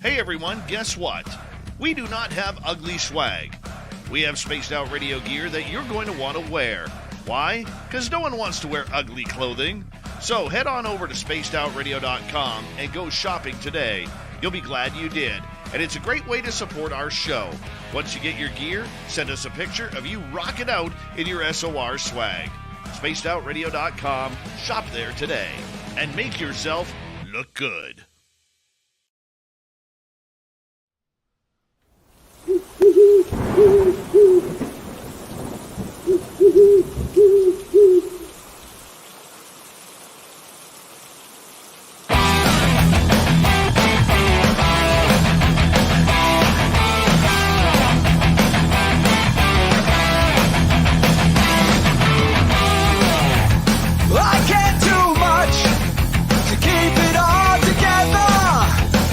Hey everyone, guess what? We do not have ugly swag. We have spaced out radio gear that you're going to want to wear. Why? Because no one wants to wear ugly clothing. So head on over to spacedoutradio.com and go shopping today. You'll be glad you did. And it's a great way to support our show. Once you get your gear, send us a picture of you rocking out in your SOR swag. spacedoutradio.com, shop there today, and make yourself look good.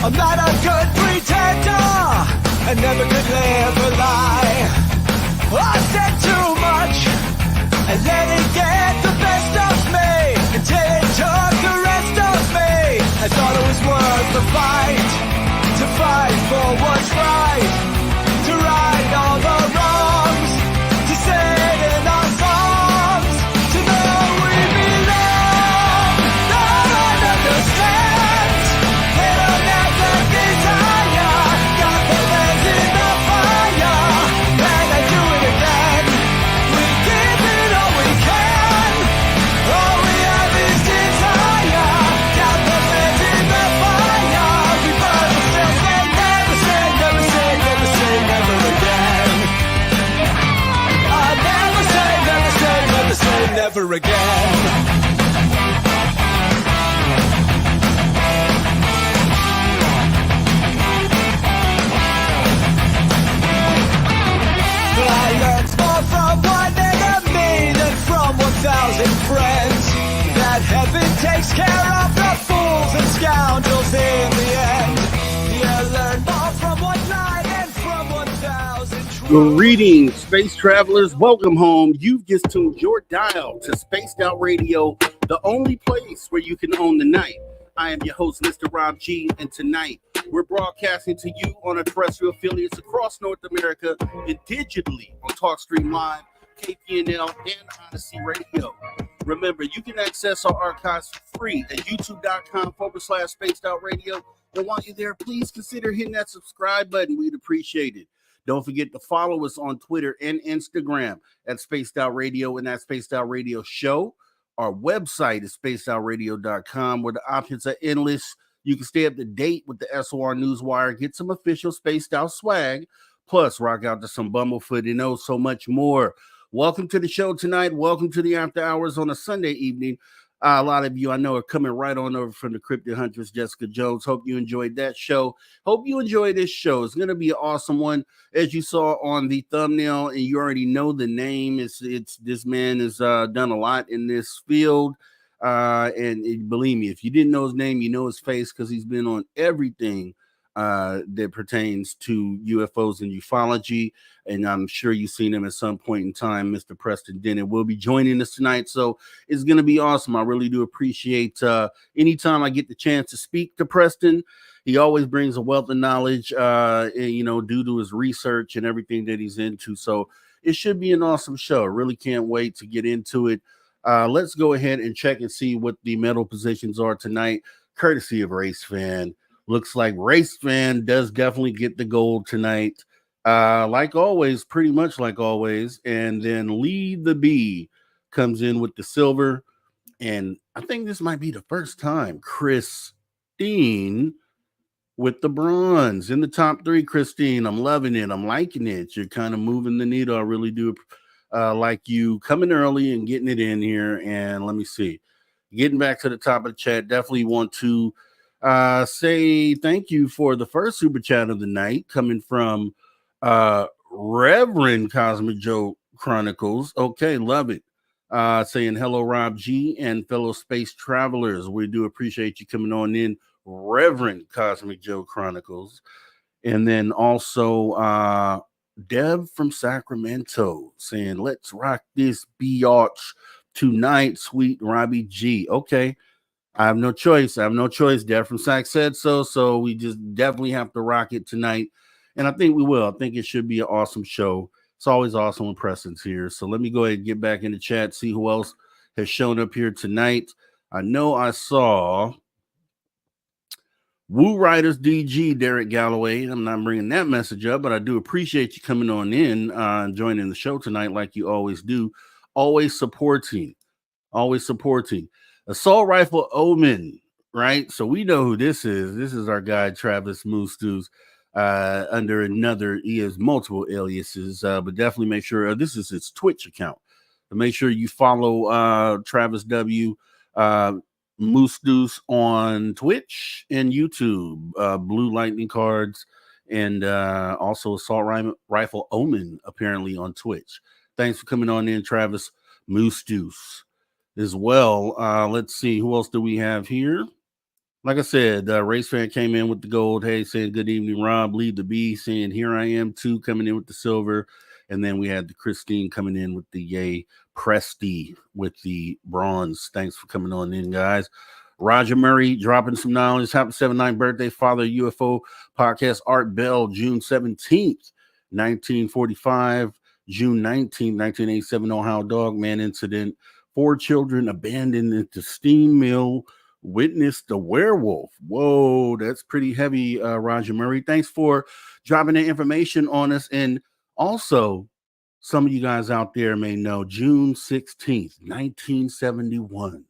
I'm not a good pretender, I never could live a lie. I said too much, and let it get the best of me, until it took the rest of me. I thought it was worth the fight, to fight for what's right, to right all the wrongs, to sing in our songs, to know we belong. No one understands, they don't have the desire, got their hands in the fire, and I do it again. We give it all we can, all we have is desire, got their hands in the fire, we burn and still say never say, never say, never say, never again. I never say, never say, never say, never again. I learned more from one enemy than from 1,000 friends. That heaven takes care of the fools and scoundrels in the end. You learn more from one lie than from 1,000 truths. Greetings, space travelers. Welcome home. You've just tuned your dial to Spaced Out Radio, the only place where you can own the night. I am your host, Mr. Rob G, and tonight we're broadcasting to you on our terrestrial affiliates across North America and digitally on TalkStream Live, KPNL, and Odyssey Radio. Remember, you can access our archives for free at youtube.com/Spaced Out Radio. And while you're there, please consider hitting that subscribe button. We'd appreciate it. Don't forget to follow us on Twitter and Instagram at Spaced Out Radio and at Spaced Out Radio Show. Our website is spacedoutradio.com, where the options are endless. You can stay up to date with the SOR Newswire, get some official Spaced Out swag, plus rock out to some Bumblefoot and so much more. Welcome to the show tonight. Welcome to the After Hours on a Sunday evening. A lot of you I know are coming right on over from the Cryptid Huntress, Jessica Jones. Hope you enjoyed that show. Hope you enjoy this show. It's going to be an awesome one. As you saw on the thumbnail, and you already know the name, it's this man has done a lot in this field. And believe me, if you didn't know his name, you know his face, because he's been on everything that pertains to UFOs and ufology, and I'm sure you've seen him at some point in time. Mr. Preston Dennett will be joining us tonight, so it's going to be awesome. I really do appreciate anytime I get the chance to speak to Preston. He always brings a wealth of knowledge, due to his research and everything that he's into, so it should be an awesome show. I really can't wait to get into it. Let's go ahead and check and see what the medal positions are tonight, courtesy of Race Fan. Looks like Race Fan does definitely get the gold tonight. Like always, pretty much like always. And then Lee the Bee comes in with the silver. And I think this might be the first time Christine with the bronze in the top three. Christine, I'm loving it. I'm liking it. You're kind of moving the needle. I really do like you coming early and getting it in here. And let me see. Getting back to the top of the chat, definitely want to say thank you for the first super chat of the night, coming from Reverend Cosmic Joe Chronicles. Okay, love it. Saying hello, Rob G and fellow space travelers. We do appreciate you coming on in, Reverend Cosmic Joe Chronicles. And then also Dev from Sacramento saying, let's rock this biatch tonight, sweet Robbie G. Okay. I have no choice. Dad from Sac said so. So we just definitely have to rock it tonight. And I think we will. I think it should be an awesome show. It's always awesome when Preston's here. So let me go ahead and get back in the chat, see who else has shown up here tonight. I know I saw Woo Riders DG, Derek Galloway. I'm not bringing that message up, but I do appreciate you coming on in, joining the show tonight like you always do. Always supporting. Assault Rifle Omen, right? So we know who this is. This is our guy, Travis Moose under another, he has multiple aliases, but definitely make sure, this is his Twitch account. So make sure you follow Travis W. Moose Deuce on Twitch and YouTube, Blue Lightning Cards, and also Assault Rifle Omen, apparently on Twitch. Thanks for coming on in, Travis Moose Deuce. As well, let's see, who else do we have here? Like I said, Race Fan came in with the gold. Hey, saying good evening, Rob. Lead the B, saying here I am too, coming in with the silver. And then we had the Christine coming in with the yay, Presty with the bronze. Thanks for coming on in, guys. Roger Murray dropping some knowledge. Happy 79th birthday, Father UFO podcast. Art Bell, June 17th, 1945. June 19th, 1987, Ohio Dogman incident. 4 children abandoned at the steam mill. Witnessed a werewolf. Whoa, that's pretty heavy, Roger Murray. Thanks for dropping that information on us. And also, some of you guys out there may know June 16th, 1971.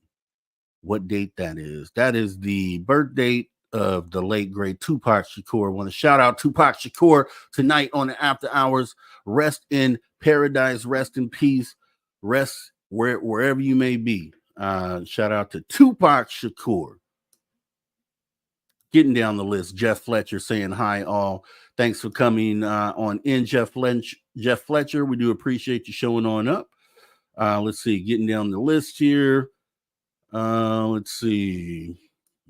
What date that is? That is the birth date of the late, great Tupac Shakur. I want to shout out Tupac Shakur tonight on the After Hours. Rest in paradise, rest in peace, rest wherever you may be. Shout out to Tupac Shakur. Getting down the list, Jeff Fletcher saying hi all. Thanks for coming on in, Jeff Fletcher. We do appreciate you showing on up. Let's see, getting down the list here. Let's see.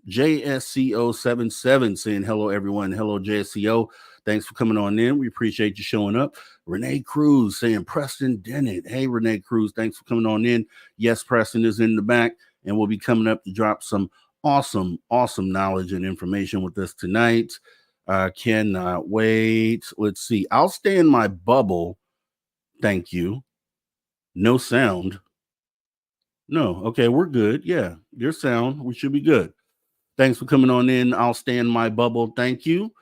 JSCO77 saying hello, everyone. Hello, JSCO. Thanks for coming on in. We appreciate you showing up. Renee Cruz saying Preston Dennett. Hey, Renee Cruz, thanks for coming on in. Yes, Preston is in the back, and we'll be coming up to drop some awesome knowledge and information with us tonight. Cannot wait. Let's see. I'll stay in my bubble. Thank you. No sound. No. Okay, we're good. Yeah, your sound. We should be good. Thanks for coming on in. I'll stay in my bubble. Thank you.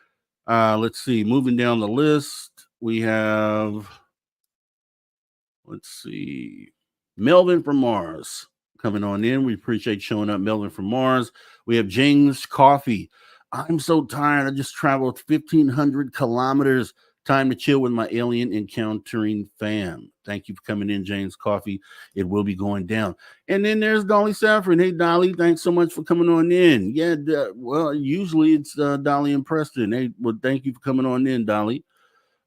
Let's see. Moving down the list, we have, let's see, Melvin from Mars coming on in. We appreciate showing up, Melvin from Mars. We have James Coffee. I'm so tired. I just traveled 1,500 kilometers. Time to chill with my alien encountering fam. Thank you for coming in, James Coffee. It will be going down. And then there's Dolly Saffron. Hey, Dolly, thanks so much for coming on in. Yeah, well, usually it's Dolly and Preston. Hey, well, thank you for coming on in, Dolly.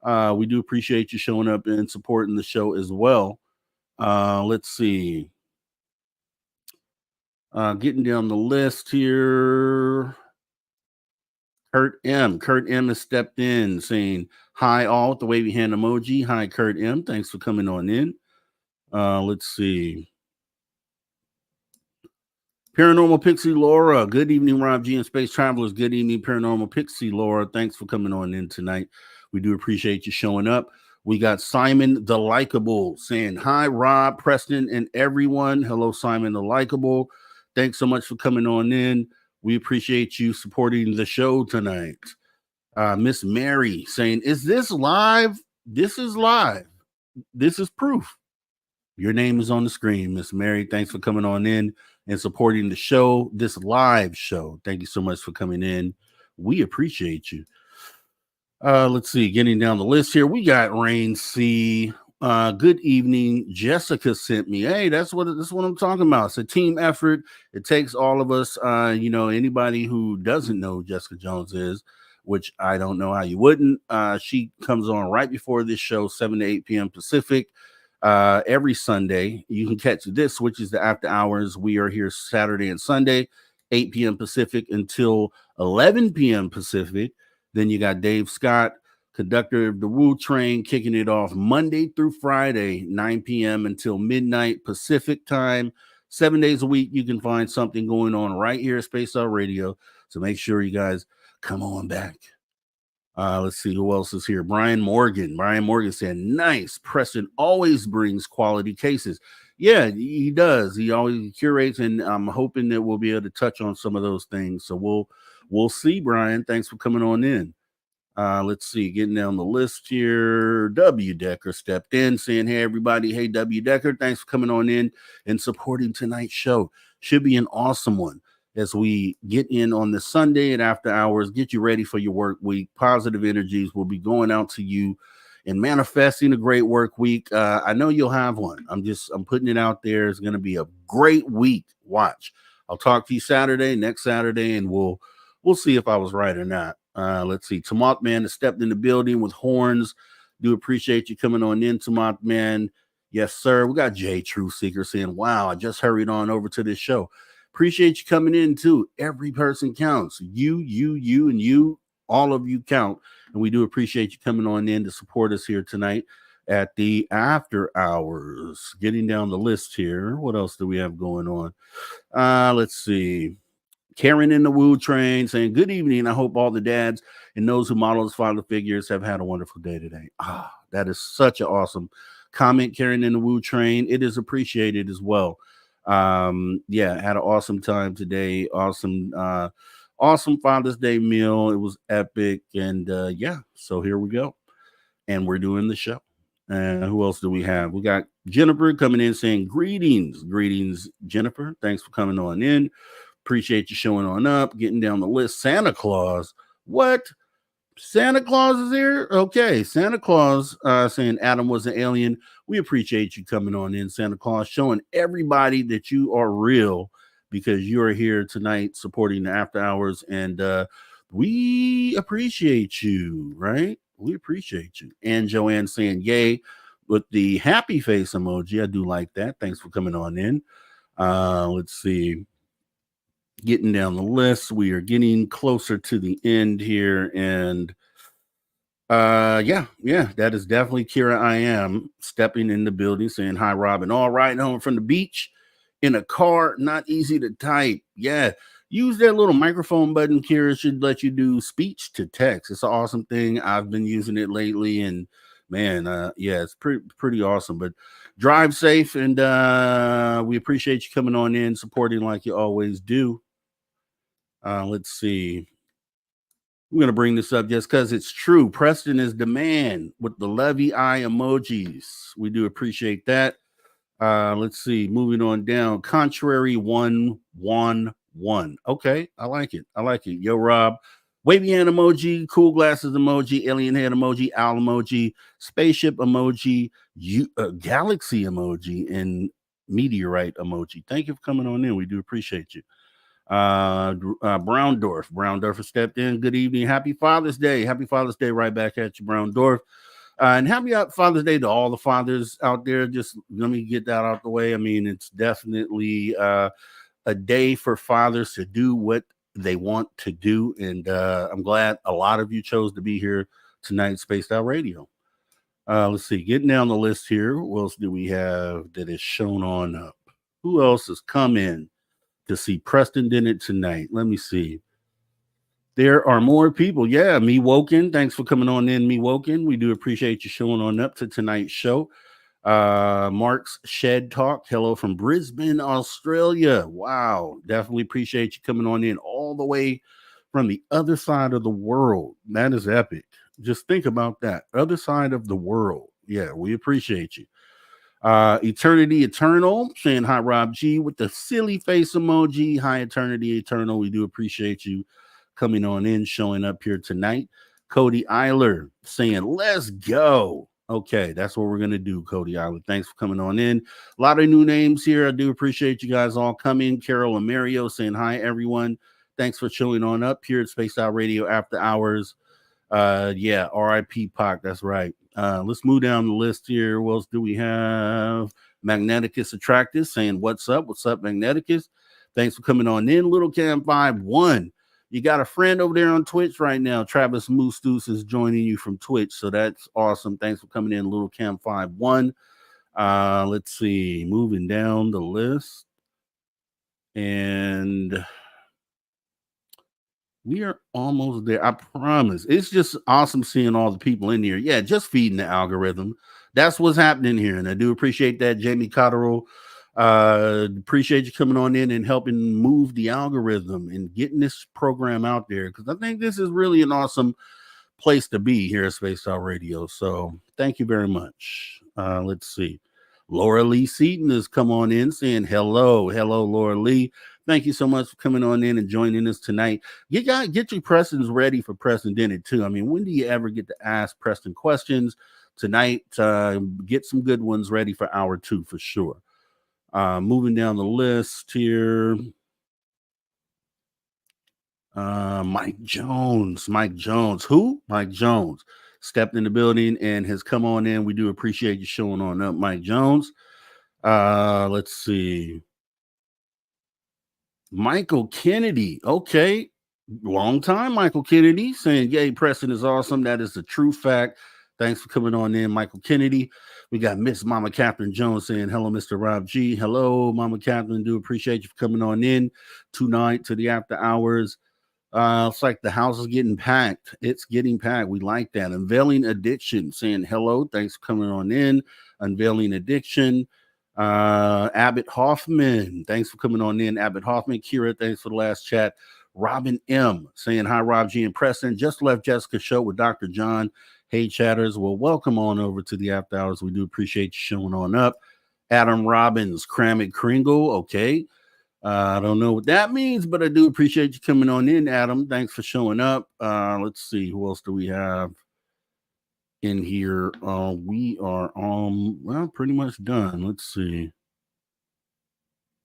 We do appreciate you showing up and supporting the show as well. Let's see. Getting down the list here. Kurt M has stepped in saying hi all with the wavy hand emoji. Hi, Kurt M. Thanks for coming on in. Let's see. Paranormal Pixie Laura. Good evening, Rob G and Space Travelers. Good evening, Paranormal Pixie Laura. Thanks for coming on in tonight. We do appreciate you showing up. We got Simon the Likeable saying hi, Rob, Preston, and everyone. Hello, Simon the Likeable. Thanks so much for coming on in. We appreciate you supporting the show tonight. Miss Mary saying, is this live? This is live. This is proof. Your name is on the screen, Miss Mary. Thanks for coming on in and supporting the show, this live show. Thank you so much for coming in. We appreciate you. Let's see, getting down the list here. We got Rain C. Good evening. Jessica sent me. Hey, that's what I'm talking about. It's a team effort. It takes all of us. Anybody who doesn't know who Jessica Jones is, which I don't know how you wouldn't. She comes on right before this show, 7 to 8 p.m. Pacific. Every Sunday. You can catch this, which is the After Hours. We are here Saturday and Sunday, 8 p.m. Pacific until 11 p.m. Pacific. Then you got Dave Scott, conductor of the Woo Train, kicking it off Monday through Friday, 9 p.m. until midnight Pacific time. 7 days a week, you can find something going on right here at Spaced Out Radio. So make sure you guys come on back. Let's see who else is here. Brian Morgan. Brian Morgan said, nice. Preston always brings quality cases. Yeah, he does. He always curates, and I'm hoping that we'll be able to touch on some of those things. So we'll see, Brian. Thanks for coming on in. Let's see, getting down the list here. W. Decker stepped in saying, hey, everybody. Hey, W. Decker, thanks for coming on in and supporting tonight's show. Should be an awesome one as we get in on the Sunday and after hours, get you ready for your work week. Positive energies will be going out to you and manifesting a great work week. I know you'll have one. I'm putting it out there. It's going to be a great week. Watch. I'll talk to you next Saturday, and we'll see if I was right or not. Let's see. Tamat Man has stepped in the building with horns. Do appreciate you coming on in, Tamat Man. Yes, sir. We got Jay True Seeker saying, wow, I just hurried on over to this show. Appreciate you coming in too. Every person counts. You, and you, all of you count. And we do appreciate you coming on in to support us here tonight at the after hours. Getting down the list here. What else do we have going on? Let's see. Karen in the Woo Train saying, good evening. I hope all the dads and those who model as father figures have had a wonderful day today. That is such an awesome comment, Karen in the Woo Train. It is appreciated as well. Had an awesome time today. Awesome Father's Day meal. It was epic. And so here we go. And we're doing the show. And who else do we have? We got Jennifer coming in saying, greetings, Jennifer. Thanks for coming on in. Appreciate you showing on up, getting down the list. Santa Claus. What? Santa Claus is here? Okay. Santa Claus saying Adam was an alien. We appreciate you coming on in, Santa Claus, showing everybody that you are real because you are here tonight supporting the after hours. And we appreciate you, right? We appreciate you. And Joanne saying yay with the happy face emoji. I do like that. Thanks for coming on in. Let's see. Getting down the list, we are getting closer to the end here, and that is definitely Kira. I am stepping in the building saying hi, Robin. All right, home from the beach in a car, not easy to type. Yeah, use that little microphone button. Kira should let you do speech to text. It's an awesome thing. I've been using it lately, and man, it's pretty awesome. But drive safe, and we appreciate you coming on in, supporting like you always do. Let's see. I'm going to bring this up just because it's true. Preston is the man with the lovey eye emojis. We do appreciate that. Let's see. Moving on down. Contrary 111. Okay. I like it. Yo, Rob. Wavy hand emoji. Cool glasses emoji. Alien head emoji. Owl emoji. Spaceship emoji. Galaxy emoji. And meteorite emoji. Thank you for coming on in. We do appreciate you. Browndorf has stepped in. Good evening. Happy Father's Day. Right back at you, Browndorf. And happy Father's Day to all the fathers out there. Just let me get that out the way. I mean, it's definitely a day for fathers to do what they want to do. And I'm glad a lot of you chose to be here tonight, Spaced Out Radio. Let's see, getting down the list here. What else do we have that is shown on up? Who else has come in to see Preston Dennett tonight? Let me see. There are more people. Yeah, Me Woken. Thanks for coming on in, Me Woken. We do appreciate you showing on up to tonight's show. Mark's Shed Talk. Hello from Brisbane, Australia. Wow. Definitely appreciate you coming on in all the way from the other side of the world. That is epic. Just think about that. Other side of the world. Yeah, we appreciate you. Eternity Eternal saying hi, Rob G, with the silly face emoji. Hi, Eternity Eternal. We do appreciate you coming on in, showing up here tonight. Cody Eiler saying let's go. Okay, that's what we're gonna do, Cody Eiler. Thanks for coming on in. A lot of new names here. I do appreciate you guys all coming. Carol and Mario saying hi, everyone. Thanks for showing on up here at Spaced Out Radio After Hours. R.I.P. Pac. That's right. Let's move down the list here. What else do we have? Magneticus Attractus saying, what's up? What's up, Magneticus? Thanks for coming on in. Little Cam 5-1. You got a friend over there on Twitch right now. Travis Moostus is joining you from Twitch. So that's awesome. Thanks for coming in, Little Cam 5-1. Let's see. Moving down the list. And we are almost there. I promise. It's just awesome seeing all the people in here. Yeah, just feeding the algorithm. That's what's happening here. And I do appreciate that, Jamie Cotterill. Appreciate you coming on in and helping move the algorithm and getting this program out there, because I think this is really an awesome place to be here at Spaced Out Radio. So thank you very much. Let's see. Laura Lee Seaton has come on in saying hello. Hello, Laura Lee. Thank you so much for coming on in and joining us tonight. Get your Prestons ready for Preston Dennett too. I mean, when do you ever get to ask Preston questions? Tonight, get some good ones ready for hour 2 for sure. Moving down the list here. Mike Jones. Who? Mike Jones stepped in the building and has come on in. We do appreciate you showing on up, Mike Jones. Let's see. Michael Kennedy. Okay. Long time, Michael Kennedy, saying, yay, Preston is awesome. That is the true fact. Thanks for coming on in, Michael Kennedy. We got Miss Mama Catherine Jones saying, hello, Mr. Rob G. Hello, Mama Catherine. Do appreciate you for coming on in tonight to the after hours. It's like the house is getting packed. It's getting packed. We like that. Unveiling Addiction saying hello. Thanks for coming on in. Unveiling Addiction. Abbott Hoffman. Thanks for coming on in. Abbott Hoffman. Kira, thanks for the last chat. Robin M saying hi, Rob G and Preston. Just left Jessica's show with Dr. John. Hey, chatters. Well, welcome on over to the after hours. We do appreciate you showing on up. Adam Robbins, Kramit Kringle. Okay. I don't know what that means, but I do appreciate you coming on in, Adam. Thanks for showing up. Let's see. Who else do we have in here? We are pretty much done. Let's see.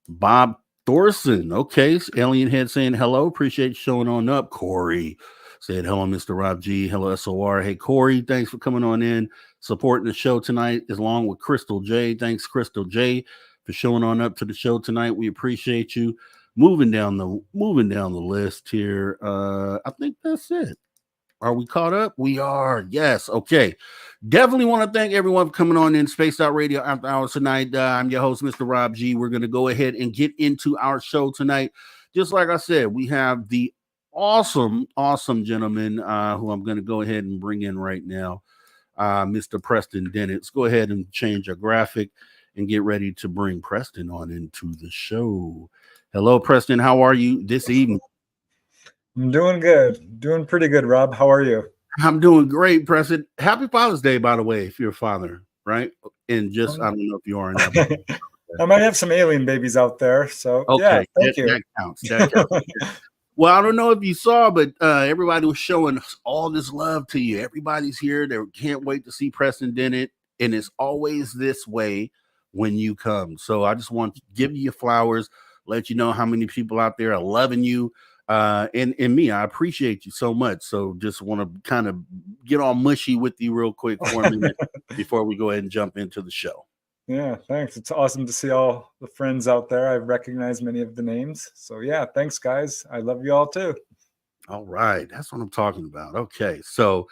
Bob Thorson. Okay. Alien Head saying hello. Appreciate you showing on up. Corey said hello, Mr. Rob G. Hello, SOR. Hey, Corey. Thanks for coming on in, supporting the show tonight, along with Crystal J. Thanks, Crystal J, for showing on up to the show tonight. We appreciate you. Moving down the list here. I think that's it. Are we caught up? We are. Yes. Okay. Definitely want to thank everyone for coming on in Spaced Out Radio After Hours tonight. I'm your host, Mr. Rob G. We're going to go ahead and get into our show tonight. Just like I said, we have the awesome gentleman who I'm going to go ahead and bring in right now, Mr. Preston Dennett. Let's go ahead and change our graphic and get ready to bring Preston on into the show. Hello, Preston. How are you this evening? I'm doing good. Doing pretty good, Rob. How are you? I'm doing great, Preston. Happy Father's Day, by the way, if you're a father, right? And just, I don't know if you are or not. I might have some alien babies out there. So, okay. Yeah, thank you. That counts. Well, I don't know if you saw, but everybody was showing all this love to you. Everybody's here. They can't wait to see Preston Dennett. And it's always this way when you come. So I just want to give you your flowers, let you know how many people out there are loving you. And me, I appreciate you so much. So just want to kind of get all mushy with you real quick for a minute before we go ahead and jump into the show. Yeah, thanks. It's awesome to see all the friends out there. I recognize many of the names. So yeah, thanks, guys. I love you all too. All right. That's what I'm talking about. Okay. So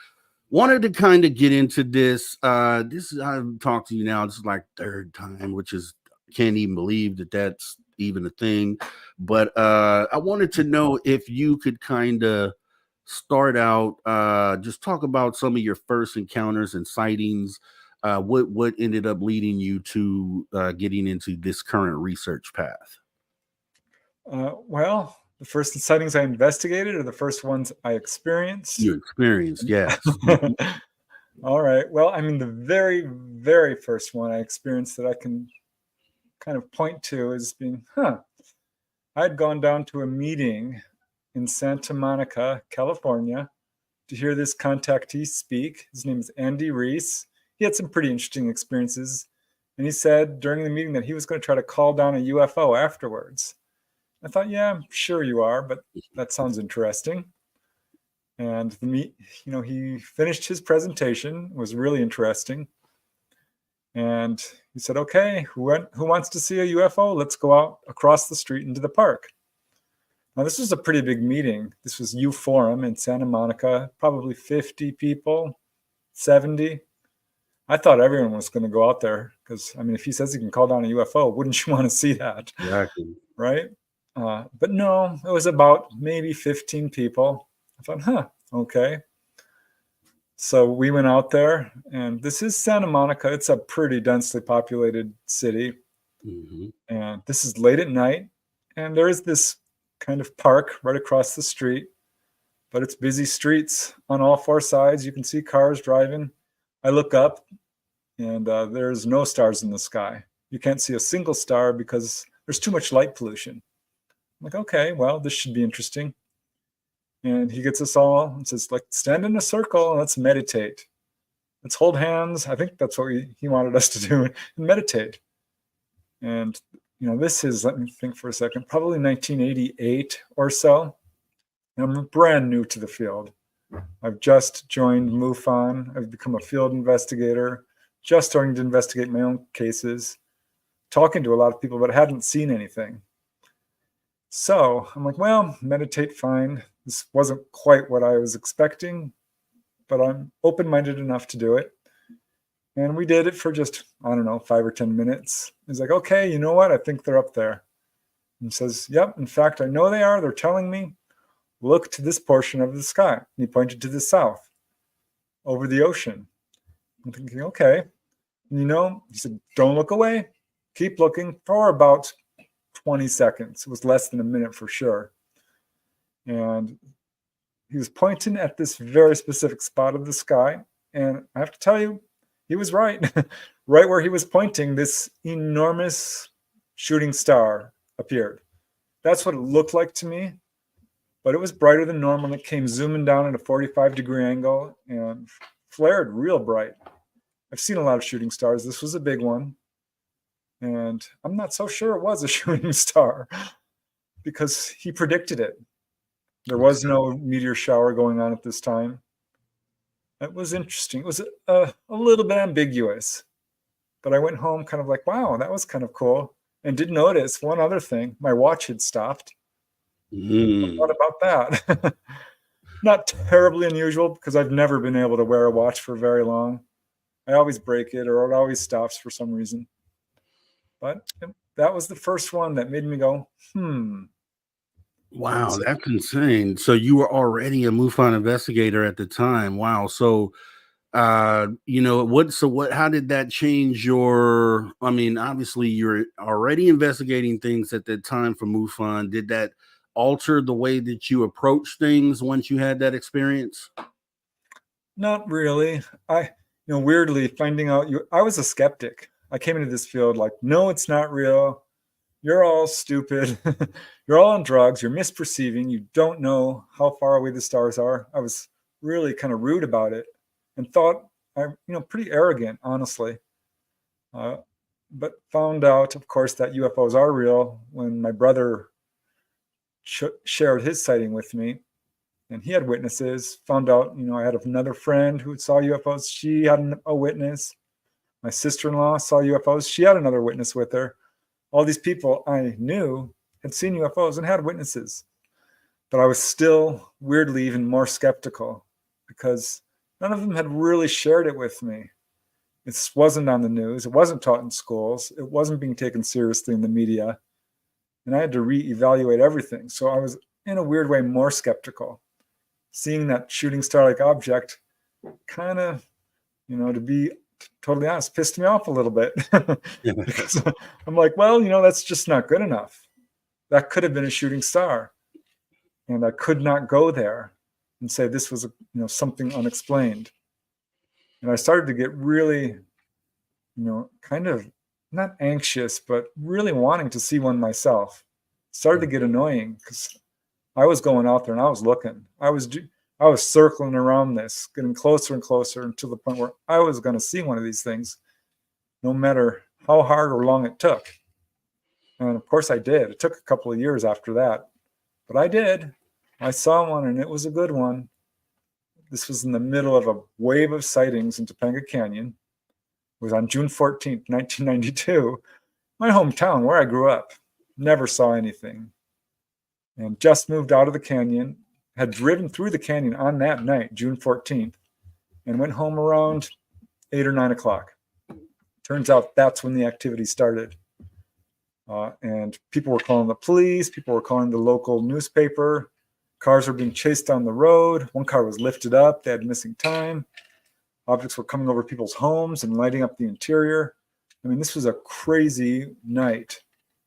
wanted to kind of get into this. This is, I've talked to you now. This is like third time, which is, can't even believe that that's even a thing. But I wanted to know if you could kind of start out, just talk about some of your first encounters and sightings. What ended up leading you to getting into this current research path? Well, the first sightings I investigated are the first ones I experienced. You experienced, yes. All right. Well, I mean, the very, very first one I experienced that I can kind of point to as being, I had gone down to a meeting in Santa Monica, California, to hear this contactee speak. His name is Andy Reese. He had some pretty interesting experiences. And he said during the meeting that he was going to try to call down a UFO afterwards. I thought, yeah, I'm sure you are, but that sounds interesting. And he finished his presentation. It was really interesting. And he said, okay, who wants to see a UFO? Let's go out across the street into the park. Now, this was a pretty big meeting. This was U Forum in Santa Monica, probably 50 people, 70. I thought everyone was going to go out there because, I mean, if he says he can call down a UFO, wouldn't you want to see that? Exactly. Right? But no, it was about maybe 15 people. I thought, okay. So we went out there, and this is Santa Monica. It's a pretty densely populated city. Mm-hmm. And this is late at night, and there is this kind of park right across the street, but it's busy streets on all four sides. You can see cars driving. I look up, and there's no stars in the sky. You can't see a single star because there's too much light pollution. I'm like, okay, well, this should be interesting. And he gets us all and says, like, stand in a circle and let's meditate. Let's hold hands. I think that's what he wanted us to do, and meditate. And, this is, let me think for a second, probably 1988 or so. And I'm brand new to the field. I've just joined MUFON. I've become a field investigator, just starting to investigate my own cases, talking to a lot of people, but hadn't seen anything. So I'm like, well, meditate, fine. This wasn't quite what I was expecting, but I'm open-minded enough to do it. And we did it for just, 5 or 10 minutes. He's like, okay, you know what? I think they're up there. And he says, yep, in fact, I know they are. They're telling me, look to this portion of the sky. And he pointed to the south, over the ocean. I'm thinking, okay. And he said, don't look away. Keep looking for about 20 seconds. It was less than a minute for sure. And he was pointing at this very specific spot of the sky. And I have to tell you, he was right. Right where he was pointing, this enormous shooting star appeared. That's what it looked like to me. But it was brighter than normal. It came zooming down at a 45-degree angle and flared real bright. I've seen a lot of shooting stars. This was a big one. And I'm not so sure it was a shooting star because he predicted it. There was no meteor shower going on at this time. It was interesting. It was a little bit ambiguous. But I went home kind of like, wow, that was kind of cool. And did notice one other thing. My watch had stopped. What about that? Not terribly unusual because I've never been able to wear a watch for very long. I always break it or it always stops for some reason. But that was the first one that made me go, Wow, that's insane. So you were already a MUFON investigator at the time. Wow. So, how did that change obviously you're already investigating things at that time for MUFON. Did that alter the way that you approach things once you had that experience? Not really. Weirdly finding out I was a skeptic. I came into this field like, no, it's not real. You're all stupid. You're all on drugs. You're misperceiving. You don't know how far away the stars are. I was really kind of rude about it and thought I'm, pretty arrogant, honestly. But found out, of course, that UFOs are real when my brother shared his sighting with me. And he had witnesses. Found out, I had another friend who saw UFOs. She had a witness. My sister-in-law saw UFOs. She had another witness with her. All these people I knew had seen UFOs and had witnesses. But I was still weirdly even more skeptical because none of them had really shared it with me. It wasn't on the news. It wasn't taught in schools. It wasn't being taken seriously in the media. And I had to reevaluate everything. So I was, in a weird way, more skeptical. Seeing that shooting star-like object kind of, to be totally honest, pissed me off a little bit. Because I'm like, well, that's just not good enough. That could have been a shooting star. And I could not go there and say this was, something unexplained. And I started to get really, kind of not anxious, but really wanting to see one myself. Started to get annoying because I was going out there and I was looking. I was circling around this, getting closer and closer until the point where I was going to see one of these things, no matter how hard or long it took. And of course I did. It took a couple of years after that, but I did. I saw one and it was a good one. This was in the middle of a wave of sightings in Topanga Canyon. It was on June 14th, 1992. My hometown where I grew up. Never saw anything. And just moved out of the canyon. Had driven through the canyon on that night, June 14th, and went home around 8 or 9 o'clock. Turns out that's when the activity started. And people were calling the police. People were calling the local newspaper. Cars were being chased down the road. One car was lifted up. They had missing time. Objects were coming over people's homes and lighting up the interior. I mean, this was a crazy night.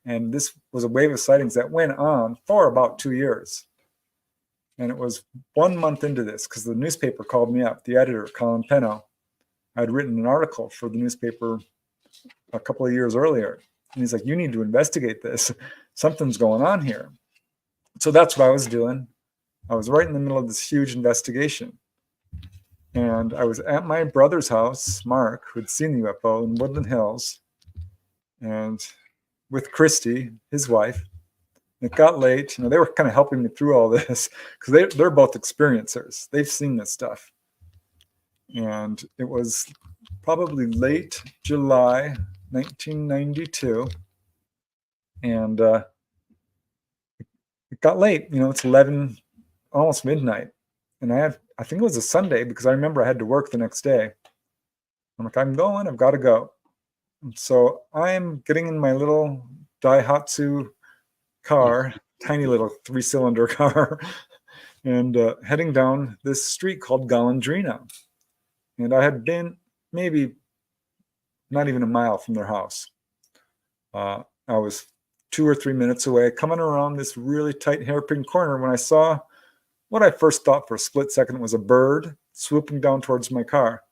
And this was a wave of sightings that went on for about 2 years. And it was 1 month into this because the newspaper called me up, the editor, Colin Penno. I had written an article for the newspaper a couple of years earlier. And he's like, you need to investigate this. Something's going on here. So that's what I was doing. I was right in the middle of this huge investigation. And I was at my brother's house, Mark, who had seen the UFO in Woodland Hills, and with Christy, his wife. It got late. They were kind of helping me through all this because they're both experiencers. They've seen this stuff. And it was probably late July 1992. And it got late. It's 11, almost midnight. And I think it was a Sunday because I remember I had to work the next day. I'm like, I'm going, I've got to go. And so I'm getting in my little Daihatsu car, tiny little 3-cylinder car, and heading down this street called Golondrina. And I had been maybe not even a mile from their house. I was 2 or 3 minutes away, coming around this really tight hairpin corner when I saw what I first thought for a split second was a bird swooping down towards my car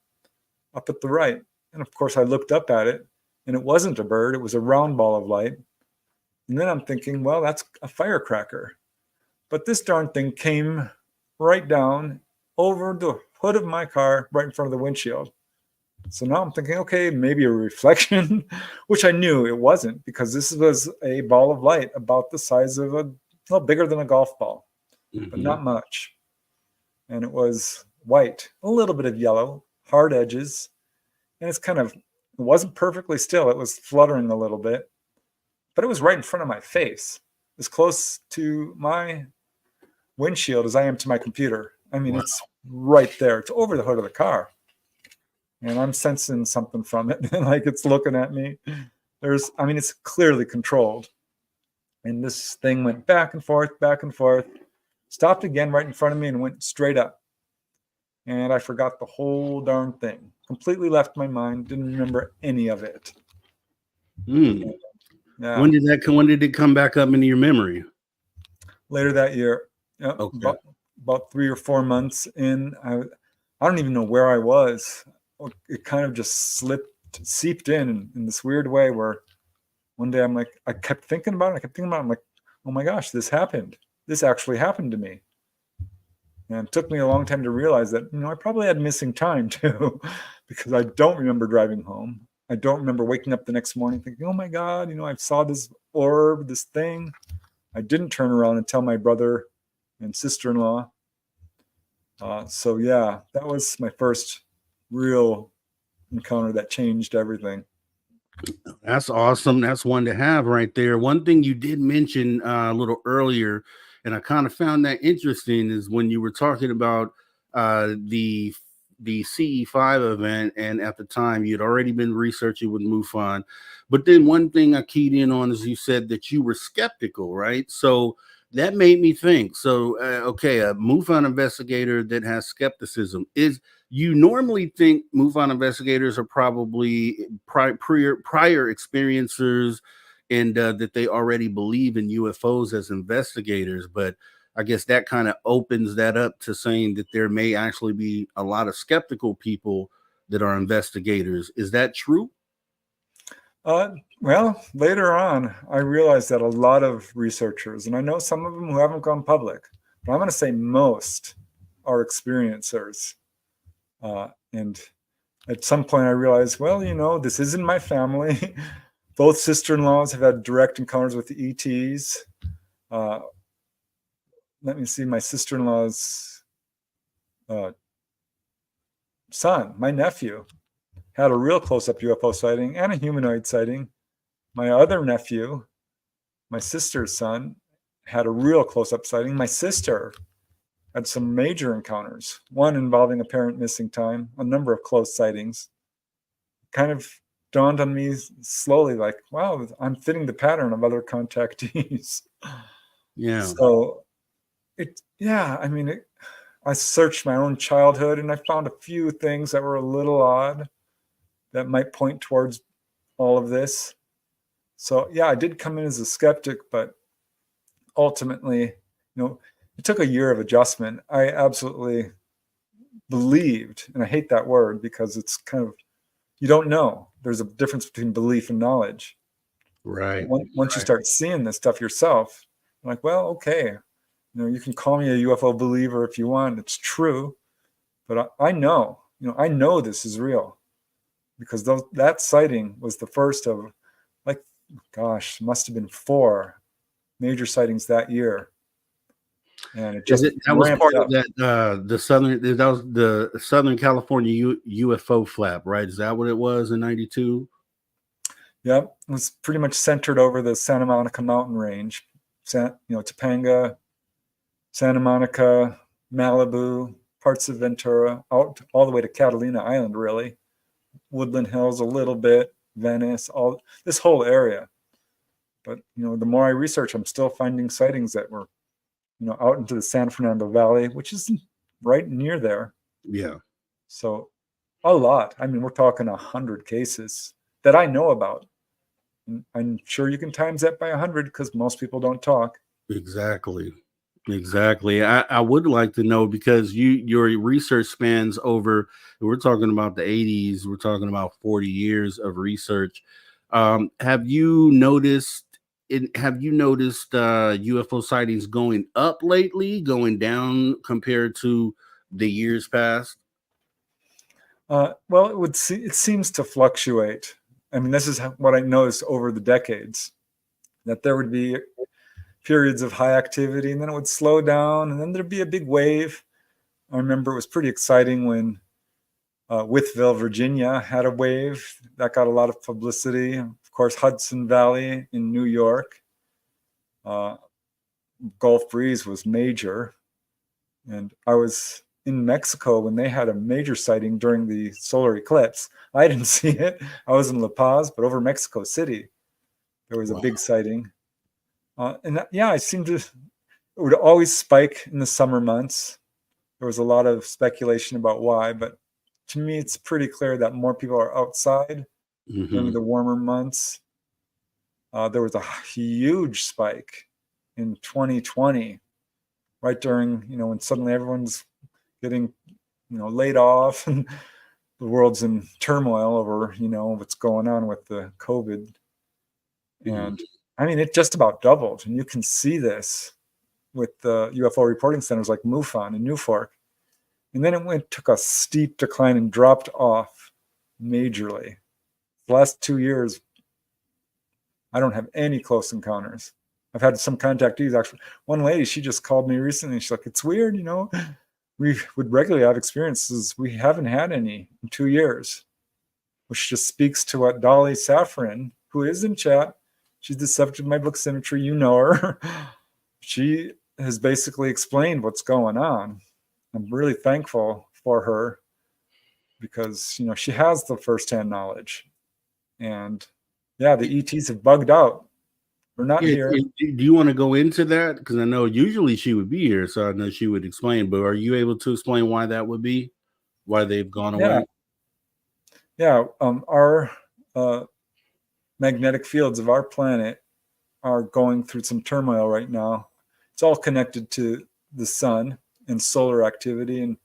up at the right. And of course I looked up at it, and it wasn't a bird, it was a round ball of light. And then I'm thinking, well, that's a firecracker. But this darn thing came right down over the hood of my car, right in front of the windshield. So now I'm thinking, okay, maybe a reflection, which I knew it wasn't, because this was a ball of light about the size of a little bigger than a golf ball, but not much. And it was white, a little bit of yellow, hard edges. And it wasn't perfectly still. It was fluttering a little bit. But it was right in front of my face, as close to my windshield as I am to my computer. I mean, It's right there. It's over the hood of the car. And I'm sensing something from it, like it's looking at me. It's clearly controlled. And this thing went back and forth, stopped again right in front of me and went straight up. And I forgot the whole darn thing. Completely left my mind, didn't remember any of it. Yeah. When did it come back up into your memory? Later that year. Yep, okay. About 3 or 4 months in. I don't even know where I was. It kind of just seeped in this weird way where one day I'm like, I kept thinking about it. I'm like, oh my gosh, this happened. This actually happened to me. And it took me a long time to realize that, I probably had missing time too, because I don't remember driving home. I don't remember waking up the next morning thinking, oh my God, I saw this orb, this thing. I didn't turn around and tell my brother and sister-in-law. So yeah, that was my first real encounter that changed everything. That's awesome. That's one to have right there. One thing you did mention a little earlier, and I kind of found that interesting, is when you were talking about the CE5 event, and at the time you'd already been researching with MUFON. But then one thing I keyed in on is you said that you were skeptical, right? So that made me think. So, okay, a MUFON investigator that has skepticism, you normally think MUFON investigators are probably prior experiencers, and that they already believe in UFOs as investigators. But I guess that kind of opens that up to saying that there may actually be a lot of skeptical people that are investigators. Is that true? Well, later on, I realized that a lot of researchers, and I know some of them who haven't gone public, but I'm going to say most are experiencers. And at some point I realized, well, this isn't my family. Both sister-in-laws have had direct encounters with the ETs. Let me see, my sister-in-law's son, my nephew, had a real close-up UFO sighting and a humanoid sighting. My other nephew, my sister's son, had a real close-up sighting. My sister had some major encounters, one involving apparent missing time, a number of close sightings. Kind of dawned on me slowly, like, wow, I'm fitting the pattern of other contactees. Yeah. So I searched my own childhood and I found a few things that were a little odd that might point towards all of this. So yeah, I did come in as a skeptic, but ultimately, it took a year of adjustment. I absolutely believed, and I hate that word because it's kind of, you don't know. There's a difference between belief and knowledge. Right. Once you start seeing this stuff yourself, I'm like, well, okay, you can call me a UFO believer if you want. It's true, but I know, I know this is real because that sighting was the first of, like, gosh, must have been 4 major sightings that year. And it just that was part up. of that that was the Southern California UFO flap, right? Is that what it was in 92? Yep, it was pretty much centered over the Santa Monica mountain range, Topanga, Santa Monica, Malibu, parts of Ventura, out all the way to Catalina Island, really, Woodland Hills a little bit, Venice, all this whole area. But the more I research, I'm still finding sightings that were out into the San Fernando Valley, which is right near there. Yeah. So a lot. I mean, we're talking 100 cases that I know about. And I'm sure you can times that by 100 because most people don't talk. Exactly. I would like to know, because your research spans over, we're talking about the 80s, we're talking about 40 years of research. Have you noticed UFO sightings going up lately, going down compared to the years past? Well, it seems to fluctuate. I mean, this is what I noticed over the decades, that there would be periods of high activity and then it would slow down and then there'd be a big wave. I remember it was pretty exciting when Withville, Virginia had a wave that got a lot of publicity. Of course, Hudson Valley in New York. Gulf breeze was major. And I was in Mexico when they had a major sighting during the solar eclipse. I didn't see it. I was in La Paz, but over Mexico City, there was a big sighting. I seem to, it would always spike in the summer months. There was a lot of speculation about why, but to me, it's pretty clear that more people are outside during the warmer months. There was a huge spike in 2020, right during, when suddenly everyone's getting, laid off and the world's in turmoil over, what's going on with the COVID. And I mean, it just about doubled. And you can see this with the UFO reporting centers like MUFON and Newfork. And then it took a steep decline and dropped off majorly. The last 2 years, I don't have any close encounters. I've had some contactees, actually. One lady, she just called me recently. She's like, it's weird, we would regularly have experiences. We haven't had any in 2 years, which just speaks to what Dolly Safran, who is in chat, she's the subject of my book, Symmetry, you know her. She has basically explained what's going on. I'm really thankful for her because, she has the firsthand knowledge. And yeah, the ETs have bugged out. We're not here. Do you want to go into that? Because I know usually she would be here, so I know she would explain. But are you able to explain why that would be? Why they've gone away? Yeah. Our magnetic fields of our planet are going through some turmoil right now. It's all connected to the sun and solar activity and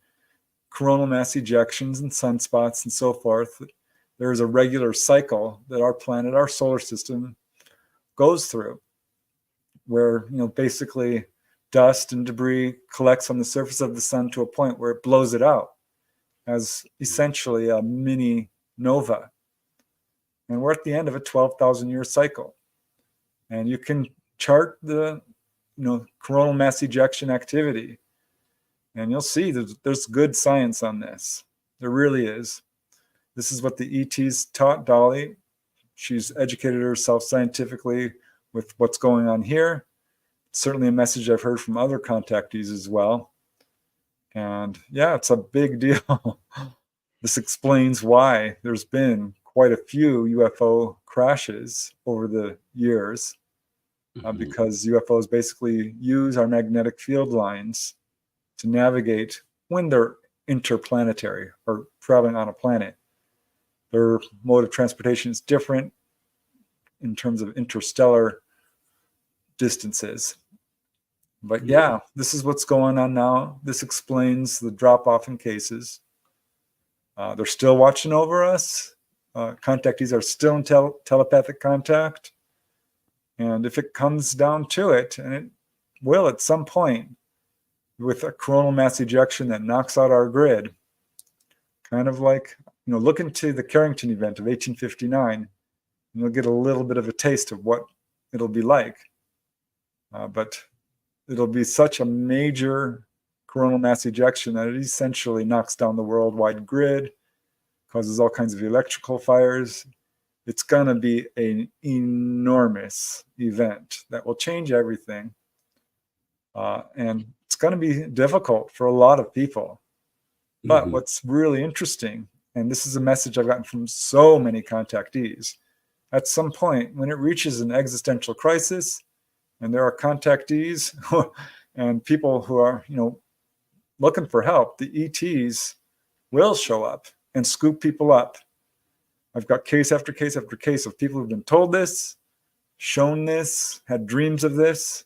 coronal mass ejections and sunspots and so forth. There's a regular cycle that our planet, our solar system, goes through, where basically dust and debris collects on the surface of the sun to a point where it blows it out as essentially a mini nova. And we're at the end of a 12,000 year cycle. And you can chart the coronal mass ejection activity, and you'll see there's good science on this. There really is. This is what the ETs taught Dolly. She's educated herself scientifically with what's going on here. It's certainly a message I've heard from other contactees as well. And yeah, it's a big deal. This explains why there's been quite a few UFO crashes over the years because UFOs basically use our magnetic field lines to navigate when they're interplanetary or traveling on a planet. Their mode of transportation is different in terms of interstellar distances. But yeah, this is what's going on now. This explains the drop-off in cases. They're still watching over us. Contactees are still in telepathic contact. And if it comes down to it, and it will at some point, with a coronal mass ejection that knocks out our grid, kind of like, look into the Carrington event of 1859, and you'll get a little bit of a taste of what it'll be like. But it'll be such a major coronal mass ejection that it essentially knocks down the worldwide grid, causes all kinds of electrical fires. It's going to be an enormous event that will change everything. And it's going to be difficult for a lot of people. But what's really interesting, and this is a message I've gotten from so many contactees, at some point when it reaches an existential crisis, and there are contactees and people who are, looking for help, the ETs will show up and scoop people up. I've got case after case after case of people who've been told this, shown this, had dreams of this,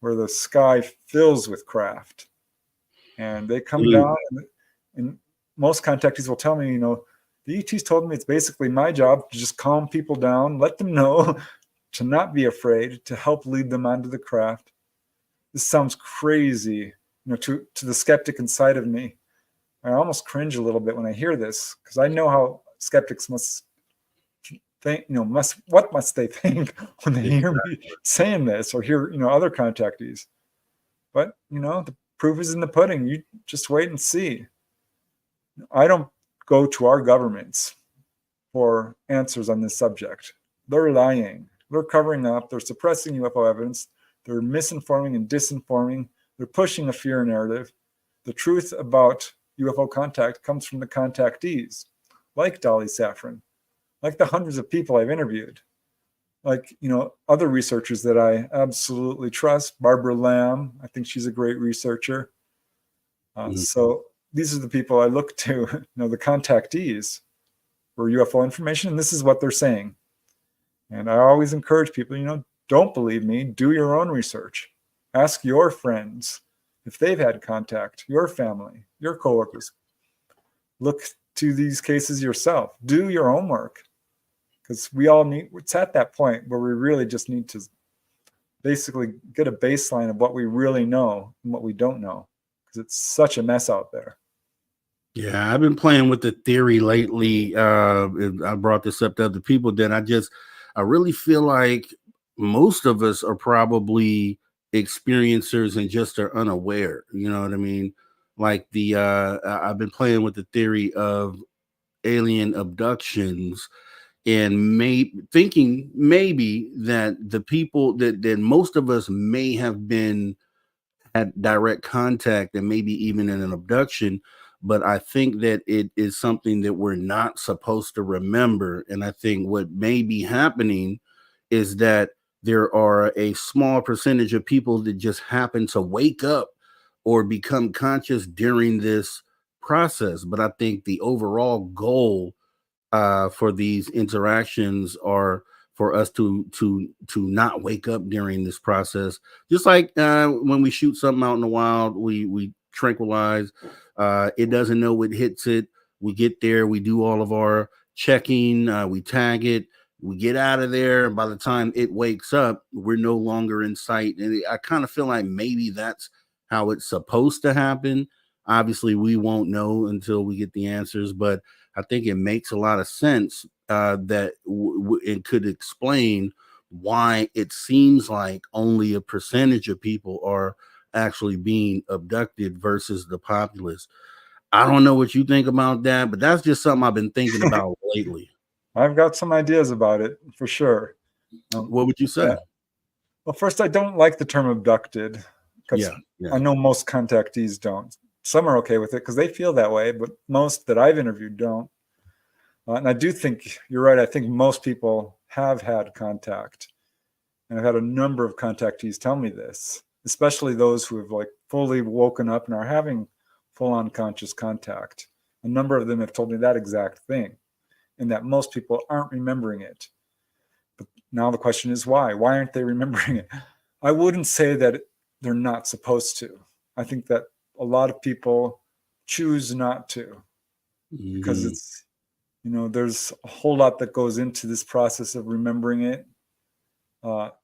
where the sky fills with craft. And they come down, and most contactees will tell me, the ETs told me it's basically my job to just calm people down, let them know to not be afraid, to help lead them onto the craft. This sounds crazy, to the skeptic inside of me. I almost cringe a little bit when I hear this, because I know how skeptics must think, what must they think when they hear me saying this or hear, other contactees. But, the proof is in the pudding. You just wait and see. I don't go to our governments for answers on this subject. They're lying. They're covering up. They're suppressing UFO evidence. They're misinforming and disinforming. They're pushing a fear narrative. The truth about UFO contact comes from the contactees, like Dolly Safran, like the hundreds of people I've interviewed, like, other researchers that I absolutely trust. Barbara Lamb, I think she's a great researcher. So these are the people I look to, the contactees for UFO information, and this is what they're saying. And I always encourage people, don't believe me, do your own research. Ask your friends if they've had contact, your family, your coworkers. Look to these cases yourself. Do your homework. Because it's at that point where we really just need to basically get a baseline of what we really know and what we don't know. Because it's such a mess out there. Yeah, I've been playing with the theory lately. I brought this up to other people that I really feel like most of us are probably experiencers and just are unaware. You know what I mean? Like I've been playing with the theory of alien abductions and thinking maybe that the people that most of us may have been at direct contact and maybe even in an abduction. But I think that it is something that we're not supposed to remember. And I think what may be happening is that there are a small percentage of people that just happen to wake up or become conscious during this process. But I think the overall goal for these interactions are for us to not wake up during this process. Just like when we shoot something out in the wild, we tranquilize. It doesn't know what hits it. We get there, we do all of our checking, we tag it, we get out of there, and by the time it wakes up, we're no longer in sight. And I kind of feel like maybe that's how it's supposed to happen. Obviously, we won't know until we get the answers, but I think it makes a lot of sense that it could explain why it seems like only a percentage of people are actually being abducted versus the populace. I don't know what you think about that, but that's just something I've been thinking about lately. I've got some ideas about it for sure. What would you say? Well, first, I don't like the term abducted because I know most contactees don't. Some are okay with it because they feel that way, but most that I've interviewed don't. And I do think you're right. I think most people have had contact. And I've had a number of contactees tell me this, especially those who have like fully woken up and are having full on conscious contact. A number of them have told me that exact thing, and that most people aren't remembering it. But now the question is why? Why aren't they remembering it? I wouldn't say that they're not supposed to. I think that a lot of people choose not to because it's, there's a whole lot that goes into this process of remembering it.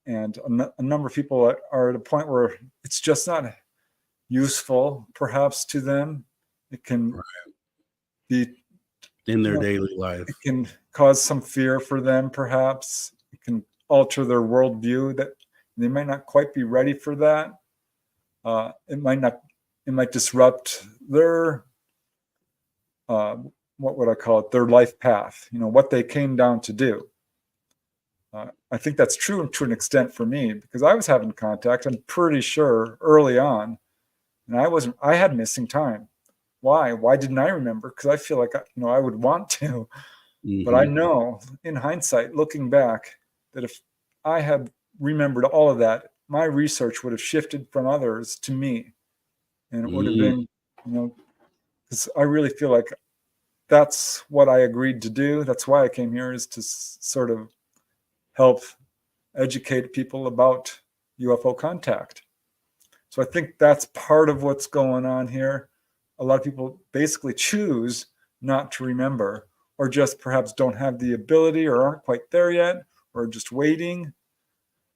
And a number of people are at a point where it's just not useful, perhaps, to them. It can be in their daily life. It can cause some fear for them, perhaps. It can alter their worldview that they might not quite be ready for that. It might disrupt their, what would I call it? Their life path, what they came down to do. I think that's true to an extent for me because I was having contact, I'm pretty sure, early on, and I had missing time. Why? Why didn't I remember? Because I feel like, I would want to, but I know in hindsight, looking back, that if I had remembered all of that, my research would have shifted from others to me. And it would have been, because I really feel like that's what I agreed to do. That's why I came here, is to sort of help educate people about UFO contact. So I think that's part of what's going on here. A lot of people basically choose not to remember, or just perhaps don't have the ability, or aren't quite there yet, or just waiting.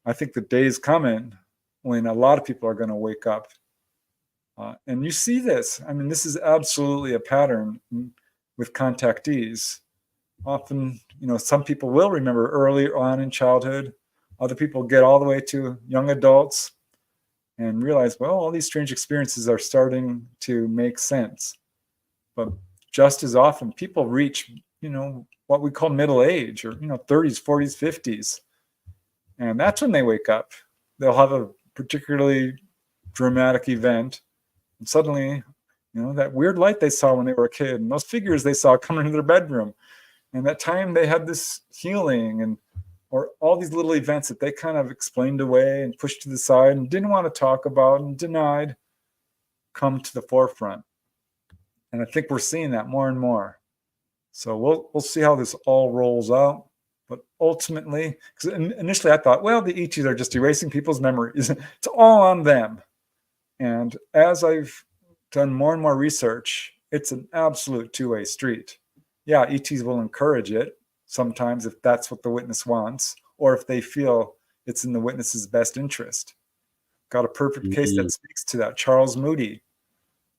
I think the day is coming when a lot of people are going to wake up. And you see this. I mean, this is absolutely a pattern with contactees. Often, some people will remember early on in childhood. Other people get all the way to young adults and realize, well, all these strange experiences are starting to make sense. But just as often, people reach, what we call middle age, or, 30s, 40s, 50s. And that's when they wake up. They'll have a particularly dramatic event. And suddenly, that weird light they saw when they were a kid, and those figures they saw coming into their bedroom, and that time they had this healing, or all these little events that they kind of explained away and pushed to the side and didn't want to talk about and denied, come to the forefront. And I think we're seeing that more and more. So we'll see how this all rolls out. But ultimately, because initially I thought, well, the ETs are just erasing people's memories. It's all on them. And as I've done more and more research, it's an absolute two-way street. Yeah, ETs will encourage it sometimes if that's what the witness wants, or if they feel it's in the witness's best interest. Got a perfect case that speaks to that.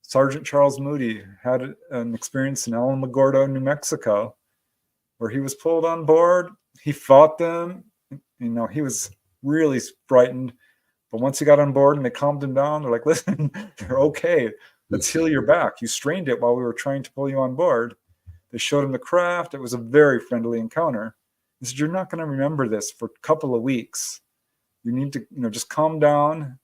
Sergeant Charles Moody had an experience in Alamogordo, New Mexico, where he was pulled on board. He fought them. He was really frightened. But once he got on board and they calmed him down, they're like, listen, you're okay. Let's heal your back. You strained it while we were trying to pull you on board. They showed him the craft. It was a very friendly encounter. He said, you're not going to remember this for a couple of weeks. You need to, just calm down,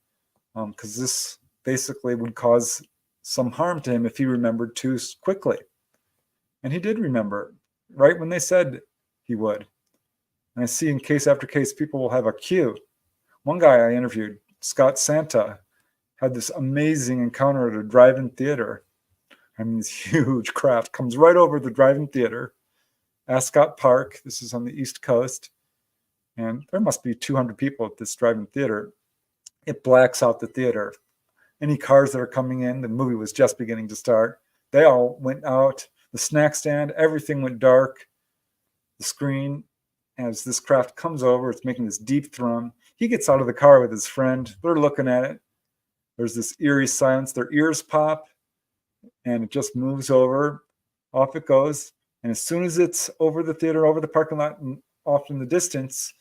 because this basically would cause some harm to him if he remembered too quickly. And he did remember right when they said he would. And I see in case after case, people will have a cue. One guy I interviewed, Scott Santa, had this amazing encounter at a drive-in theater. This huge craft comes right over the drive-in theater, Ascot Park. This is on the East Coast. And there must be 200 people at this drive-in theater. It blacks out the theater. Any cars that are coming in, the movie was just beginning to start. They all went out. The snack stand, everything went dark. The screen, as this craft comes over, it's making this deep thrum. He gets out of the car with his friend. They're looking at it. There's this eerie silence. Their ears pop, and it just moves over. Off it goes. And as soon as it's over the theater, over the parking lot, and off in the distance,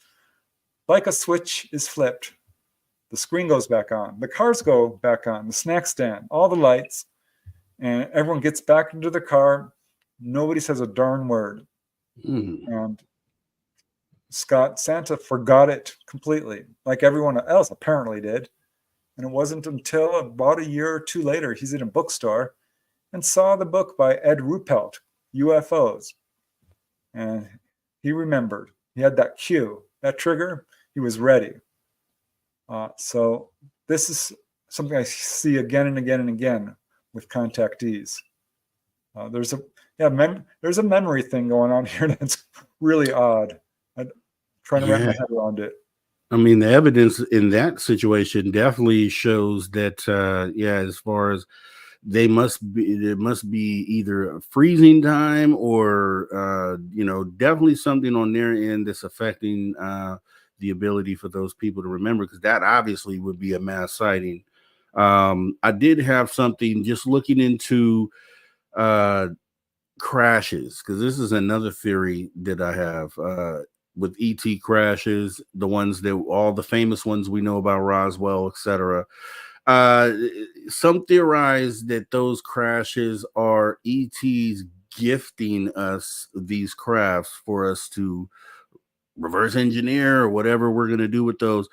like a switch is flipped. The screen goes back on. The cars go back on. The snack stand, all the lights, and everyone gets back into the car. Nobody says a darn word. And Scott Santa forgot it completely, like everyone else apparently did. And it wasn't until about a year or two later, he's in a bookstore and saw the book by Ed Ruppelt, UFOs. And he remembered. He had that cue, that trigger. He was ready. So this is something I see again and again and again with contactees. There's a memory thing going on here that's really odd. I'm trying to wrap my head around it. I mean, the evidence in that situation definitely shows that, as far as there must be either a freezing time or, definitely something on their end that's affecting the ability for those people to remember, because that obviously would be a mass sighting. I did have something just looking into crashes, because this is another theory that I have with ET crashes, the ones that all the famous ones we know about, Roswell, etc. Some theorize that those crashes are ETs gifting us these crafts for us to reverse engineer or whatever we're going to do with those.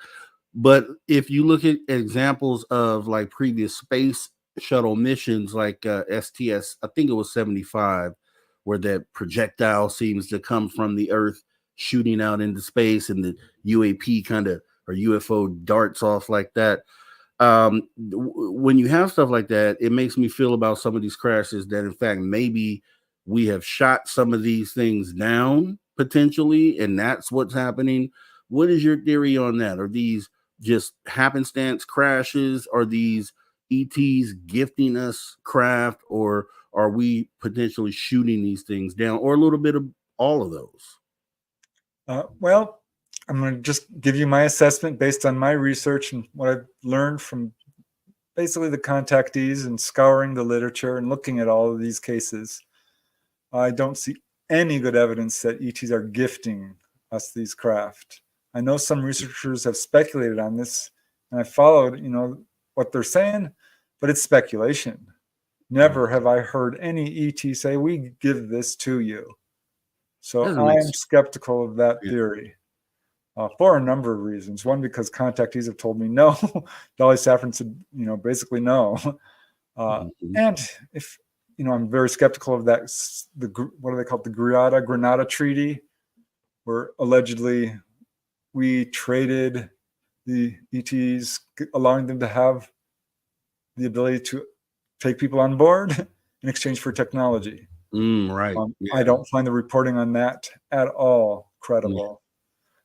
But if you look at examples of like previous space shuttle missions, like STS, I think it was 75, where that projectile seems to come from the Earth shooting out into space, and the UAP kind of, or UFO, darts off like that. When you have stuff like that, it makes me feel about some of these crashes that in fact maybe we have shot some of these things down potentially, and that's what's happening. What is your theory on that? Are these just happenstance crashes? Are these ETs gifting us craft, or are we potentially shooting these things down, or a little bit of all of those? Well, I'm going to just give you my assessment based on my research and what I've learned from basically the contactees and scouring the literature and looking at all of these cases. I don't see any good evidence that ETs are gifting us these craft. I know some researchers have speculated on this, and I followed, what they're saying, but it's speculation. Never have I heard any ET say, "We give this to you." So I'm skeptical of that theory for a number of reasons. One, because contactees have told me no. Dolly Saffron said, basically no. And if, I'm very skeptical of that, what do they call it? The Grenada Treaty, where allegedly we traded the ETs, allowing them to have the ability to take people on board in exchange for technology. Right. I don't find the reporting on that at all credible.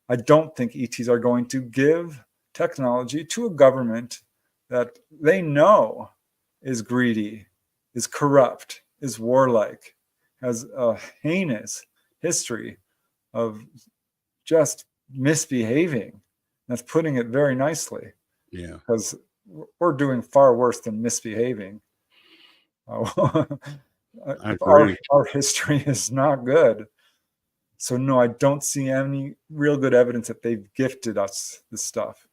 I don't think ETs are going to give technology to a government that they know is greedy, is corrupt, is warlike, has a heinous history of just misbehaving. That's putting it very nicely. Yeah. Because we're doing far worse than misbehaving. Our history is not good. So no, I don't see any real good evidence that they've gifted us this stuff.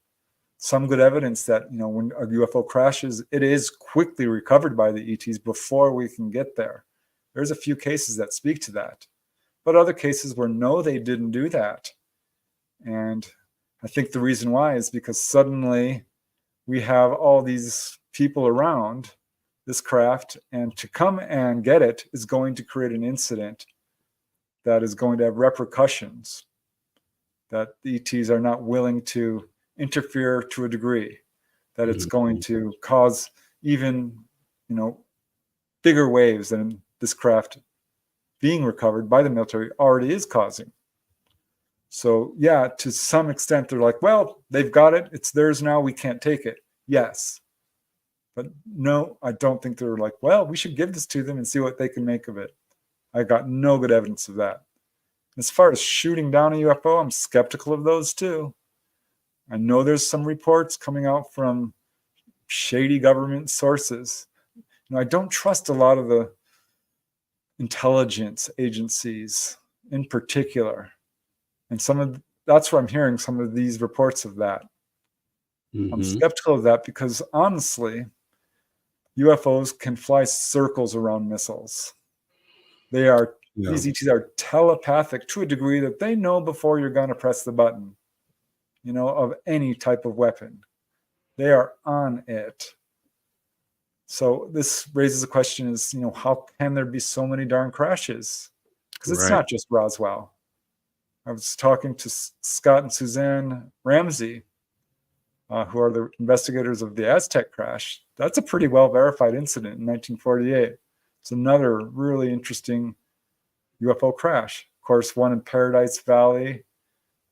Some good evidence that, when a UFO crashes, it is quickly recovered by the ETs before we can get there. There's a few cases that speak to that. But other cases where no, they didn't do that. And I think the reason why is because suddenly we have all these people around this craft, and to come and get it is going to create an incident that is going to have repercussions that the ETs are not willing to interfere to a degree, that it's going to cause even, bigger waves than this craft being recovered by the military already is causing. So yeah, to some extent, they're like, well, they've got it. It's theirs now. We can't take it. Yes. But no, I don't think they're like, well, we should give this to them and see what they can make of it. I got no good evidence of that. As far as shooting down a UFO, I'm skeptical of those too. I know there's some reports coming out from shady government sources. I don't trust a lot of the intelligence agencies in particular. And that's where I'm hearing some of these reports of that. I'm skeptical of that because honestly, UFOs can fly circles around missiles. These ETs are telepathic to a degree that they know before you're going to press the button, of any type of weapon. They are on it. So this raises a question: is how can there be so many darn crashes? because it's Right. not just Roswell. I was talking to Scott and Suzanne Ramsey, who are the investigators of the Aztec crash. That's a pretty well-verified incident in 1948. It's another really interesting UFO crash. Of course, one in Paradise Valley,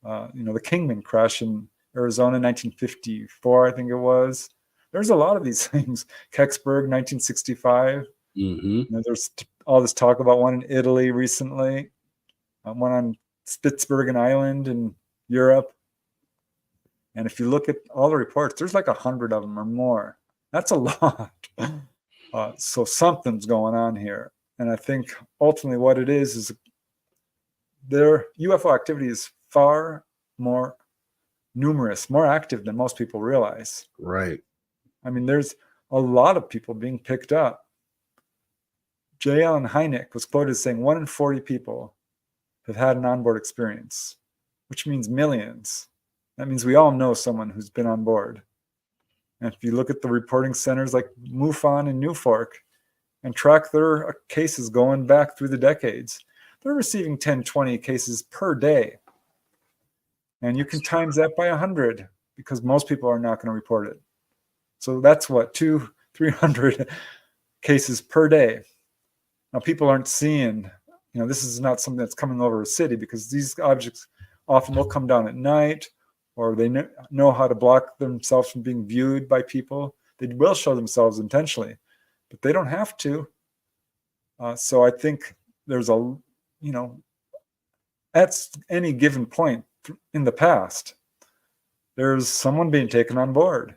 the Kingman crash in Arizona, 1954, I think it was. There's a lot of these things. Kecksburg, 1965. There's all this talk about one in Italy recently, one on Spitsbergen Island in Europe. And if you look at all the reports, there's like 100 of them or more. That's a lot. So something's going on here. And I think ultimately what it is their UFO activity is far more numerous, more active than most people realize. Right. I mean, there's a lot of people being picked up. J. Allen Hynek was quoted as saying 1 in 40 people have had an onboard experience, which means millions. That means we all know someone who's been on board. And if you look at the reporting centers like MUFON and Newfork and track their cases going back through the decades, they're receiving 10, 20 cases per day. And you can times that by 100 because most people are not going to report it. So that's what, 200-300 cases per day. Now, people aren't seeing, this is not something that's coming over a city because these objects often will come down at night, or they know how to block themselves from being viewed by people. They will show themselves intentionally, but they don't have to. So I think there's at any given point in the past, there's someone being taken on board.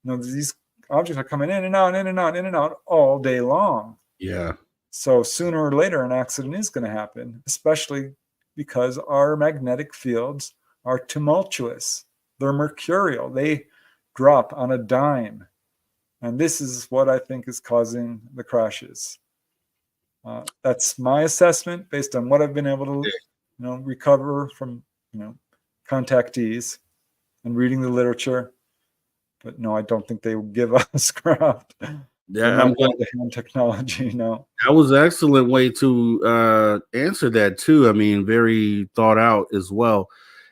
These objects are coming in and out, in and out, in and out all day long. Yeah. So sooner or later, an accident is going to happen, especially because our magnetic fields are tumultuous. They're mercurial. They drop on a dime. And this is what I think is causing the crashes. That's my assessment based on what I've been able to, recover from, contactees and reading the literature. But no, I don't think they will give us craft. Yeah, I'm glad the hand technology. No, that was an excellent way to answer that too. I mean, very thought out as well,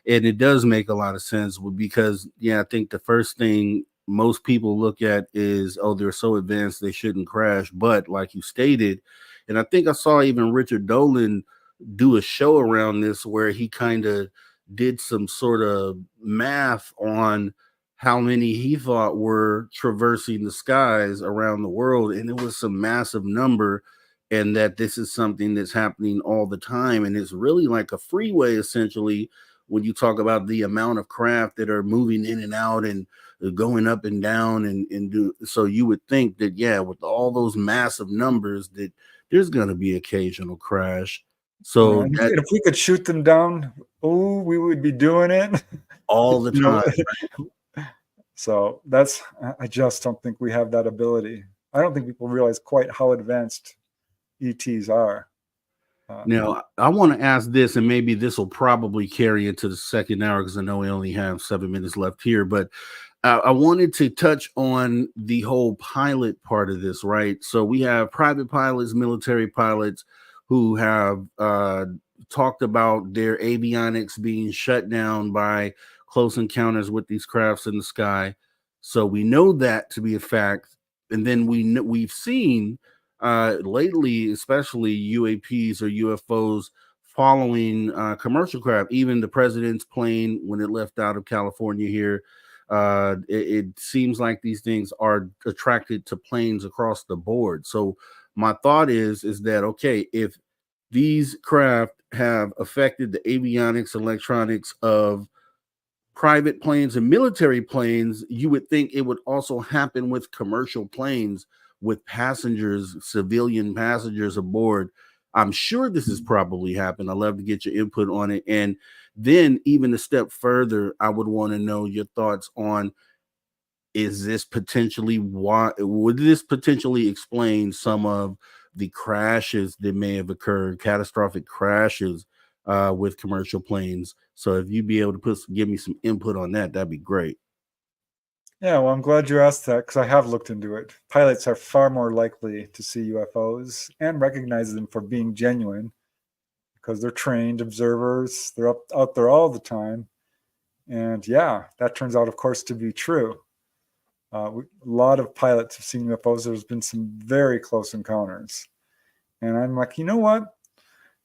and it does make a lot of sense because, I think the first thing most people look at is, oh, they're so advanced they shouldn't crash. But like you stated, and I think I saw even Richard Dolan do a show around this where he kind of did some sort of math on how many he thought were traversing the skies around the world, and it was some massive number, and that this is something that's happening all the time, and it's really like a freeway essentially when you talk about the amount of craft that are moving in and out and going up and down and do. So you would think that with all those massive numbers that there's going to be occasional crash. So if we could shoot them down, we would be doing it all the time. So I just don't think we have that ability. I don't think people realize quite how advanced ETs are. Now, I want to ask this, and maybe this will probably carry into the second hour because I know we only have 7 minutes left here, but I wanted to touch on the whole pilot part of this, right? So we have private pilots, military pilots who have talked about their avionics being shut down by close encounters with these crafts in the sky. So we know that to be a fact. And then we've seen lately, especially UAPs or UFOs following commercial craft. Even the president's plane, when it left out of California here, it seems like these things are attracted to planes across the board. So my thought is that, okay, if these craft have affected the avionics, electronics of private planes and military planes, you would think it would also happen with commercial planes with passengers, civilian passengers aboard. I'm sure this has probably happened. I'd love to get your input on it. And then even a step further, I would want to know your thoughts on, would this potentially explain some of the crashes that may have occurred, catastrophic crashes with commercial planes? So if you'd be able to give me some input on that, that'd be great. Yeah, well, I'm glad you asked that because I have looked into it. Pilots are far more likely to see UFOs and recognize them for being genuine because they're trained observers. They're out there all the time. And yeah, that turns out, of course, to be true. A lot of pilots have seen UFOs. There's been some very close encounters. And I'm like, you know what?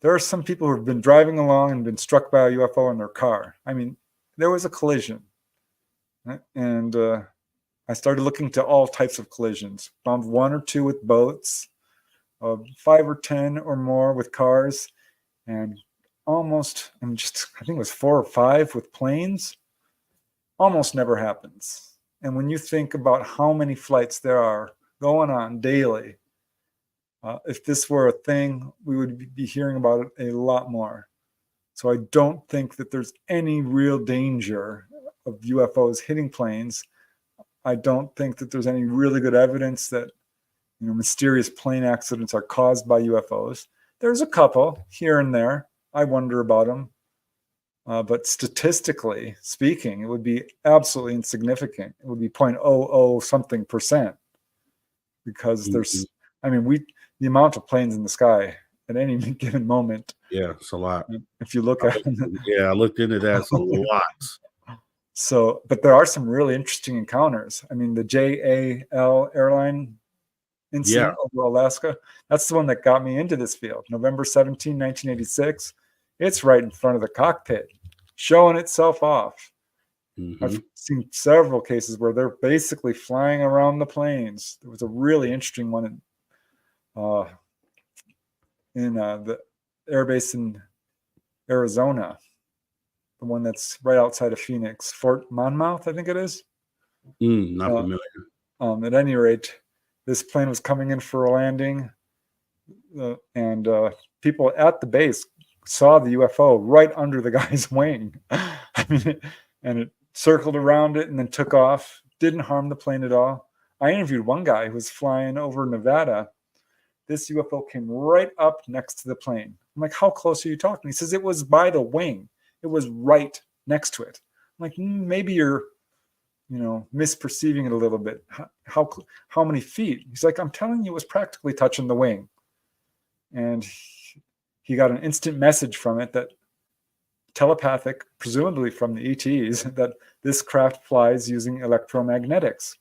There are some people who have been driving along and been struck by a UFO in their car. I mean, there was a collision. And I started looking to all types of collisions. Found 1 or 2 with boats, 5 or 10 or more with cars, and almost, I think it was 4 or 5 with planes. Almost never happens. And when you think about how many flights there are going on daily, if this were a thing, we would be hearing about it a lot more. So I don't think that there's any real danger of UFOs hitting planes. I don't think that there's any really good evidence that mysterious plane accidents are caused by UFOs. There's a couple here and there. I wonder about them. But statistically speaking, it would be absolutely insignificant. It would be 0.00 something percent, because there's, the amount of planes in the sky at any given moment. Yeah, it's a lot. If you look at it. Yeah, I looked into that. It's a lot. So, but there are some really interesting encounters. I mean, the JAL airline incident over Alaska, that's the one that got me into this field. November 17, 1986. It's right in front of the cockpit, showing itself off. Mm-hmm. I've seen several cases where they're basically flying around the planes. There was a really interesting one in the airbase in Arizona, the one that's right outside of Phoenix, Fort Monmouth, I think it is. Not familiar. At any rate, this plane was coming in for a landing, and people at the base saw the UFO right under the guy's wing. And it circled around it and then took off. Didn't harm the plane at all. I interviewed one guy who was flying over Nevada. This UFO came right up next to the plane. I'm like, how close are you talking? He says it was by the wing. It was right next to it. I'm like, maybe you're, misperceiving it a little bit. How many feet? He's like, I'm telling you, it was practically touching the wing. And he got an instant message from it, that telepathic, presumably from the ETs, that this craft flies using electromagnetics.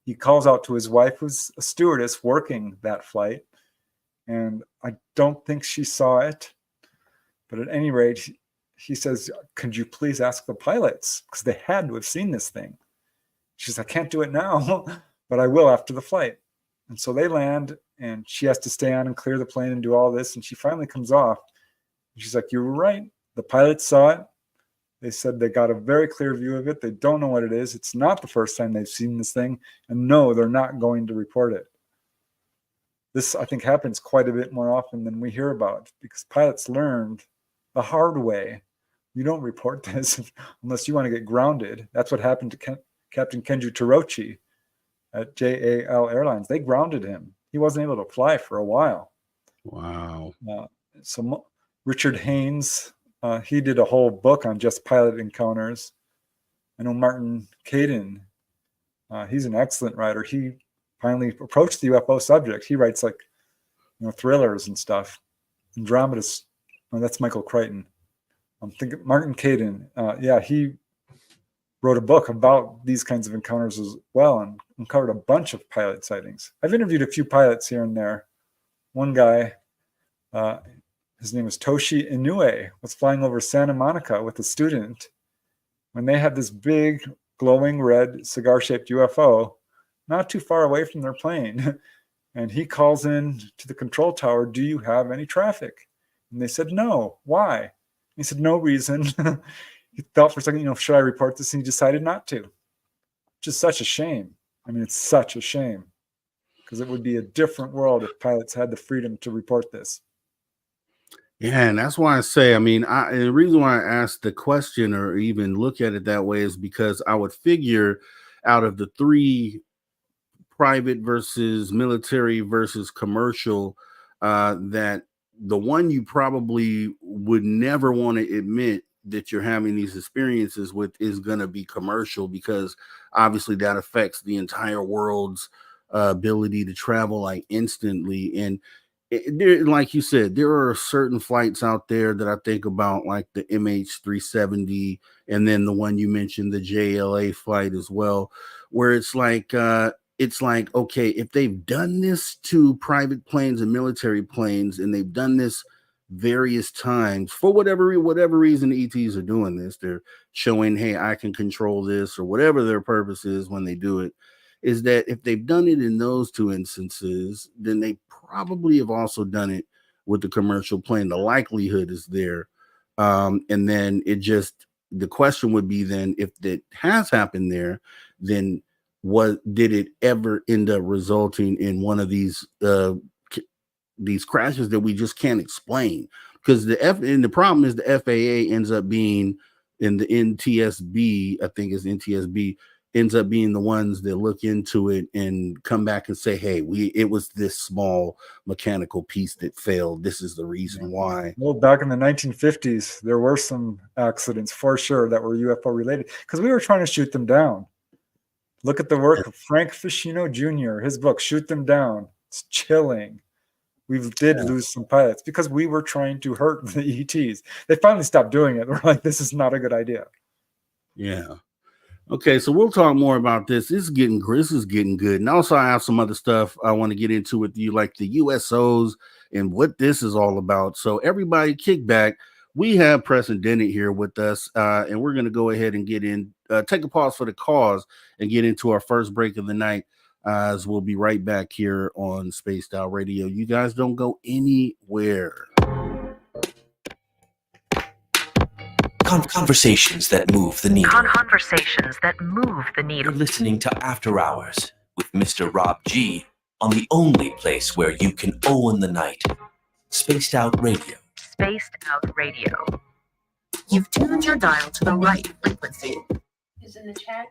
He calls out to his wife, who's a stewardess working that flight, and I don't think she saw it. But at any rate, he says, could you please ask the pilots? Because they had to have seen this thing. She says, I can't do it now, but I will after the flight. And so they land, and she has to stay on and clear the plane and do all this. And she finally comes off. And she's like, you were right. The pilots saw it. They said they got a very clear view of it. They don't know what it is. It's not the first time they've seen this thing. And no, they're not going to report it. This, I think, happens quite a bit more often than we hear about, because pilots learned the hard way. You don't report this unless you want to get grounded. That's what happened to Captain Kenji Torochi at JAL Airlines. They grounded him. He wasn't able to fly for a while. Wow. So Richard Haynes, he did a whole book on just pilot encounters. I know Martin Caden, he's an excellent writer. He finally approached the UFO subject. He writes thrillers and stuff, and dramatists. Oh, that's Michael Crichton. I'm thinking Martin Caden. He wrote a book about these kinds of encounters as well, and uncovered a bunch of pilot sightings. I've interviewed a few pilots here and there. One guy, his name was Toshi Inoue, was flying over Santa Monica with a student when they had this big glowing red cigar-shaped UFO not too far away from their plane. And he calls in to the control tower, do you have any traffic? And they said, no. Why? And he said, no reason. He thought for a second, should I report this? And he decided not to. Which is such a shame. I mean, it's such a shame, because it would be a different world if pilots had the freedom to report this. Yeah, and that's why I say, and the reason why I asked the question or even look at it that way is because I would figure out of the 3 private versus military versus commercial, that the one you probably would never want to admit that you're having these experiences with is going to be commercial, because obviously that affects the entire world's ability to travel instantly. And like you said, there are certain flights out there that I think about, like the MH370, and then the one you mentioned, the JLA flight as well, where it's like, okay, if they've done this to private planes and military planes, and they've done this various times for whatever reason, the ETs are doing this, they're showing, hey, I can control this, or whatever their purpose is when they do it, is that if they've done it in those two instances, then they probably have also done it with the commercial plane. The likelihood is there. And then the question would be then, if that has happened there, then did it ever end up resulting in one of these crashes that we just can't explain? Because the problem is the FAA ends up being in the NTSB, I think it's NTSB, ends up being the ones that look into it and come back and say, hey, it was this small mechanical piece that failed. This is the reason why. Well, back in the 1950s, there were some accidents for sure that were UFO related, because we were trying to shoot them down. Look at the work of Frank Ficino Jr., his book, Shoot Them Down. It's chilling. We did lose some pilots because we were trying to hurt the ETs. They finally stopped doing it. We're like, this is not a good idea. Yeah. Okay, so we'll talk more about this. This is getting good. And also I have some other stuff I want to get into with you, like the USOs and what this is all about. So everybody kick back. We have Preston Dennett here with us, and we're going to go ahead and take a pause for the cause and get into our first break of the night, as we'll be right back here on Spaced Out Radio. You guys don't go anywhere. Conversations that move the needle. Conversations that move the needle. You're listening to After Hours with Mr. Rob G on the only place where you can own the night. Spaced Out Radio. Spaced Out Radio. You've tuned your dial to the right frequency. Is in the chat.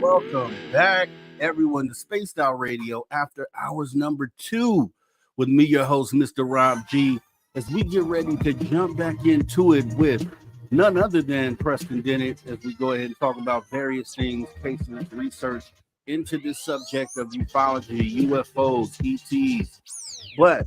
Welcome back, everyone, to Spaced Out Radio after hours number 2 with me, your host, Mr. Rob G, as we get ready to jump back into it with none other than Preston Dennett as we go ahead and talk about various things, cases, research into this subject of ufology, UFOs, ETs. But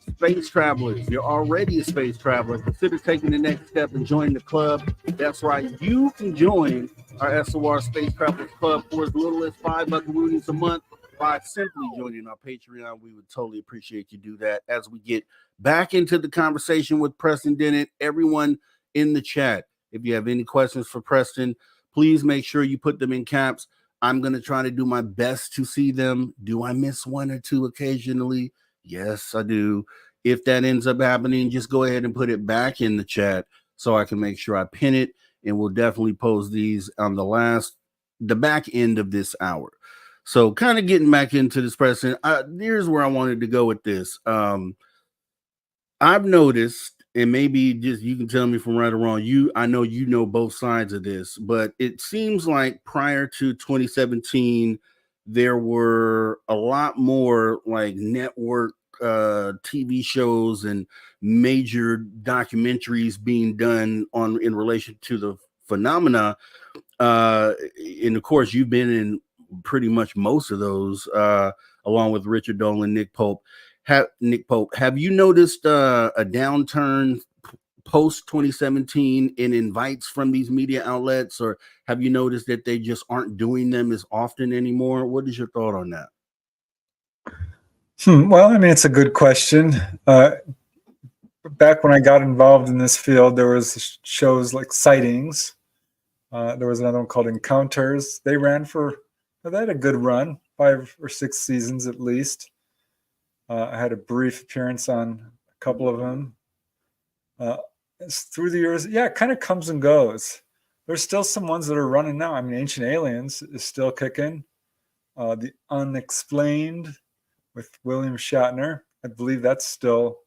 space travelers, you're already a space traveler. Consider taking the next step and joining the club. That's right, you can join our SOR Space Travelers Club for as little as $5 a month by simply joining our Patreon. We would totally appreciate you do that as we get back into the conversation with Preston Dennett. Everyone in the chat, if you have any questions for Preston, please make sure you put them in caps. I'm going to try to do my best to see them. Do I miss one or two occasionally? Yes, I do. If that ends up happening, just go ahead and put it back in the chat so I can make sure I pin it, and we'll definitely post these on the back end of this hour. So kind of getting back into this, Preston, here's where I wanted to go with this. I've noticed, and maybe just you can tell me if I'm right or wrong. I know you know both sides of this, but it seems like prior to 2017, there were a lot more like network TV shows and major documentaries being done in relation to the phenomena. And of course, you've been in pretty much most of those, along with Richard Dolan, Nick Pope. Have you noticed a downturn post 2017 in invites from these media outlets, or have you noticed that they just aren't doing them as often anymore? What is your thought on that? Well, I mean, it's a good question. Back when I got involved in this field, there was shows like Sightings. There was another one called Encounters. They had a good run, 5 or 6 seasons at least. I had a brief appearance on a couple of them. Through the years, it kind of comes and goes. There's still some ones that are running now. I mean, Ancient Aliens is still kicking. The Unexplained with William Shatner, I believe that's still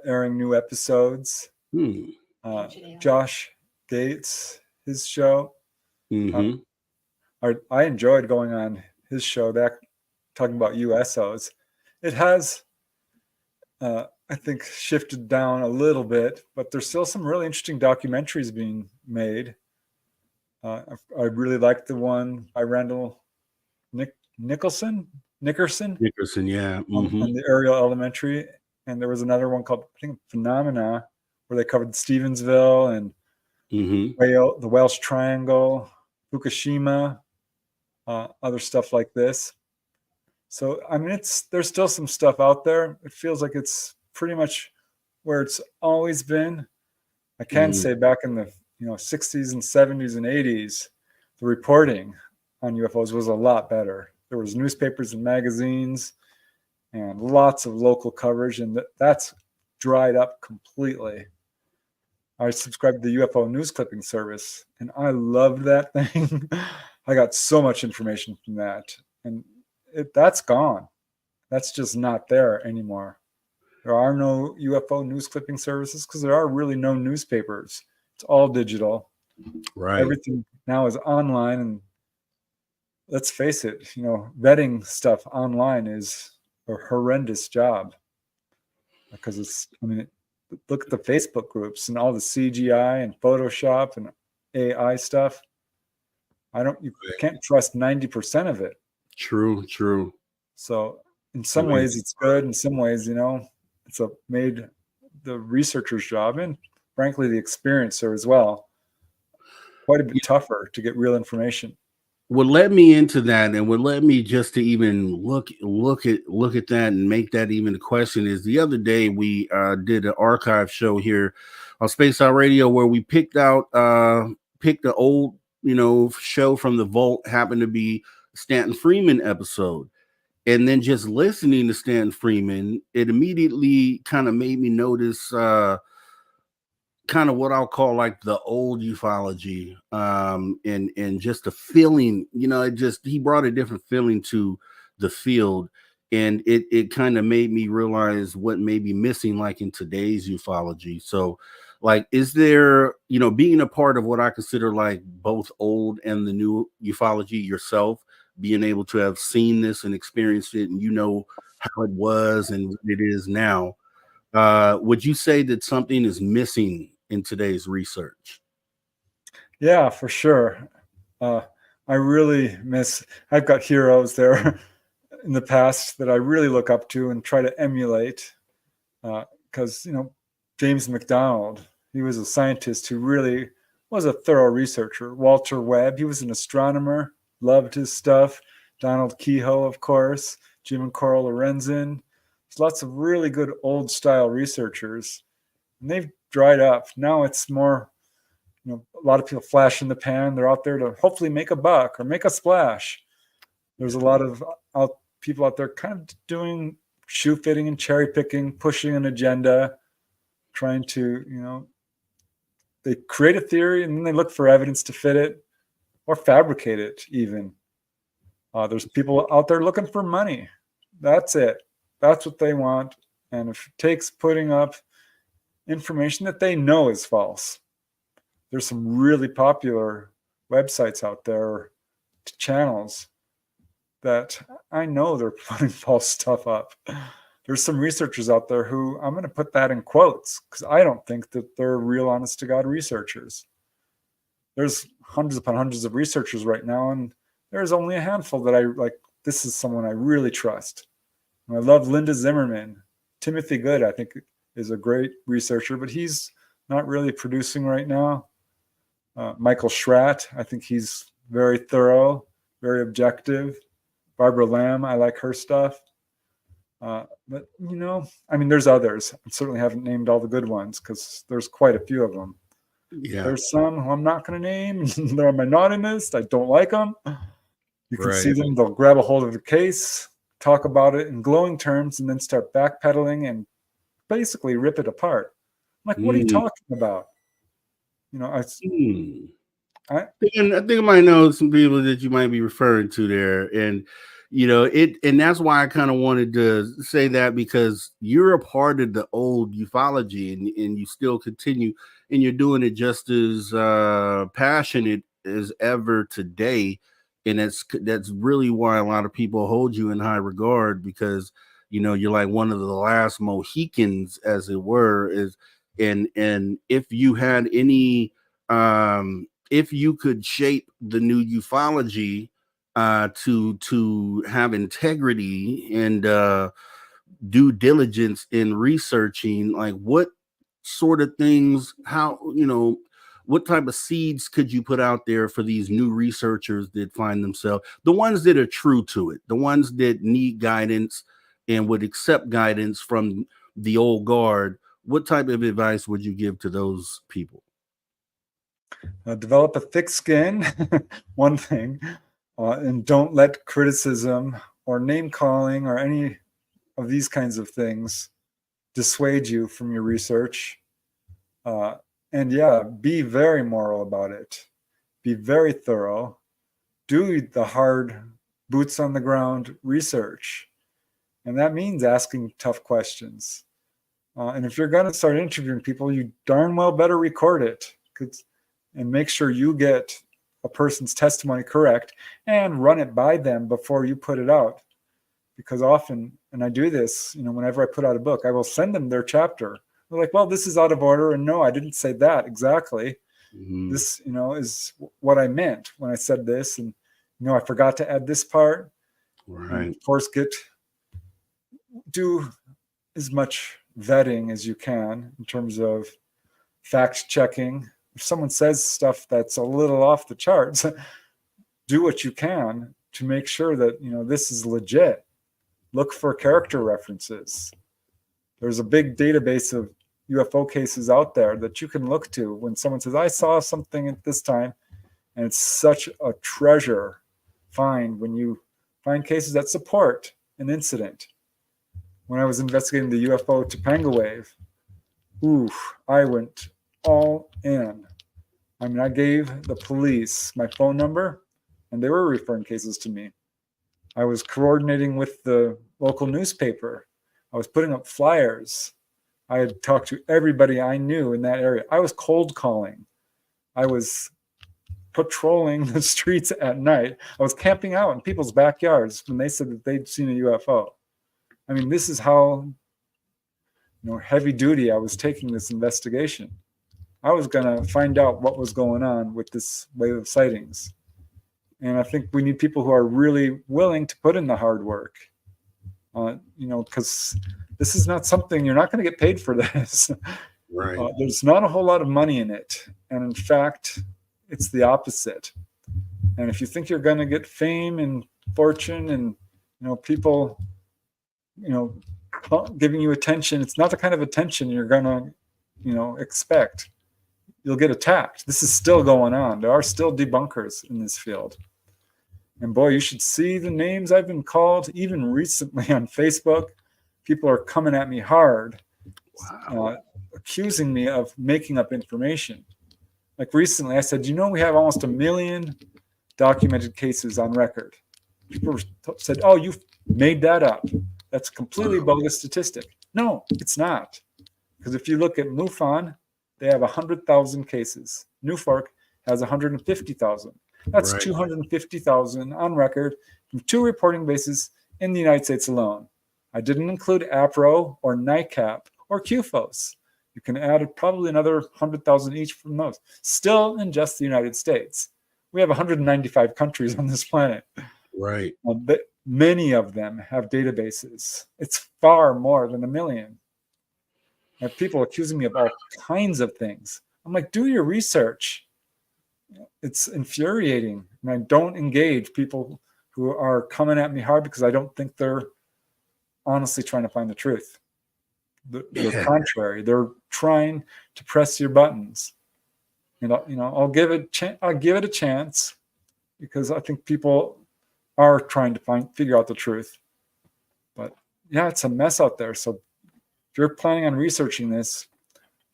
airing new episodes. Josh Gates, his show. Mm-hmm. I enjoyed going on his show, talking about USOs. It has, I think, shifted down a little bit, but there's still some really interesting documentaries being made. I really liked the one by Randall Nickerson, yeah. Mm-hmm. On the Ariel Elementary. And there was another one called, I think, Phenomena, where they covered Stevensville and the Welsh Triangle, Fukushima, other stuff like this. So, I mean, there's still some stuff out there. It feels like it's pretty much where it's always been. I can say back in the 60s and 70s and 80s, the reporting on UFOs was a lot better. There was newspapers and magazines and lots of local coverage, and that's dried up completely. I subscribed to the UFO news clipping service, and I loved that thing. I got so much information from that, and that's gone. That's just not there anymore. There are no UFO news clipping services because there are really no newspapers. It's all digital. Right. Everything now is online, and let's face it, vetting stuff online is a horrendous job because look at the Facebook groups and all the CGI and Photoshop and AI stuff. You can't trust 90% of it. True. So in some ways it's good. In some ways, it's made the researcher's job and frankly the experiencer as well quite a bit tougher to get real information. What led me into that, and what led me just to even look at that and make that even a question, is the other day we did an archive show here on Space Out Radio where we picked an old show from the vault, happened to be Stanton Freeman episode, and then just listening to Stanton Freeman, it immediately kind of made me notice kind of what I'll call like the old ufology, and just the feeling, he brought a different feeling to the field, and it kind of made me realize what may be missing like in today's ufology. So Like, is there, being a part of what I consider like both old and the new ufology yourself, being able to have seen this and experienced it, and how it was and what it is now, would you say that something is missing in today's research? Yeah, for sure. I really I've got heroes there in the past that I really look up to and try to emulate. Because, James McDonald, he was a scientist who really was a thorough researcher. Walter Webb, he was an astronomer, loved his stuff. Donald Keyhoe, of course, Jim and Coral Lorenzen. There's lots of really good old style researchers, and they've dried up. Now it's more, a lot of people flash in the pan. They're out there to hopefully make a buck or make a splash. There's a lot of people out there kind of doing shoe fitting and cherry picking, pushing an agenda, trying to, they create a theory and then they look for evidence to fit it or fabricate it even. There's people out there looking for money. That's it. That's what they want. And if it takes putting up information that they know is false, there's some really popular websites out there, channels that I know they're putting false stuff up. There's some researchers out there who, I'm going to put that in quotes because I don't think that they're real honest to God researchers. There's hundreds upon hundreds of researchers right now, and there's only a handful that I like. This is someone I really trust. And I love Linda Zimmerman. Timothy Good, I think, is a great researcher, but he's not really producing right now. Michael Schratt, I think he's very thorough, very objective. Barbara Lamb, I like her stuff. But, there's others. I certainly haven't named all the good ones because there's quite a few of them. Yeah. There's some who I'm not going to name. They're on my naughty list. I don't like them. You can see them. They'll grab a hold of the case, talk about it in glowing terms, and then start backpedaling and basically rip it apart. I'm like, what are you talking about? I think I might know some people that you might be referring to there. And, and that's why I kind of wanted to say that, because you're a part of the old ufology and you still continue, and you're doing it just as passionate as ever today. And that's really why a lot of people hold you in high regard, because, you're like one of the last Mohicans, as it were, and if you had any, if you could shape the new ufology to have integrity and due diligence in researching, like what sort of things, what type of seeds could you put out there for these new researchers that find themselves, the ones that are true to it, the ones that need guidance and would accept guidance from the old guard? What type of advice would you give to those people? Develop a thick skin, one thing, and don't let criticism or name calling or any of these kinds of things dissuade you from your research. And be very moral about it. Be very thorough. Do the hard boots on the ground research. And that means asking tough questions. And if you're going to start interviewing people, you darn well better record it and make sure you get a person's testimony correct and run it by them before you put it out. Because often, and I do this, whenever I put out a book, I will send them their chapter. They're like, well, this is out of order. And no, I didn't say that exactly. Mm-hmm. This, is what I meant when I said this. And, I forgot to add this part. Right. And of course, do as much vetting as you can in terms of fact checking. If someone says stuff that's a little off the charts, do what you can to make sure that, this is legit. Look for character references. There's a big database of UFO cases out there that you can look to when someone says, I saw something at this time. And it's such a treasure find when you find cases that support an incident. When I was investigating the UFO Topanga wave, I went all in. I gave the police my phone number, and they were referring cases to me. I was coordinating with the local newspaper. I was putting up flyers. I had talked to everybody I knew in that area. I was cold calling. I was patrolling the streets at night. I was camping out in people's backyards when they said that they'd seen a UFO. I mean, this is how heavy duty I was taking this investigation. I was going to find out what was going on with this wave of sightings. And I think we need people who are really willing to put in the hard work, because this is not something, you're not going to get paid for this. Right. There's not a whole lot of money in it. And in fact, it's the opposite. And if you think you're going to get fame and fortune and, people, giving you attention, it's not the kind of attention you're going to, expect. You'll get attacked. This is still going on. There are still debunkers in this field. And boy, you should see the names I've been called, even recently on Facebook. People are coming at me hard, accusing me of making up information. Like recently, I said, we have almost 1 million documented cases on record. People said, oh, you've made that up. That's a completely bogus statistic. No, it's not. Because if you look at MUFON, they have 100,000 cases. NUFORC has 150,000. That's right. 250,000 on record from 2 reporting bases in the United States alone. I didn't include APRO or NICAP or QFOS. You can add probably another 100,000 each from those. Still in just the United States. We have 195 countries on this planet. Right. But many of them have databases. It's far more than 1 million. I have people accusing me of all kinds of things. I'm like, do your research. It's infuriating. And I don't engage people who are coming at me hard because I don't think they're honestly trying to find the truth. The contrary. They're trying to press your buttons. I'll give it a chance because I think people are trying to figure out the truth. But yeah, it's a mess out there. So if you're planning on researching this,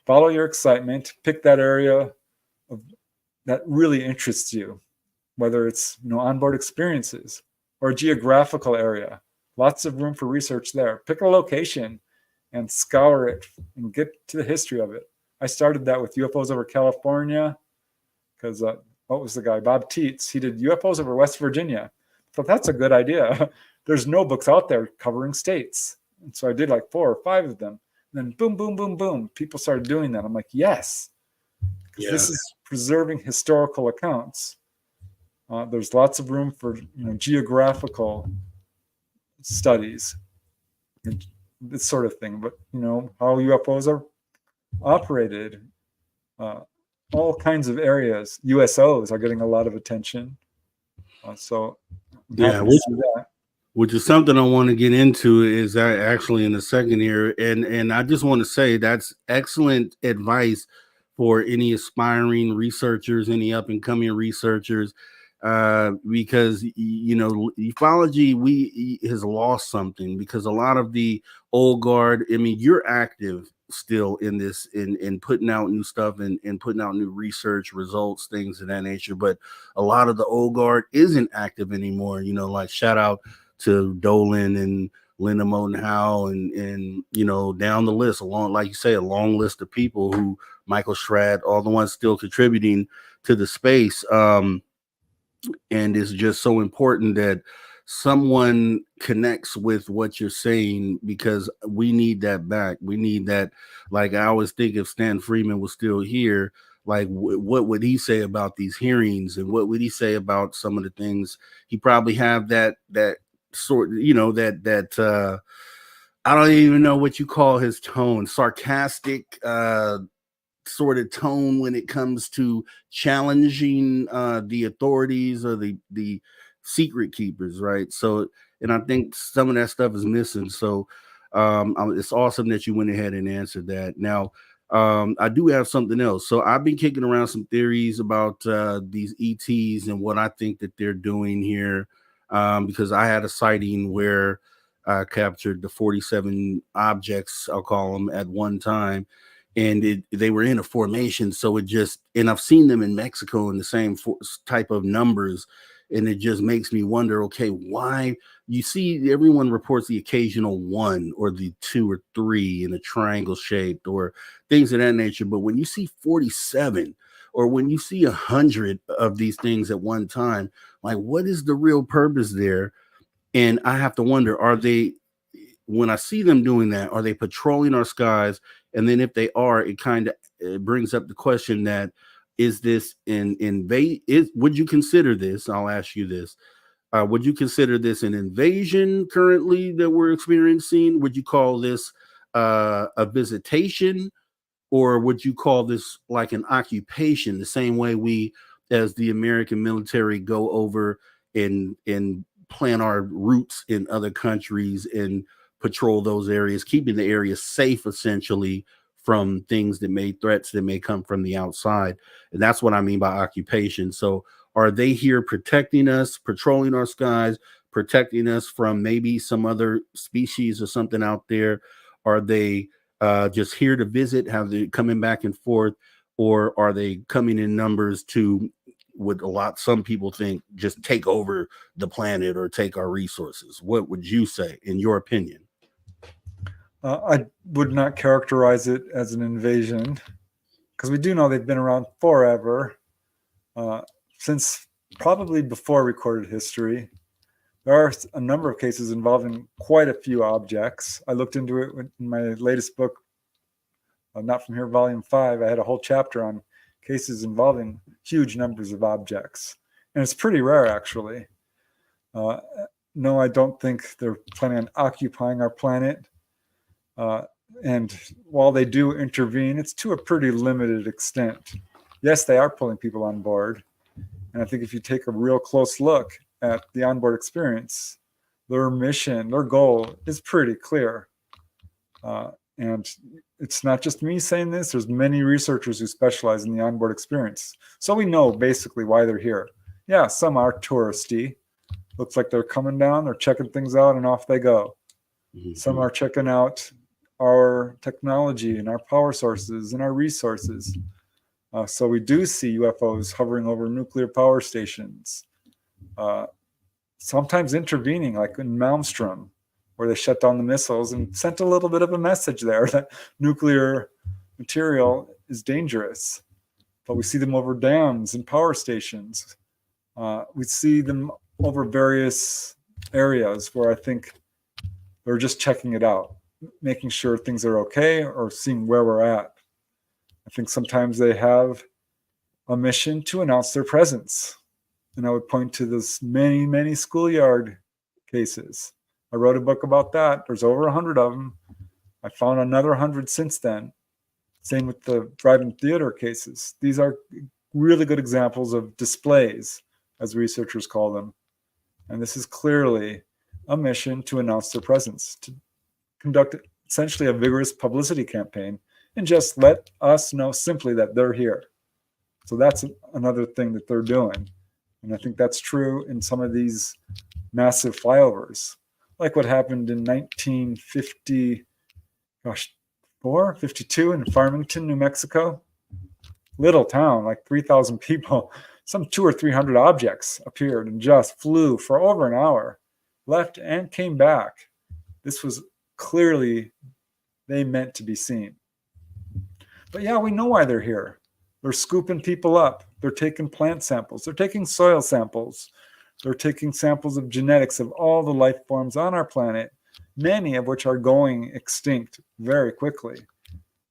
follow your excitement, pick that area that really interests you, whether it's onboard experiences or a geographical area. Lots of room for research there. Pick a location and scour it and get to the history of it. I started that with UFOs over California because what was the guy? Bob Teets. He did UFOs over West Virginia. Thought that's a good idea. There's no books out there covering states. And so I did like 4 or 5 of them. And then boom, boom, boom, boom. People started doing that. I'm like, yes. Yeah. This is preserving historical accounts. There's lots of room for geographical studies, this sort of thing. But how UFOs are operated, all kinds of areas. USOs are getting a lot of attention. So yeah, which is something I want to get into is actually in a second here, and I just want to say that's excellent advice for any aspiring researchers, any up and coming researchers, because ufology has lost something because a lot of the old guard. I mean, you're active still in this, in putting out new stuff and putting out new research results, things of that nature. But a lot of the old guard isn't active anymore. Like shout out to Dolan and Linda Moten Howe and down the list, along, like you say, a long list of people who Michael Schrad, all the ones still contributing to the space. And it's just so important that someone connects with what you're saying, because we need that back. We need that. Like I always think if Stan Freeman was still here, like what would he say about these hearings, and what would he say about some of the things? He probably have that sort, that I don't even know what you call his tone, sarcastic sort of tone when it comes to challenging the authorities or the secret keepers, right? So, and I think some of that stuff is missing. So it's awesome that you went ahead and answered that. Now, I do have something else. So I've been kicking around some theories about these ETs and what I think that they're doing here, because I had a sighting where I captured the 47 objects, I'll call them, at one time. And they were in a formation. So and I've seen them in Mexico in the same type of numbers. And it just makes me wonder, okay, why you see everyone reports the occasional one or the 2 or 3 in a triangle shaped or things of that nature. But when you see 47 or when you see 100 of these things at one time, like what is the real purpose there? And I have to wonder, are they, when I see them doing that, are they patrolling our skies? And then if they are, it kind of brings up the question that, is this would you consider this? I'll ask you this. Would you consider this an invasion currently that we're experiencing? Would you call this a visitation? Or would you call this like an occupation, the same way we, as the American military, go over and plant our roots in other countries and patrol those areas, keeping the area safe, essentially, from things threats that may come from the outside. And that's what I mean by occupation. So are they here protecting us, patrolling our skies, protecting us from maybe some other species or something out there? Are they just here to visit? Have they coming back and forth? Or are they coming in numbers to, some people think, just take over the planet or take our resources? What would you say, in your opinion? I would not characterize it as an invasion, because we do know they've been around forever, since probably before recorded history. There are a number of cases involving quite a few objects. I looked into it in my latest book, Not From Here, Volume 5. I had a whole chapter on cases involving huge numbers of objects. And it's pretty rare, actually. No, I don't think they're planning on occupying our planet. And while they do intervene, it's to a pretty limited extent. Yes, they are pulling people on board. And I think if you take a real close look at the onboard experience, their mission, their goal is pretty clear. And it's not just me saying this. There's many researchers who specialize in the onboard experience. So we know basically why they're here. Yeah, some are touristy. Looks like they're coming down, they're checking things out, and off they go. Mm-hmm. Some are checking out our technology and our power sources and our resources. So we do see UFOs hovering over nuclear power stations, sometimes intervening, like in Malmstrom, where they shut down the missiles and sent a little bit of a message there that nuclear material is dangerous. But we see them over dams and power stations. We see them over various areas where I think they're just checking it out, making sure things are okay or seeing where we're at. I think sometimes they have a mission to announce their presence. And I would point to this many, many schoolyard cases. I wrote a book about that. There's over 100 of them. I found another 100 since then. Same with the drive-in theater cases. These are really good examples of displays, as researchers call them. And this is clearly a mission to announce their presence, to conduct essentially a vigorous publicity campaign and just let us know simply that they're here. So that's another thing that they're doing. And I think that's true in some of these massive flyovers, like what happened in 52 in Farmington, New Mexico. Little town, like 3,000 people. Some 200 or 300 objects appeared and just flew for over an hour, left and came back. This was clearly they meant to be seen. But yeah, we know why they're here. They're scooping people up. They're taking plant samples. They're taking soil samples. They're taking samples of genetics of all the life forms on our planet, many of which are going extinct very quickly.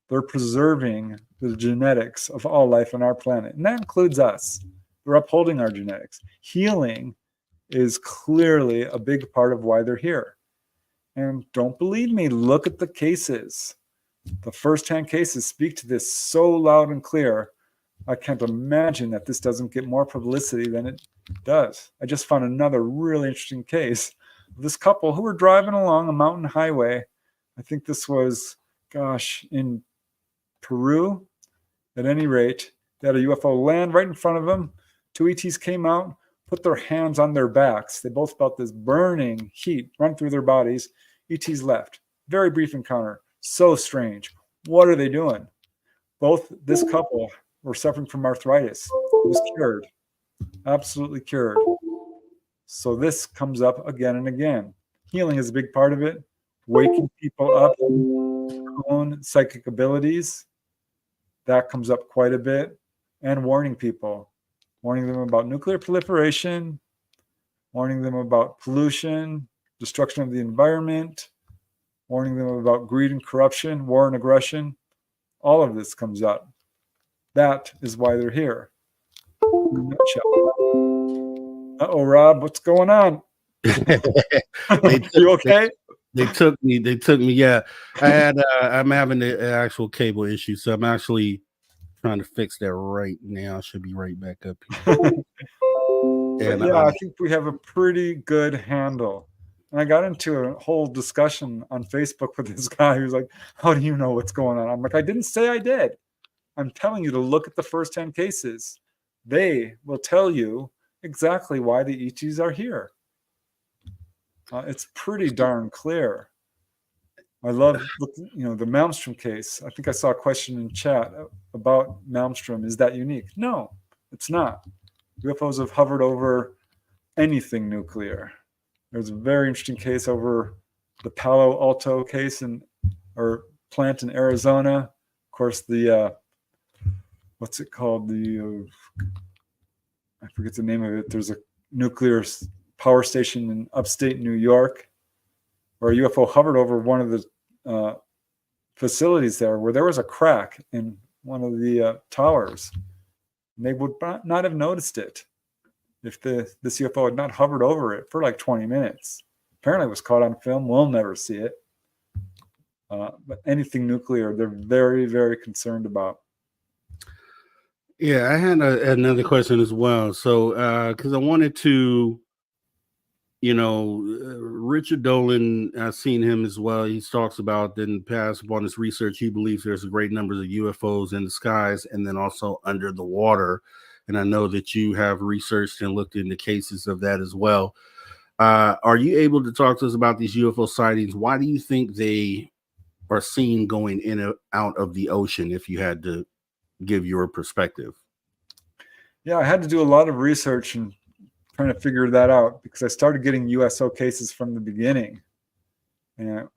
They're preserving the genetics of all life on our planet, and that includes us. They're upholding our genetics. Healing is clearly a big part of why they're here. And don't believe me, look at the cases. The first-hand cases speak to this so loud and clear. I can't imagine that this doesn't get more publicity than it does. I just found another really interesting case of this couple who were driving along a mountain highway. I think this was, in Peru. At any rate, they had a UFO land right in front of them. 2 ETs came out, put their hands on their backs. They both felt this burning heat run through their bodies. ETs left. Very brief encounter. So strange. What are they doing? This couple were suffering from arthritis. It was cured. Absolutely cured. So this comes up again and again. Healing is a big part of it. Waking people up to their own psychic abilities. That comes up quite a bit. And warning people. Warning them about nuclear proliferation. Warning them about pollution, destruction of the environment. Warning them about greed and corruption, war and aggression. All of this comes up. That is why they're here. In a nutshell. Uh-oh, Rob, what's going on? You okay? They took me. Yeah, I'm having the actual cable issue, so I'm actually trying to fix that right now. I should be right back up here. And I think we have a pretty good handle. And I got into a whole discussion on Facebook with this guy who's like, how do you know what's going on? I'm like, I didn't say I did. I'm telling you to look at the first 10 cases. They will tell you exactly why the ETs are here. It's pretty darn clear. I love, the Malmstrom case. I think I saw a question in chat about Malmstrom. Is that unique? No, it's not. UFOs have hovered over anything nuclear. There's a very interesting case over the Palo Alto case or plant in Arizona. Of course, the what's it called? I forget the name of it. There's a nuclear power station in upstate New York where a UFO hovered over one of the facilities there, where there was a crack in one of the towers. And they would not have noticed it if this UFO had not hovered over it for like 20 minutes. Apparently it was caught on film. We'll never see it. But anything nuclear, they're very, very concerned about. Yeah, I had another question as well. So, because I wanted to, Richard Dolan, I've seen him as well. He talks about that in the past upon his research, he believes there's a great numbers of UFOs in the skies and then also under the water. And I know that you have researched and looked into cases of that as well. Are you able to talk to us about these UFO sightings? Why do you think they are seen going in and out of the ocean, if you had to give your perspective? Yeah, I had to do a lot of research and trying to figure that out because I started getting USO cases from the beginning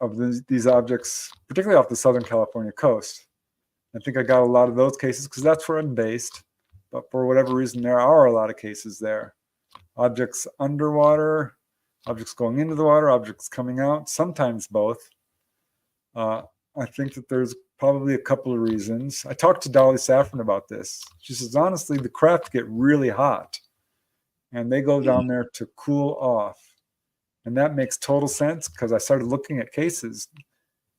of these objects, particularly off the Southern California coast. I think I got a lot of those cases because that's where I'm based. But for whatever reason, there are a lot of cases there. Objects underwater, objects going into the water, objects coming out, sometimes both. I think that there's probably a couple of reasons. I talked to Dolly Saffron about this. She says, honestly, the craft get really hot and they go down there to cool off. And that makes total sense because I started looking at cases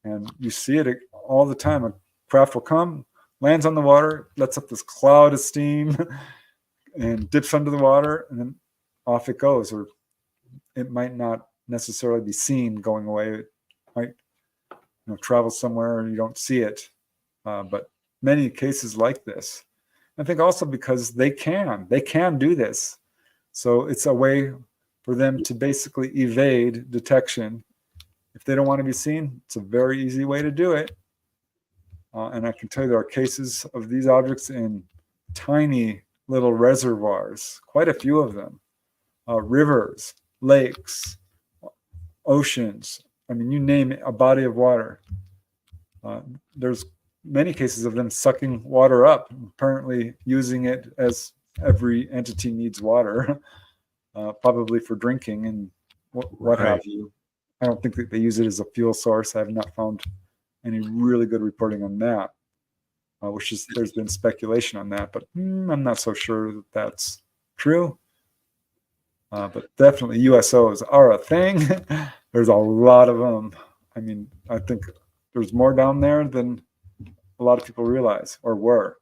and you see it all the time. A craft will come, lands on the water, lets up this cloud of steam and dips under the water, and then off it goes. Or it might not necessarily be seen going away. It might travel somewhere and you don't see it. But many cases like this. I think also because they can do this. So it's a way for them to basically evade detection. If they don't want to be seen, it's a very easy way to do it. And I can tell you there are cases of these objects in tiny little reservoirs, quite a few of them, rivers, lakes, oceans. I mean, you name it, a body of water. There's many cases of them sucking water up, apparently using it as every entity needs water, probably for drinking and what have you. I don't think that they use it as a fuel source. I have not found any really good reporting on that, there's been speculation on that, but I'm not so sure that that's true. But definitely USOs are a thing. There's a lot of them. I mean, I think there's more down there than a lot of people realize or were.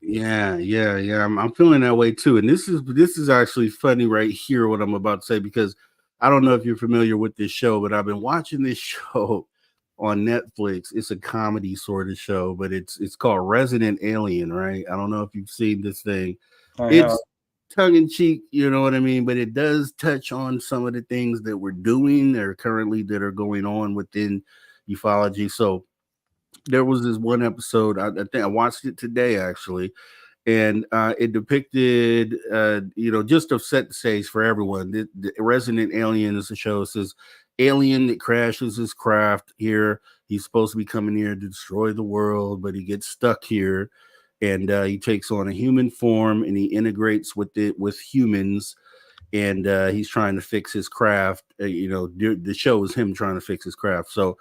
Yeah. I'm feeling that way too. And this is actually funny right here, what I'm about to say, because I don't know if you're familiar with this show, but I've been watching this show on Netflix. It's a comedy sort of show, but it's called Resident Alien, right? I don't know if you've seen this thing. It's tongue in cheek, you know what I mean? But it does touch on some of the things that we're doing or currently that are going on within ufology. So there was this one episode, I think I watched it today actually, And it depicted, just to set the stage for everyone. The Resident Alien is the show. It says alien that crashes his craft here. He's supposed to be coming here to destroy the world, but he gets stuck here, and he takes on a human form, and he integrates with humans, and he's trying to fix his craft. The show is him trying to fix his craft. So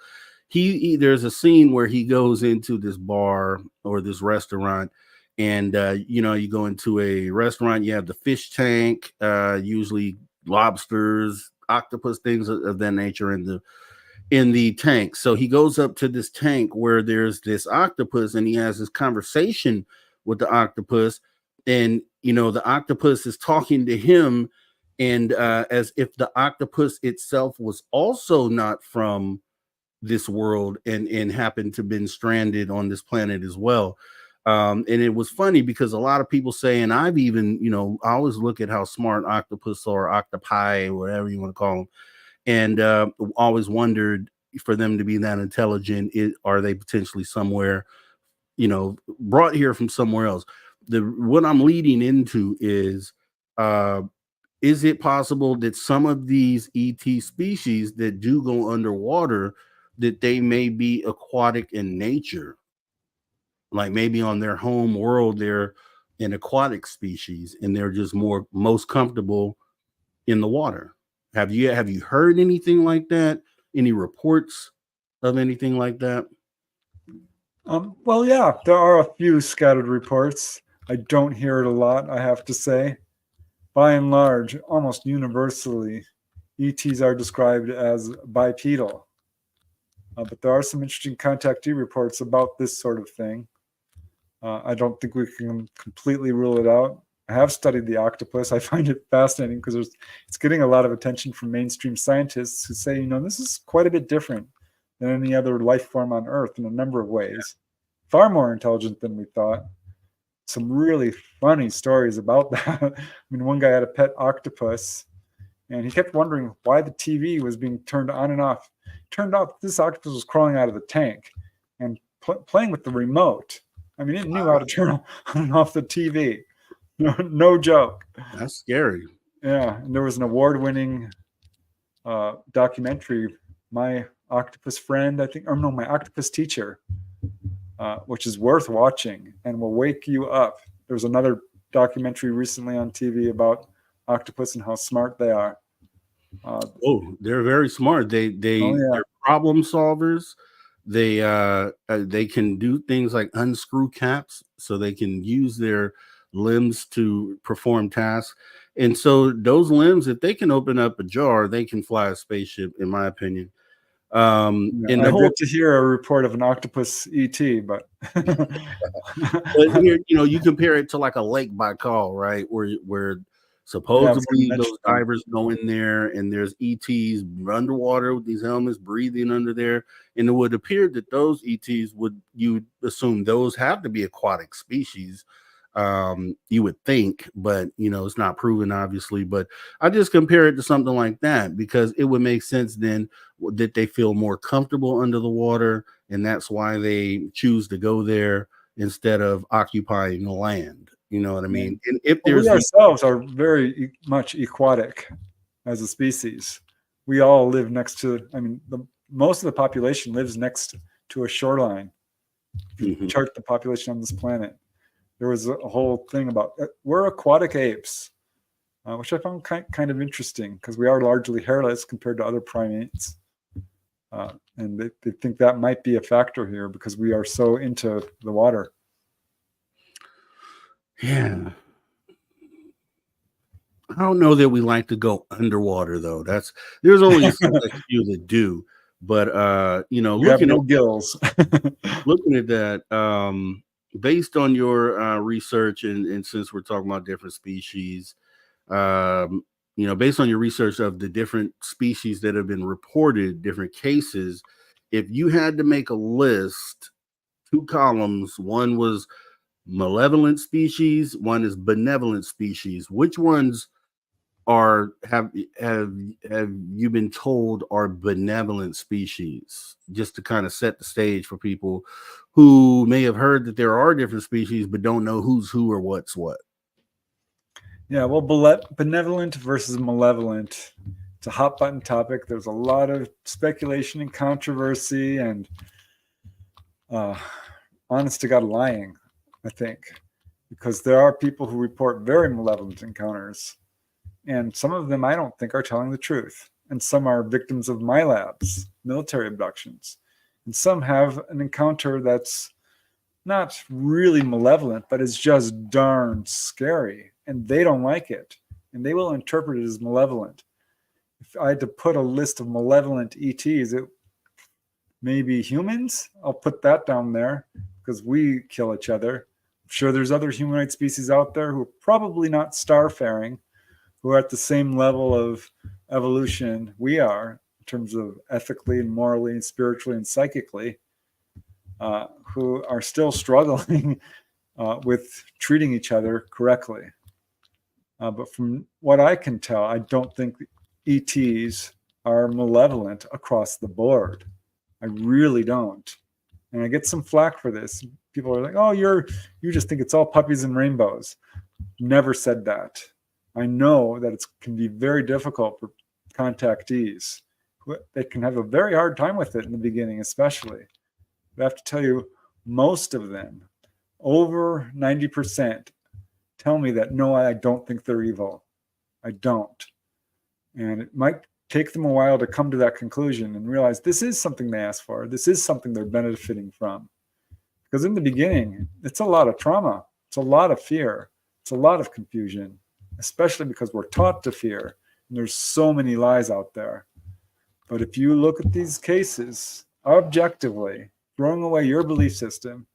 there's a scene where he goes into this bar or this restaurant. And, you go into a restaurant, you have the fish tank, usually lobsters, octopus, things of that nature in the tank. So he goes up to this tank where there's this octopus, and he has this conversation with the octopus. And, the octopus is talking to him, and as if the octopus itself was also not from this world and happened to been stranded on this planet as well. And it was funny because a lot of people say, and I've even, I always look at how smart octopus or octopi, whatever you want to call them, and always wondered, for them to be that intelligent, are they potentially somewhere, brought here from somewhere else? What I'm leading into is it possible that some of these ET species that do go underwater, that they may be aquatic in nature? Like maybe on their home world, they're an aquatic species and they're just most comfortable in the water. Have you heard anything like that? Any reports of anything like that? Well, yeah, there are a few scattered reports. I don't hear it a lot, I have to say. By and large, almost universally, ETs are described as bipedal. But there are some interesting contactee reports about this sort of thing. I don't think we can completely rule it out. I have studied the octopus. I find it fascinating because it's getting a lot of attention from mainstream scientists who say, this is quite a bit different than any other life form on Earth in a number of ways. Far more intelligent than we thought. Some really funny stories about that. One guy had a pet octopus, and he kept wondering why the TV was being turned on and off. Turned out this octopus was crawling out of the tank and playing with the remote. It knew how to turn on and off the TV. No joke. That's scary. Yeah, and there was an award-winning documentary, My Octopus Friend, I think, or no, My Octopus Teacher, which is worth watching and will wake you up. There was another documentary recently on TV about octopus and how smart they are. They're very smart. They're problem solvers. They can do things like unscrew caps, so they can use their limbs to perform tasks. And so those limbs, if they can open up a jar, they can fly a spaceship, in my opinion. And I get to hear a report of an octopus ET, but but here, you compare it to like a Lake Baikal, right? Where supposedly those divers go in there and there's ETs underwater with these helmets breathing under there. And it would appear that those ETs you assume those have to be aquatic species. You would think, but it's not proven, obviously. But I just compare it to something like that because it would make sense then that they feel more comfortable under the water, and that's why they choose to go there instead of occupying the land. You know what I mean? And if we ourselves are very much aquatic as a species. We all live next to. Most of the population lives next to a shoreline. If you chart the population on this planet, there was a whole thing about we're aquatic apes, which I found kind of interesting because we are largely hairless compared to other primates. And they think that might be a factor here because we are so into the water. Yeah. I don't know that we like to go underwater though. There's only a few that do, but looking at gills. Looking at that, based on your research, and since we're talking about different species, based on your research of the different species that have been reported, different cases, if you had to make a list, 2 columns, one was malevolent species, one is benevolent species, which ones have you been told are benevolent species, just to kind of set the stage for people who may have heard that there are different species but don't know who's who or what's what? Yeah, well, benevolent versus malevolent, it's a hot button topic. There's a lot of speculation and controversy and honest to God lying, I think, because there are people who report very malevolent encounters, and some of them I don't think are telling the truth. And some are victims of my labs, military abductions. And some have an encounter that's not really malevolent, but is just darn scary. And they don't like it. And they will interpret it as malevolent. If I had to put a list of malevolent ETs, it may be humans. I'll put that down there because we kill each other. I'm sure there's other humanoid species out there who are probably not starfaring, who are at the same level of evolution we are in terms of ethically and morally and spiritually and psychically, who are still struggling with treating each other correctly. But from what I can tell, I don't think ETs are malevolent across the board. I really don't. And I get some flack for this. People are like, oh, you just think it's all puppies and rainbows. Never said that. I know that it can be very difficult for contactees. They can have a very hard time with it in the beginning, especially. I have to tell you, most of them, over 90%, tell me that, no, I don't think they're evil. I don't. And it might take them a while to come to that conclusion and realize this is something they asked for. This is something they're benefiting from. Because in the beginning, it's a lot of trauma. It's a lot of fear. It's a lot of confusion, especially because we're taught to fear. And there's so many lies out there. But if you look at these cases objectively, throwing away your belief system,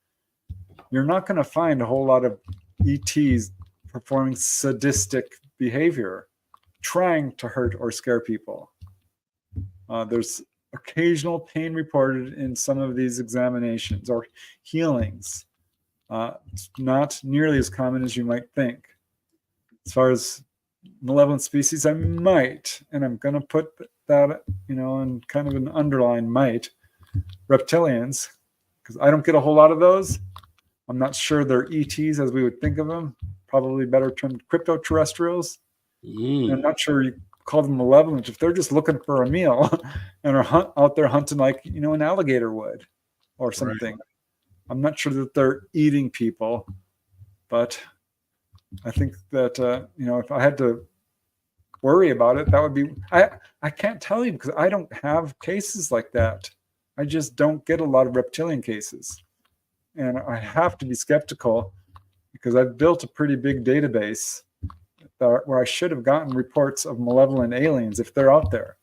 you're not going to find a whole lot of ETs performing sadistic behavior, trying to hurt or scare people. There's occasional pain reported in some of these examinations or healings. It's not nearly as common as you might think. As far as malevolent species, I might, and I'm going to put that, in kind of an underline might, reptilians, because I don't get a whole lot of those. I'm not sure they're ETs as we would think of them. Probably better termed crypto-terrestrials. I'm not sure you call them malevolent if they're just looking for a meal and are out there hunting like, an alligator would or something. Right. I'm not sure that they're eating people, but I think that, if I had to worry about it, that would be, I can't tell you because I don't have cases like that. I just don't get a lot of reptilian cases. And I have to be skeptical because I've built a pretty big database where I should have gotten reports of malevolent aliens if they're out there.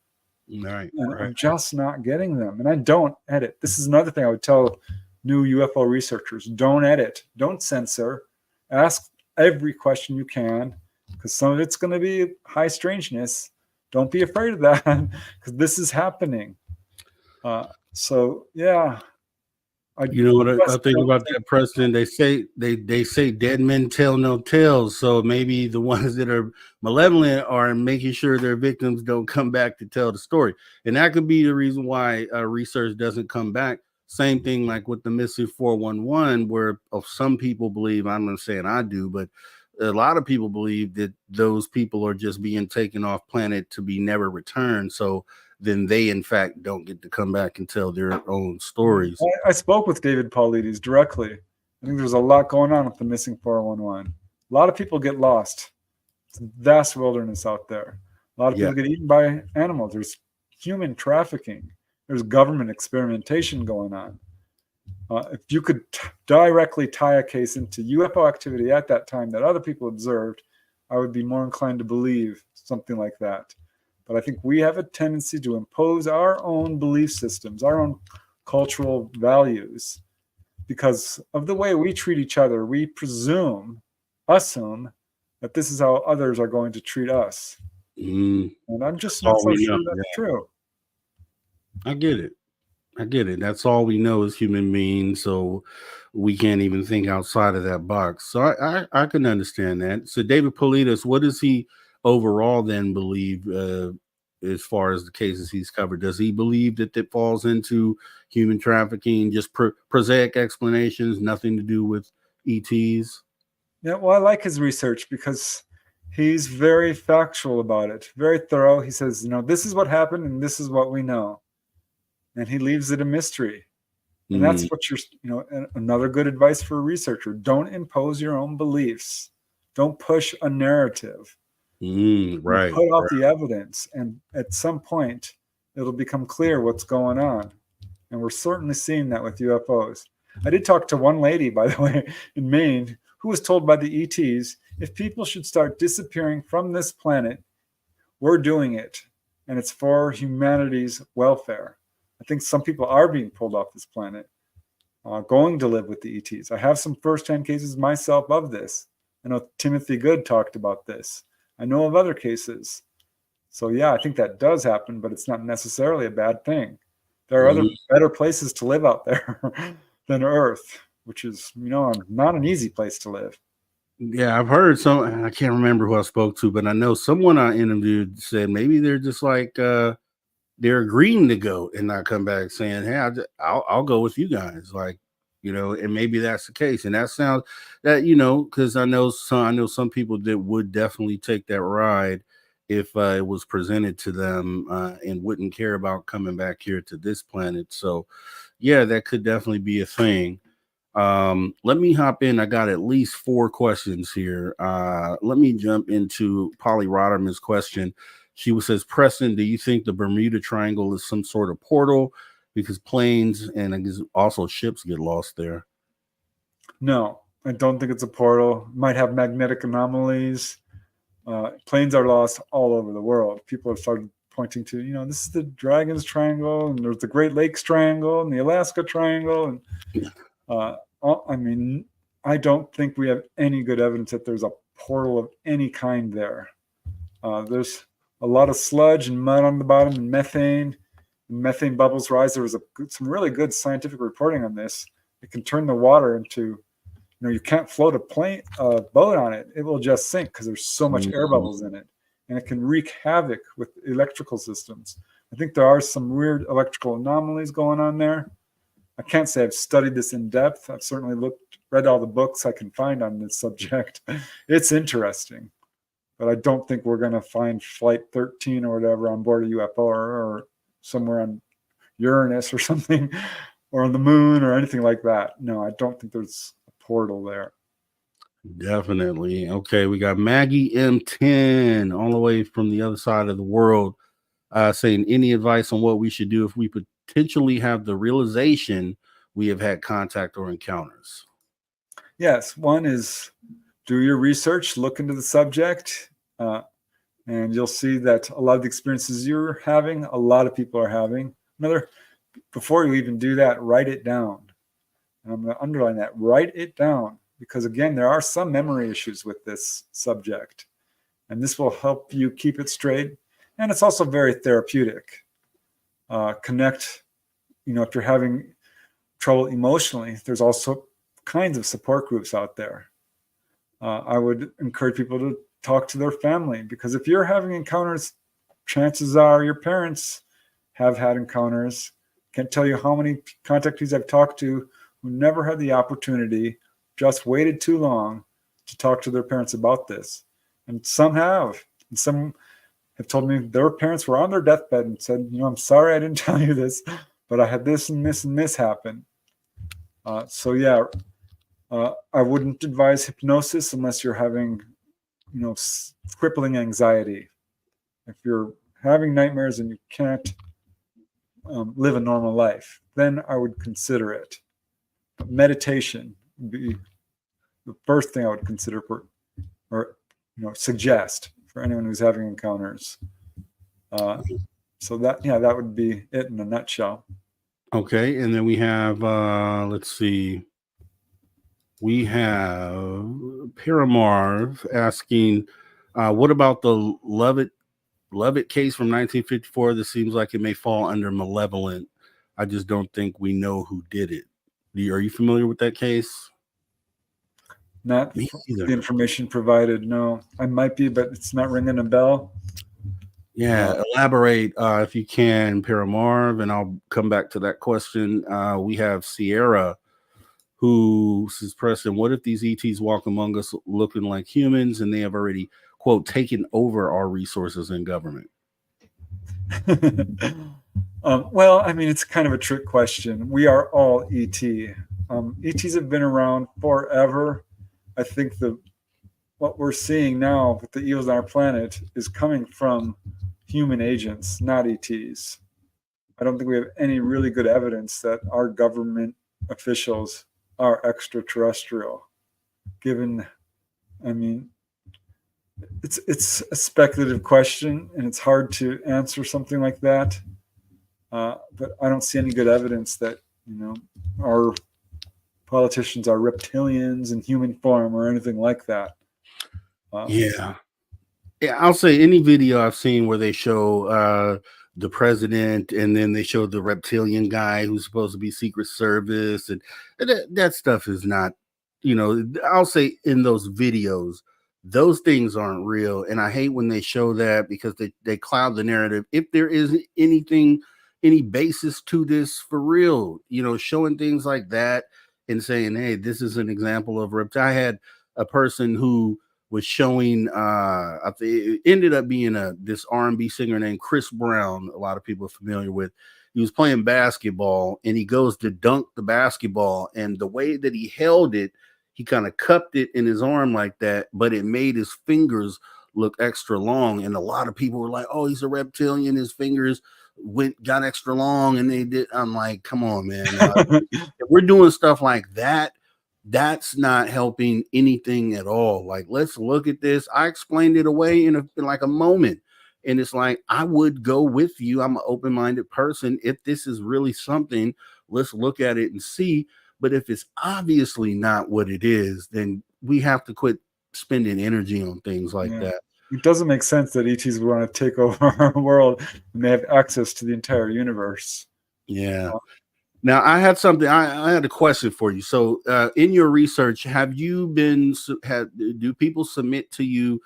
Right. And I'm just not getting them. And I don't edit. This is another thing I would tell new UFO researchers. Don't edit. Don't censor. Ask every question you can because some of it's going to be high strangeness. Don't be afraid of that because this is happening. You know what I think about that, Preston? They say dead men tell no tales. So maybe the ones that are malevolent are making sure their victims don't come back to tell the story, and that could be the reason why research doesn't come back. Same thing like with the missing 411, where some people believe, I'm not saying I do, but a lot of people believe that those people are just being taken off planet to be never returned. So then they, in fact, don't get to come back and tell their own stories. I spoke with David Paulides directly. I think there's a lot going on with the missing 411. A lot of people get lost. It's a vast wilderness out there. A lot of people get eaten by animals. There's human trafficking. There's government experimentation going on. If you could directly tie a case into UFO activity at that time that other people observed, I would be more inclined to believe something like that. But I think we have a tendency to impose our own belief systems, our own cultural values, because of the way we treat each other. We assume that this is how others are going to treat us. And I'm just not so sure that's true. I get it. That's all we know as human beings, so we can't even think outside of that box. So I can understand that. So David Paulides, what is he? overall then believe, as far as the cases he's covered? Does he believe that it falls into human trafficking, just prosaic explanations, nothing to do with ETs? Yeah, well, I like his research because he's very factual about it, very thorough. He says, this is what happened and this is what we know. And he leaves it a mystery. And that's what another good advice for a researcher. Don't impose your own beliefs. Don't push a narrative. Right. Put out the evidence. And at some point, it'll become clear what's going on. And we're certainly seeing that with UFOs. I did talk to one lady, by the way, in Maine, who was told by the ETs, if people should start disappearing from this planet, we're doing it. And it's for humanity's welfare. I think some people are being pulled off this planet, going to live with the ETs. I have some firsthand cases myself of this. I know Timothy Good talked about this. I know of other cases. So yeah, I think that does happen, but it's not necessarily a bad thing. There are other better places to live out there than Earth, which is, not an easy place to live. Yeah, I've heard some, I can't remember who I spoke to, but I know someone I interviewed said maybe they're just like, they're agreeing to go and not come back, saying, hey, I'll go with you guys. Like, and maybe that's the case. And that sounds that, because I know some people that would definitely take that ride if it was presented to them, and wouldn't care about coming back here to this planet. So yeah, that could definitely be a thing. Let me hop in. I got at least 4 questions here. Let me jump into Polly Rotterman's question. She says, Preston, do you think the Bermuda Triangle is some sort of portal because planes and I guess also ships get lost there? No, I don't think it's a portal. Might have magnetic anomalies. Planes are lost all over the world. People have started pointing to, this is the Dragon's Triangle, and there's the Great Lakes Triangle and the Alaska Triangle. And I don't think we have any good evidence that there's a portal of any kind there. There's a lot of sludge and mud on the bottom and methane. Methane bubbles rise. There was some really good scientific reporting on this. It can turn the water into, you can't float a boat on it. It will just sink because there's so much air bubbles in it. And it can wreak havoc with electrical systems. I think there are some weird electrical anomalies going on there. I can't say I've studied this in depth. I've certainly read all the books I can find on this subject. It's interesting. But I don't think we're going to find Flight 13 or whatever on board a UFO or somewhere on Uranus or something, or on the moon or anything like that. No, I don't think there's a portal there. Definitely. Okay, we got Maggie M10 all the way from the other side of the world, saying, any advice on what we should do if we potentially have the realization we have had contact or encounters? Yes, one is do your research, look into the subject, and you'll see that a lot of the experiences you're having, a lot of people are having. Before you even do that, write it down. And I'm going to underline that, write it down, because again, there are some memory issues with this subject, and this will help you keep it straight. And it's also very therapeutic. Connect, if you're having trouble emotionally, there's also kinds of support groups out there. I would encourage people to talk to their family, because if you're having encounters, chances are your parents have had encounters. Can't tell you how many contactees I've talked to who never had the opportunity, just waited too long to talk to their parents about this. And some have. And some have told me their parents were on their deathbed and said, I'm sorry I didn't tell you this, but I had this and this and this happen. I wouldn't advise hypnosis unless you're having, crippling anxiety. If you're having nightmares and you can't live a normal life, then I would consider it. But meditation would be the first thing I would consider suggest for anyone who's having encounters. So that would be it in a nutshell. Okay, and then we have let's see. We have Paramarv asking, what about the Lovett case from 1954? This seems like it may fall under malevolent. I just don't think we know who did it. Are you familiar with that case? Not Me either. the information provided. No, I might be, but it's not ringing a bell. Yeah, elaborate if you can, Paramarv, and I'll come back to that question. We have Sierra, who says, Preston, what if these ETs walk among us looking like humans and they have already, quote, taken over our resources and government? Well, I mean, it's kind of a trick question. We are all ET. ETs have been around forever. I think what we're seeing now with the evils on our planet is coming from human agents, not ETs. I don't think we have any really good evidence that our government officials are extraterrestrial. Given, I mean, it's a speculative question, and it's hard to answer something like that. But I don't see any good evidence that our politicians are reptilians in human form or anything like that. Yeah, I'll say any video I've seen where they show the president and then they show the reptilian guy who's supposed to be Secret Service, and that stuff is not, I'll say in those videos, those things aren't real. And I hate when they show that because they cloud the narrative. If there is any basis to this for real, showing things like that and saying, hey, this is an example of reptile. I had a person who was showing it ended up being this R&B singer named Chris Brown, a lot of people are familiar with. He was playing basketball and he goes to dunk the basketball, and the way that he held it, he kind of cupped it in his arm like that, but it made his fingers look extra long, and a lot of people were like, oh, he's a reptilian, his fingers got extra long, and they did. I'm like, come on, man. If we're doing stuff like that, that's not helping anything at all. Like, let's look at this. I explained it away in like a moment. And it's like, I would go with you. I'm an open-minded person. If this is really something, let's look at it and see. But if it's obviously not what it is, then we have to quit spending energy on things like that. It doesn't make sense that ETs would want to take over our world and they have access to the entire universe. Yeah. Now, I had something. I had a question for you. So, in your research, do people submit to you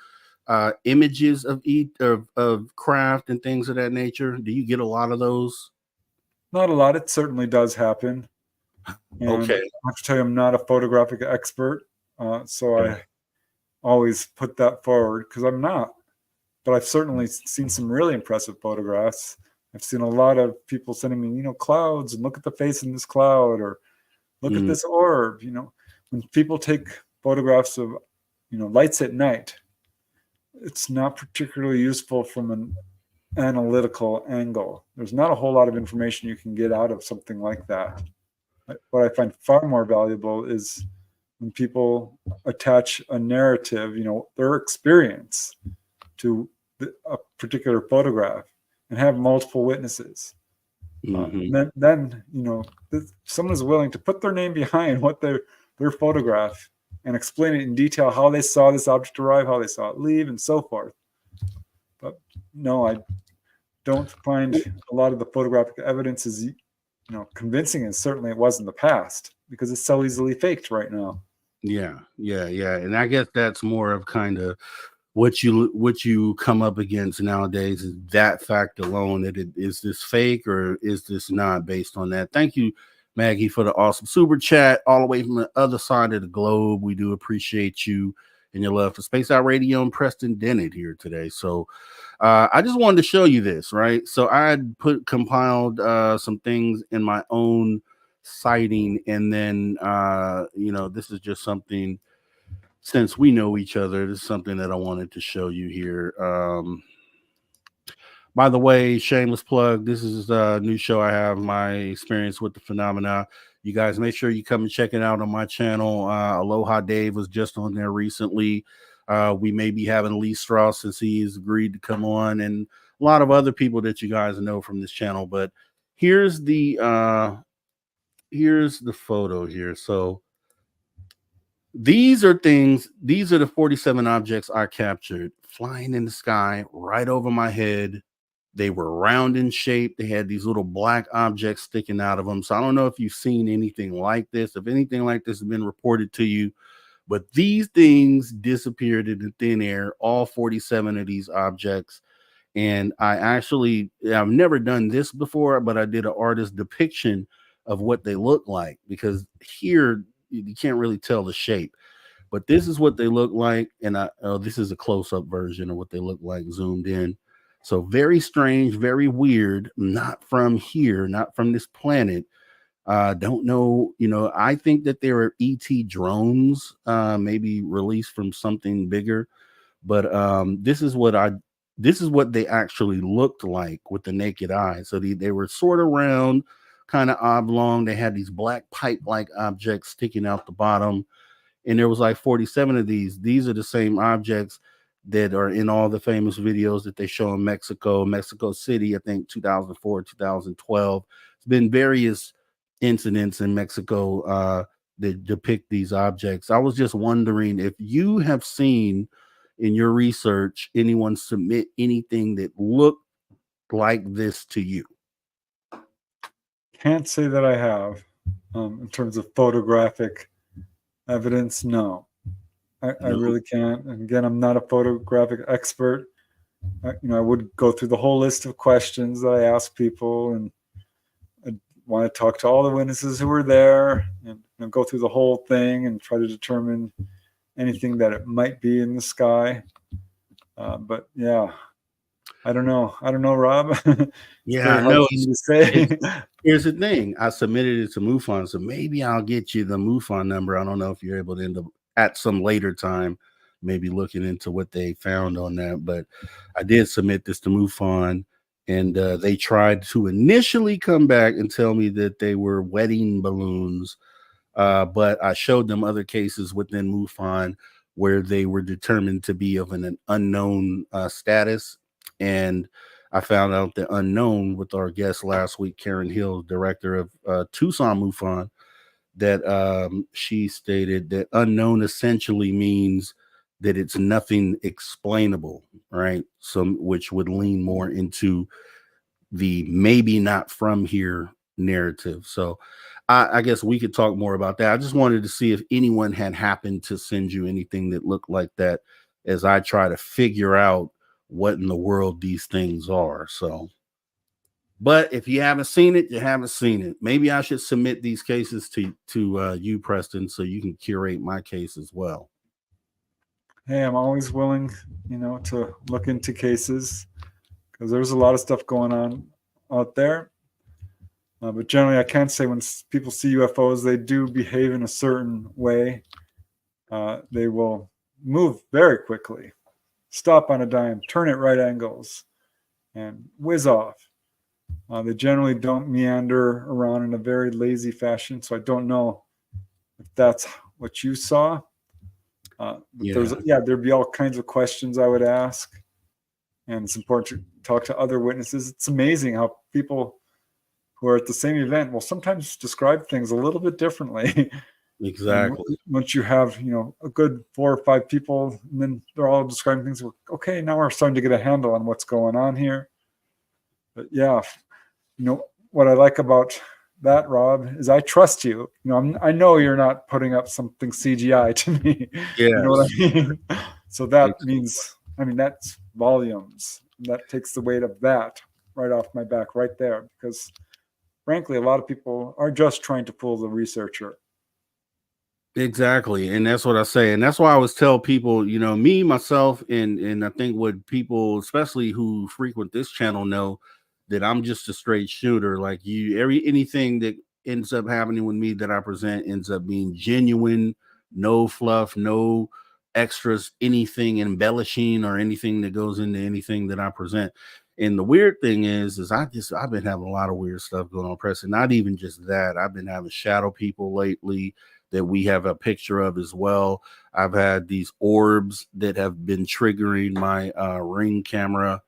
images of craft and things of that nature? Do you get a lot of those? Not a lot. It certainly does happen. And okay. I have to tell you, I'm not a photographic expert, so I always put that forward because I'm not. But I've certainly seen some really impressive photographs. I've seen a lot of people sending me, clouds, and look at the face in this cloud, or look at this orb. When people take photographs of, lights at night, it's not particularly useful from an analytical angle. There's not a whole lot of information you can get out of something like that. What I find far more valuable is when people attach a narrative, their experience to a particular photograph, and have multiple witnesses. Then someone is willing to put their name behind what their photograph and explain it in detail, how they saw this object arrive, how they saw it leave, and so forth. But no, I don't find a lot of the photographic evidence is convincing, and certainly it was in the past, because it's so easily faked right now. Yeah. And I guess that's more of kind of what you come up against nowadays, is that fact alone, that is this fake or is this not, based on that. Thank you, Maggie, for the awesome super chat all the way from the other side of the globe. We do appreciate you and your love for Space Out Radio and Preston Dennett here today. So I just wanted to show you this, right? So I had compiled some things in my own sighting, and then this is just something, since we know each other, this is something that I wanted to show you here. By the way, shameless plug, this is a new show I have, my experience with the phenomena. You guys make sure you come and check it out on my channel. Aloha Dave was just on there recently. We may be having Lee Strauss, since he's agreed to come on, and a lot of other people that you guys know from this channel. But here's the photo here. So these are the 47 objects I captured flying in the sky right over my head. They were round in shape. They had these little black objects sticking out of them. So I don't know if you've seen anything like this, if anything like this has been reported to you. But these things disappeared into thin air, all 47 of these objects. And I've never done this before, but I did an artist depiction of what they look like, because here you can't really tell the shape. But this is what they look like, and this is a close-up version of what they look like zoomed in. So very strange, very weird. Not from here, not from this planet. Don't know. I think that they were ET drones, maybe released from something bigger. But this is what they actually looked like with the naked eye. So they were sort of round, kind of oblong. They had these black pipe-like objects sticking out the bottom. And there was like 47 of these. These are the same objects that are in all the famous videos that they show in Mexico City, I think 2004, 2012. It's been various incidents in Mexico that depict these objects. I was just wondering if you have seen in your research anyone submit anything that looked like this to you. Can't say that I have. In terms of photographic evidence, no. I really can't. And again, I'm not a photographic expert. I would go through the whole list of questions that I ask people, and I want to talk to all the witnesses who were there, and go through the whole thing and try to determine anything that it might be in the sky. But yeah, I don't know, Rob. Yeah, I know. Here's the thing. I submitted it to MUFON, so maybe I'll get you the MUFON number. I don't know if you're able to end up at some later time, maybe looking into what they found on that. But I did submit this to MUFON, and they tried to initially come back and tell me that they were wedding balloons. But I showed them other cases within MUFON where they were determined to be of an unknown status. And I found out the unknown with our guest last week, Karen Hill, director of Tucson MUFON, that she stated that unknown essentially means that it's nothing explainable, right? Which would lean more into the maybe not from here narrative. So I guess we could talk more about that. I just wanted to see if anyone had happened to send you anything that looked like that as I try to figure out what in the world these things are. So, but if you haven't seen it, you haven't seen it. Maybe I should submit these cases to you, Preston, so you can curate my case as well. Hey, I'm always willing, to look into cases, because there's a lot of stuff going on out there. But generally, I can't say when people see UFOs, they do behave in a certain way. They will move very quickly, stop on a dime, turn at right angles, and whiz off. They generally don't meander around in a very lazy fashion, so I don't know if that's what you saw. There'd be all kinds of questions I would ask, and it's important to talk to other witnesses. It's amazing how people who are at the same event will sometimes describe things a little bit differently. Exactly. Once you have, a good 4 or 5 people, and then they're all describing things. Okay, now we're starting to get a handle on what's going on here. But yeah, what I like about that, Rob, is I trust you. I know you're not putting up something CGI to me. Yeah. You know what I mean? So that means, that's volumes. That takes the weight of that right off my back right there, because frankly, a lot of people are just trying to fool the researcher. Exactly. And that's what I say. And that's why I always tell people, me, myself, and I think what people, especially who frequent this channel, know that I'm just a straight shooter. Like anything that ends up happening with me that I present ends up being genuine, no fluff, no extras, anything embellishing or anything that goes into anything that I present. And the weird thing is I've been having a lot of weird stuff going on, Preston. Not even just that. I've been having shadow people lately that we have a picture of as well. I've had these orbs that have been triggering my Ring camera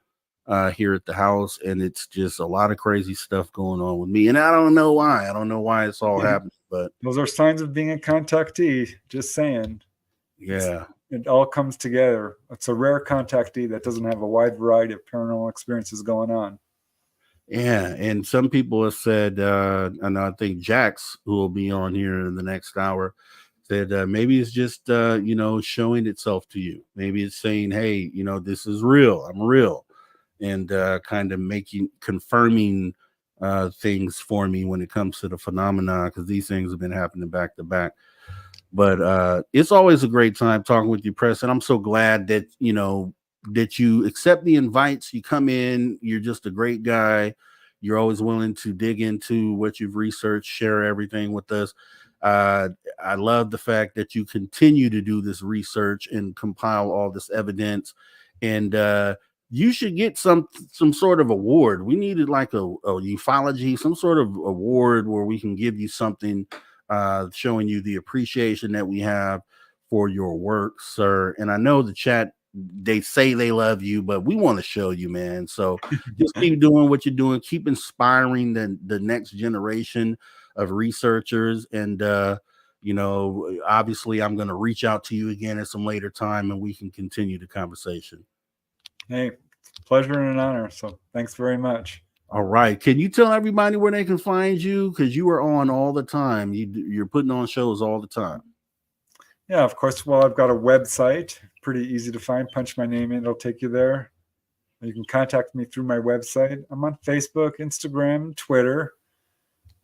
here at the house, and it's just a lot of crazy stuff going on with me. And I don't know why. I don't know why it's all happening, but those are signs of being a contactee. Just saying. Yeah. It all comes together. It's a rare contactee that doesn't have a wide variety of paranormal experiences going on. Yeah, and some people have said, and I think Jax, who will be on here in the next hour, Said maybe it's just showing itself to you. Maybe it's saying, hey, this is real. I'm real, and kind of confirming things for me when it comes to the phenomena, because these things have been happening back to back. But it's always a great time talking with you, Preston. I'm so glad that that you accept the invites. You come in. You're just a great guy. You're always willing to dig into what you've researched, share everything with us. I love the fact that you continue to do this research and compile all this evidence, and you should get some sort of award. We needed like a ufology, some sort of award where we can give you something showing you the appreciation that we have for your work, sir. And I know the chat, they say they love you, but we want to show you, man. So just keep doing what you're doing. Keep inspiring the next generation of researchers. And, obviously I'm going to reach out to you again at some later time and we can continue the conversation. Hey, pleasure and an honor. So thanks very much. All right. Can you tell everybody where they can find you? Because you are on all the time. You're putting on shows all the time. Yeah, of course. Well, I've got a website, pretty easy to find. Punch my name in, it'll take you there. You can contact me through my website. I'm on Facebook, Instagram, Twitter.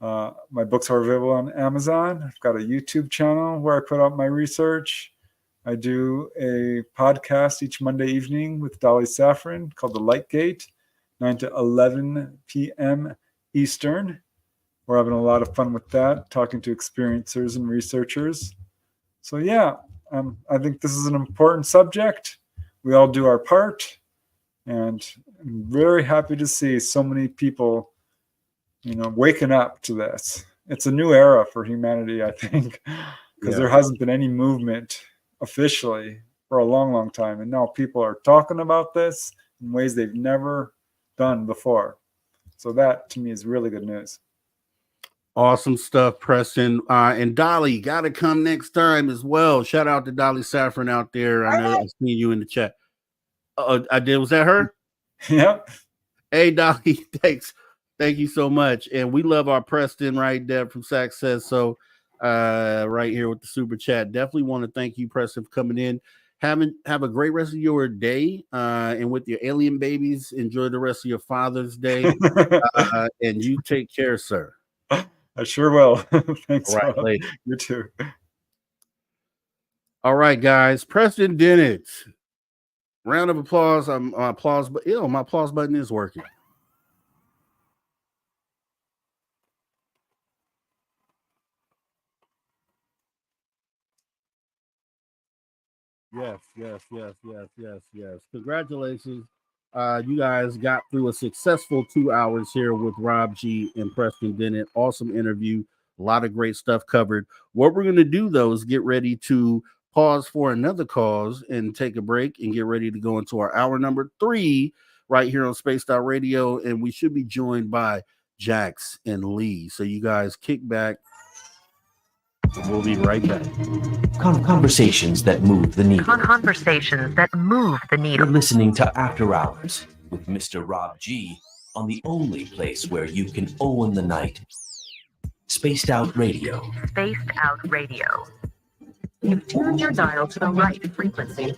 My books are available on Amazon. I've got a YouTube channel where I put out my research. I do a podcast each Monday evening with Dolly Safran called The Light Gate, 9 to 11 p.m. Eastern. We're having a lot of fun with that, talking to experiencers and researchers. So yeah, I think this is an important subject. We all do our part, and I'm very happy to see so many people, waking up to this. It's a new era for humanity, I think, because there hasn't been any movement officially for a long, long time, and now people are talking about this in ways they've never done before. So that to me is really good news. Awesome stuff, Preston. And Dolly, got to come next time as well. Shout out to Dolly Safran out there. I know I've seen you in the chat. I did. Was that her? Yeah. Hey, Dolly, thanks. Thank you so much. And we love our Preston, right? Deb from Sax Says So, right here with the super chat. Definitely want to thank you, Preston, for coming in. Have a great rest of your day. And with your alien babies, enjoy the rest of your Father's Day. And you take care, sir. I sure will. Thanks. All right, you too. All right, guys. Preston Dennett. Round of applause. My applause button is working. Yes. Congratulations. You guys got through a successful 2 hours here with Rob G and Preston Dennett. Awesome interview. A lot of great stuff covered. What we're going to do, though, is get ready to pause for another cause and take a break and get ready to go into our hour number 3 right here on Spaced Out Radio. And we should be joined by Jax and Lee. So you guys kick back. We'll be right back. Conversations that move the needle. Conversations that move the needle. You're listening to After Hours with Mr. Rob G on the only place where you can own the night. Spaced Out Radio. Spaced Out Radio. You've tuned your dial to the right frequency.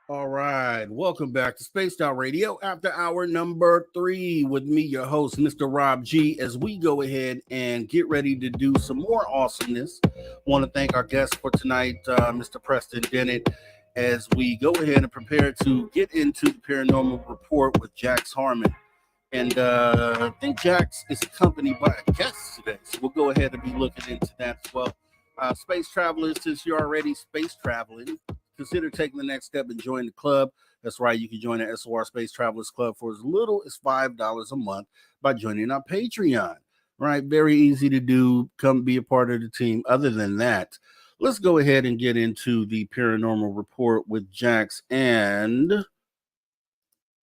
All right, welcome back to Spaced Out Radio after hour number 3 with me, your host, Mr. Rob G, as we go ahead and get ready to do some more awesomeness. Want to thank our guest for tonight, Mr. Preston Dennett, as we go ahead and prepare to get into the paranormal report with Jax Harmon. And I think Jax is accompanied by a guest today, so we'll go ahead and be looking into that as well. Space travelers, since you're already space traveling, consider taking the next step and join the club. That's right, you can join the SOR Space Travelers Club for as little as $5 a month by joining our Patreon. Right, very easy to do. Come be a part of the team. Other than that, let's go ahead and get into the paranormal report with Jax and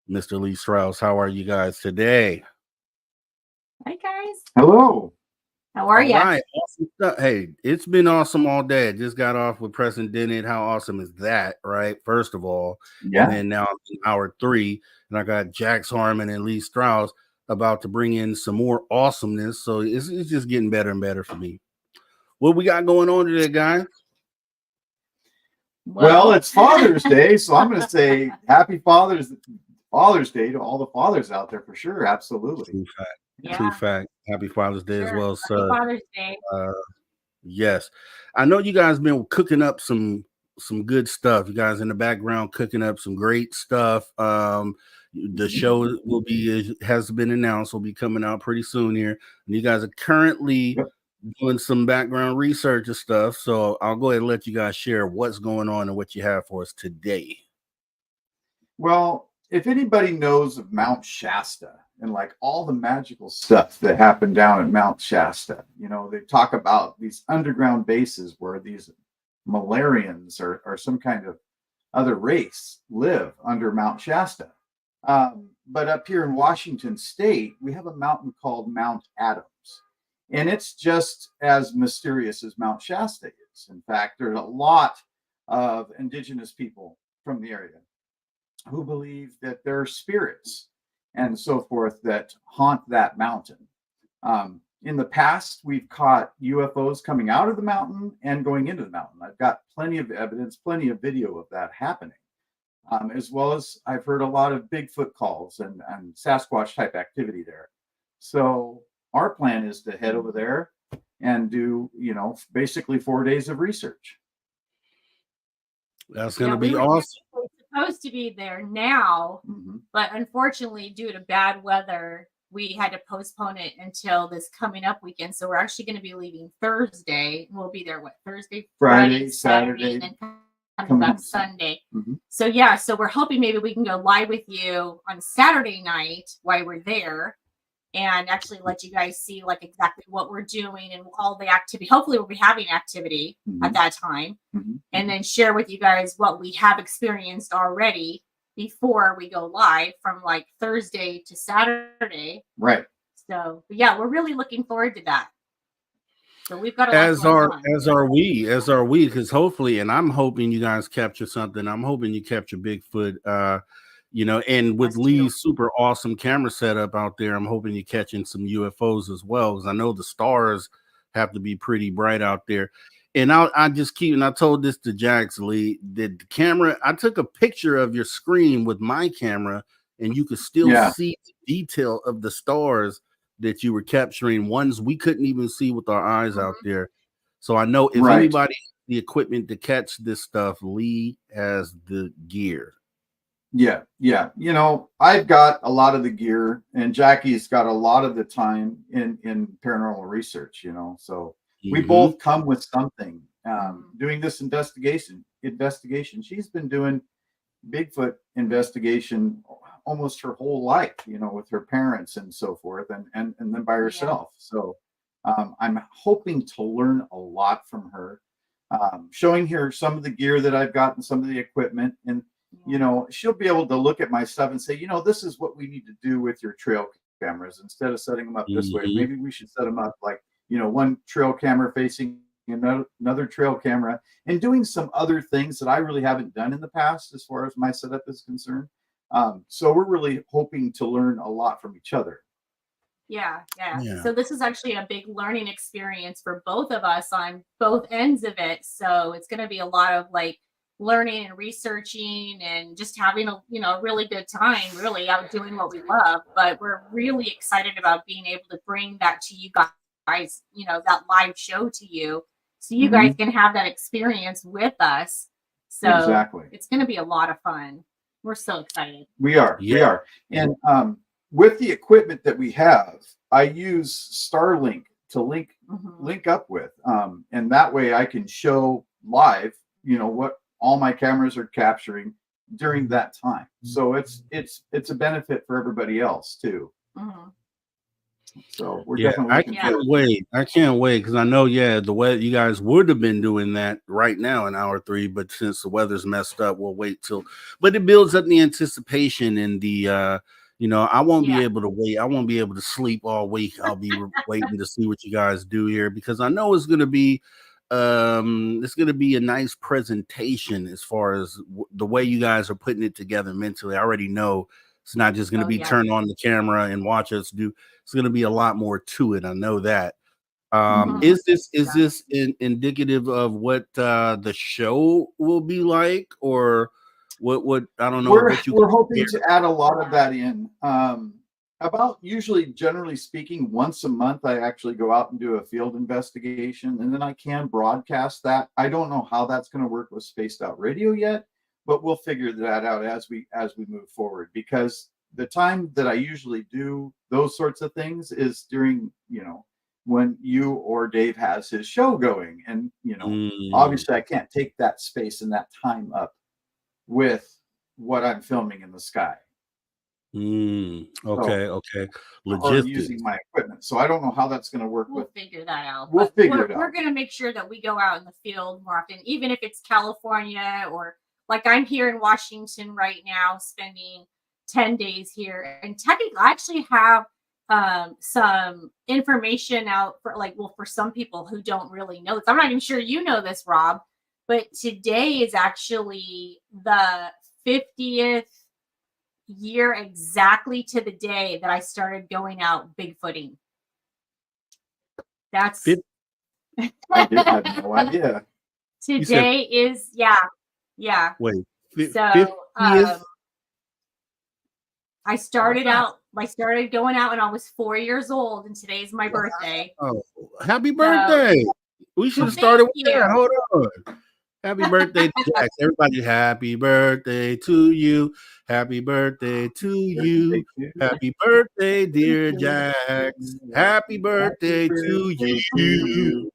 Mr. Lee Strauss. How are you guys today? Hi guys. Hello. How are you? All right, awesome stuff. Hey, it's been awesome all day. I just got off with Preston Dennett. How awesome is that, right? First of all, Yeah. And then now in hour 3, and I got Jax Harmon and Lee Strauss about to bring in some more awesomeness. So it's just getting better and better for me. What we got going on today, guys? Well, it's Father's Day, so I'm going to say Happy Father's Day to all the fathers out there for sure. Absolutely. True fact. Yeah. True fact. Happy Father's Day as Sure. well, Happy sir. Father's Day. Yes, I know you guys been cooking up some good stuff. You guys in the background cooking up some great stuff. The show has been announced, will be coming out pretty soon here, and you guys are currently doing some background research and stuff. So I'll go ahead and let you guys share what's going on and what you have for us today. Well, if anybody knows of Mount Shasta and like all the magical stuff that happened down at Mount Shasta, you know, they talk about these underground bases where these Malarians or some kind of other race live under Mount Shasta. But up here in Washington State, we have a mountain called Mount Adams. And it's just as mysterious as Mount Shasta is. In fact, there's a lot of indigenous people from the area who believe that there are spirits and so forth that haunt that mountain. In the past, we've caught UFOs coming out of the mountain and going into the mountain. I've got plenty of evidence, plenty of video of that happening, as well as I've heard a lot of Bigfoot calls and Sasquatch type activity there. So our plan is to head over there and do, you know, basically 4 days of research. That's going to we be were awesome. supposed to be there now, but unfortunately, due to bad weather, we had to postpone it until this coming up weekend. So we're actually going to be leaving Thursday. We'll be there Thursday, Friday, Saturday, and then coming back Sunday. So yeah, so we're hoping maybe we can go live with you on Saturday night while we're there, and actually let you guys see like exactly what we're doing and all the activity. Hopefully we'll be having activity at that time, and then share with you guys what we have experienced already before we go live from like Thursday to Saturday. Right. So yeah, we're really looking forward to that. So we've got as are we, because hopefully, and I'm hoping you guys capture something. I'm hoping you capture Bigfoot. You know, and with Lee's super awesome camera setup out there, I'm hoping you're catching some UFOs as well, because I know the stars have to be pretty bright out there. And I just keep, and I told this to Jax, Lee, that the camera, I took a picture of your screen with my camera, and you could still see the detail of the stars that you were capturing, ones we couldn't even see with our eyes out there. So I know if anybody has the equipment to catch this stuff, Lee has the gear. Yeah. You know, I've got a lot of the gear, and Jackie's got a lot of the time in paranormal research, you know, so we both come with something. Doing this investigation. She's been doing Bigfoot investigation almost her whole life, you know, with her parents and so forth, and then by herself. So I'm hoping to learn a lot from her. showing her some of the gear that I've got and some of the equipment. And, she'll be able to look at my stuff and say, this is what we need to do with your trail cameras. Instead of setting them up this way, maybe we should set them up like, one trail camera facing another trail camera, and doing some other things that I really haven't done in the past as far as my setup is concerned. So we're really hoping to learn a lot from each other. Yeah. So this is actually a big learning experience for both of us on both ends of it. So it's going to be a lot of like learning and researching and just having a really good time, really out doing what we love. But we're really excited about being able to bring that to you guys, that live show to you, so you guys can have that experience with us. So exactly, it's going to be a lot of fun. We're so excited. We are. And with the equipment that we have, I use Starlink to link up with, and that way I can show live, what all my cameras are capturing during that time. So it's a benefit for everybody else too. So we're definitely. I can't wait because I know, the weather. You guys would have been doing that right now in hour 3, but since the weather's messed up, we'll wait till. But it builds up the anticipation and the. I won't be able to wait. I won't be able to sleep all week. I'll be waiting to see what you guys do here because I know it's going to be. It's going to be a nice presentation as far as the way you guys are putting it together mentally. I already know. It's not just going to be turn on the camera and watch us do. It's going to be a lot more to it. I know that. Is this indicative of what the show will be like, or what? I don't know. We're hoping to add a lot of that in. About usually, generally speaking, once a month, I actually go out and do a field investigation, and then I can broadcast that. I don't know how that's going to work with Spaced Out Radio yet. But we'll figure that out as we move forward, because the time that I usually do those sorts of things is during, when you or Dave has his show going. And, obviously I can't take that space and that time up with what I'm filming in the sky. Okay. Or using my equipment. So I don't know how that's going to work. We'll figure that out. We'll figure it out. We're going to make sure that we go out in the field more often, even if it's California or like I'm here in Washington right now, spending 10 days here. And technically, I actually have some information out for some people who don't really know this. I'm not even sure you know this, Rob, but today is actually the 50th year exactly to the day that I started going out Bigfooting. That's I have no idea. Today is yeah. Wait. So I started going out when I was 4 years old, and today's my birthday. Oh, happy birthday! We should have started with that. Hold on. Happy birthday to Jax. Everybody, happy birthday to you. Happy birthday to you. Happy birthday, dear Jax. Happy birthday to you.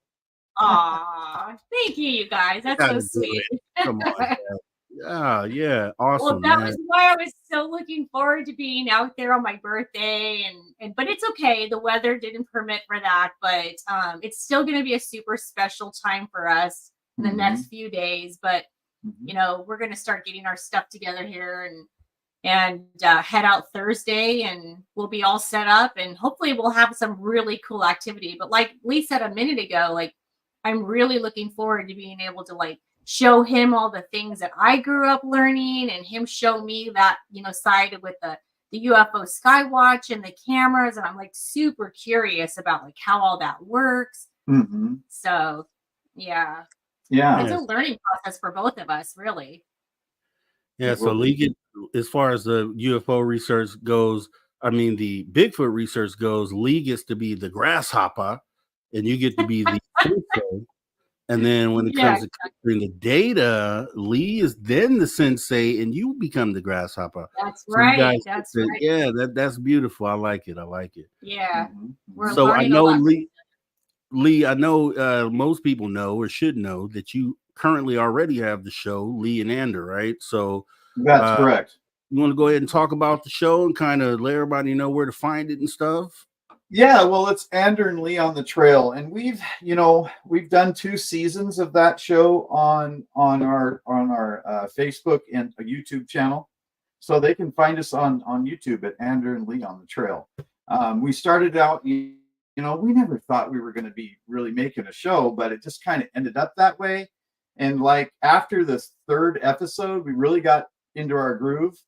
Aw, thank you guys. That's so sweet. Come on. Yeah, awesome. Well, that was why I was so looking forward to being out there on my birthday, but it's okay. The weather didn't permit for that, but it's still going to be a super special time for us in the next few days. But we're going to start getting our stuff together here and head out Thursday, and we'll be all set up, and hopefully we'll have some really cool activity. But like Lee said a minute ago, I'm really looking forward to being able to show him all the things that I grew up learning, and him show me that, side with the UFO Skywatch and the cameras. And I'm super curious about how all that works. So yeah. It's a learning process for both of us, really. Yeah. So Lee, as far as the UFO research goes, the Bigfoot research goes, Lee gets to be the grasshopper and you get to be the sensei. And then when it comes to capturing the data, Lee is then the sensei and you become the grasshopper. That's right. That's right. Yeah, that's beautiful. I like it. Yeah. So I know Lee, I know most people know or should know that you currently already have the show, Lee and Ander, right? So that's correct. You want to go ahead and talk about the show and kind of let everybody know where to find it and stuff? Yeah, well, it's Andrew and Lee on the Trail, and we've done 2 seasons of that show on our Facebook and a YouTube channel, so they can find us on YouTube at Andrew and Lee on the Trail. We started out, we never thought we were going to be really making a show, but it just kind of ended up that way. And like after this 3rd episode, we really got into our groove.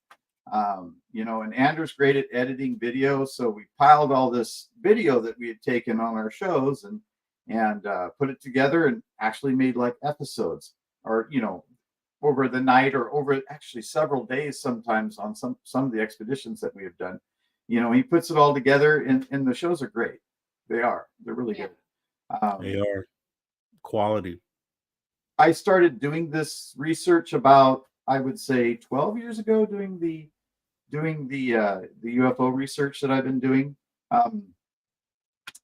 And Andrew's great at editing video, so we piled all this video that we had taken on our shows and put it together and actually made like episodes, or over the night or over actually several days sometimes on some of the expeditions that we have done. He puts it all together, and the shows are great. They're really good. They are quality. I started doing this research about, I would say, 12 years ago, doing the UFO research that I've been doing,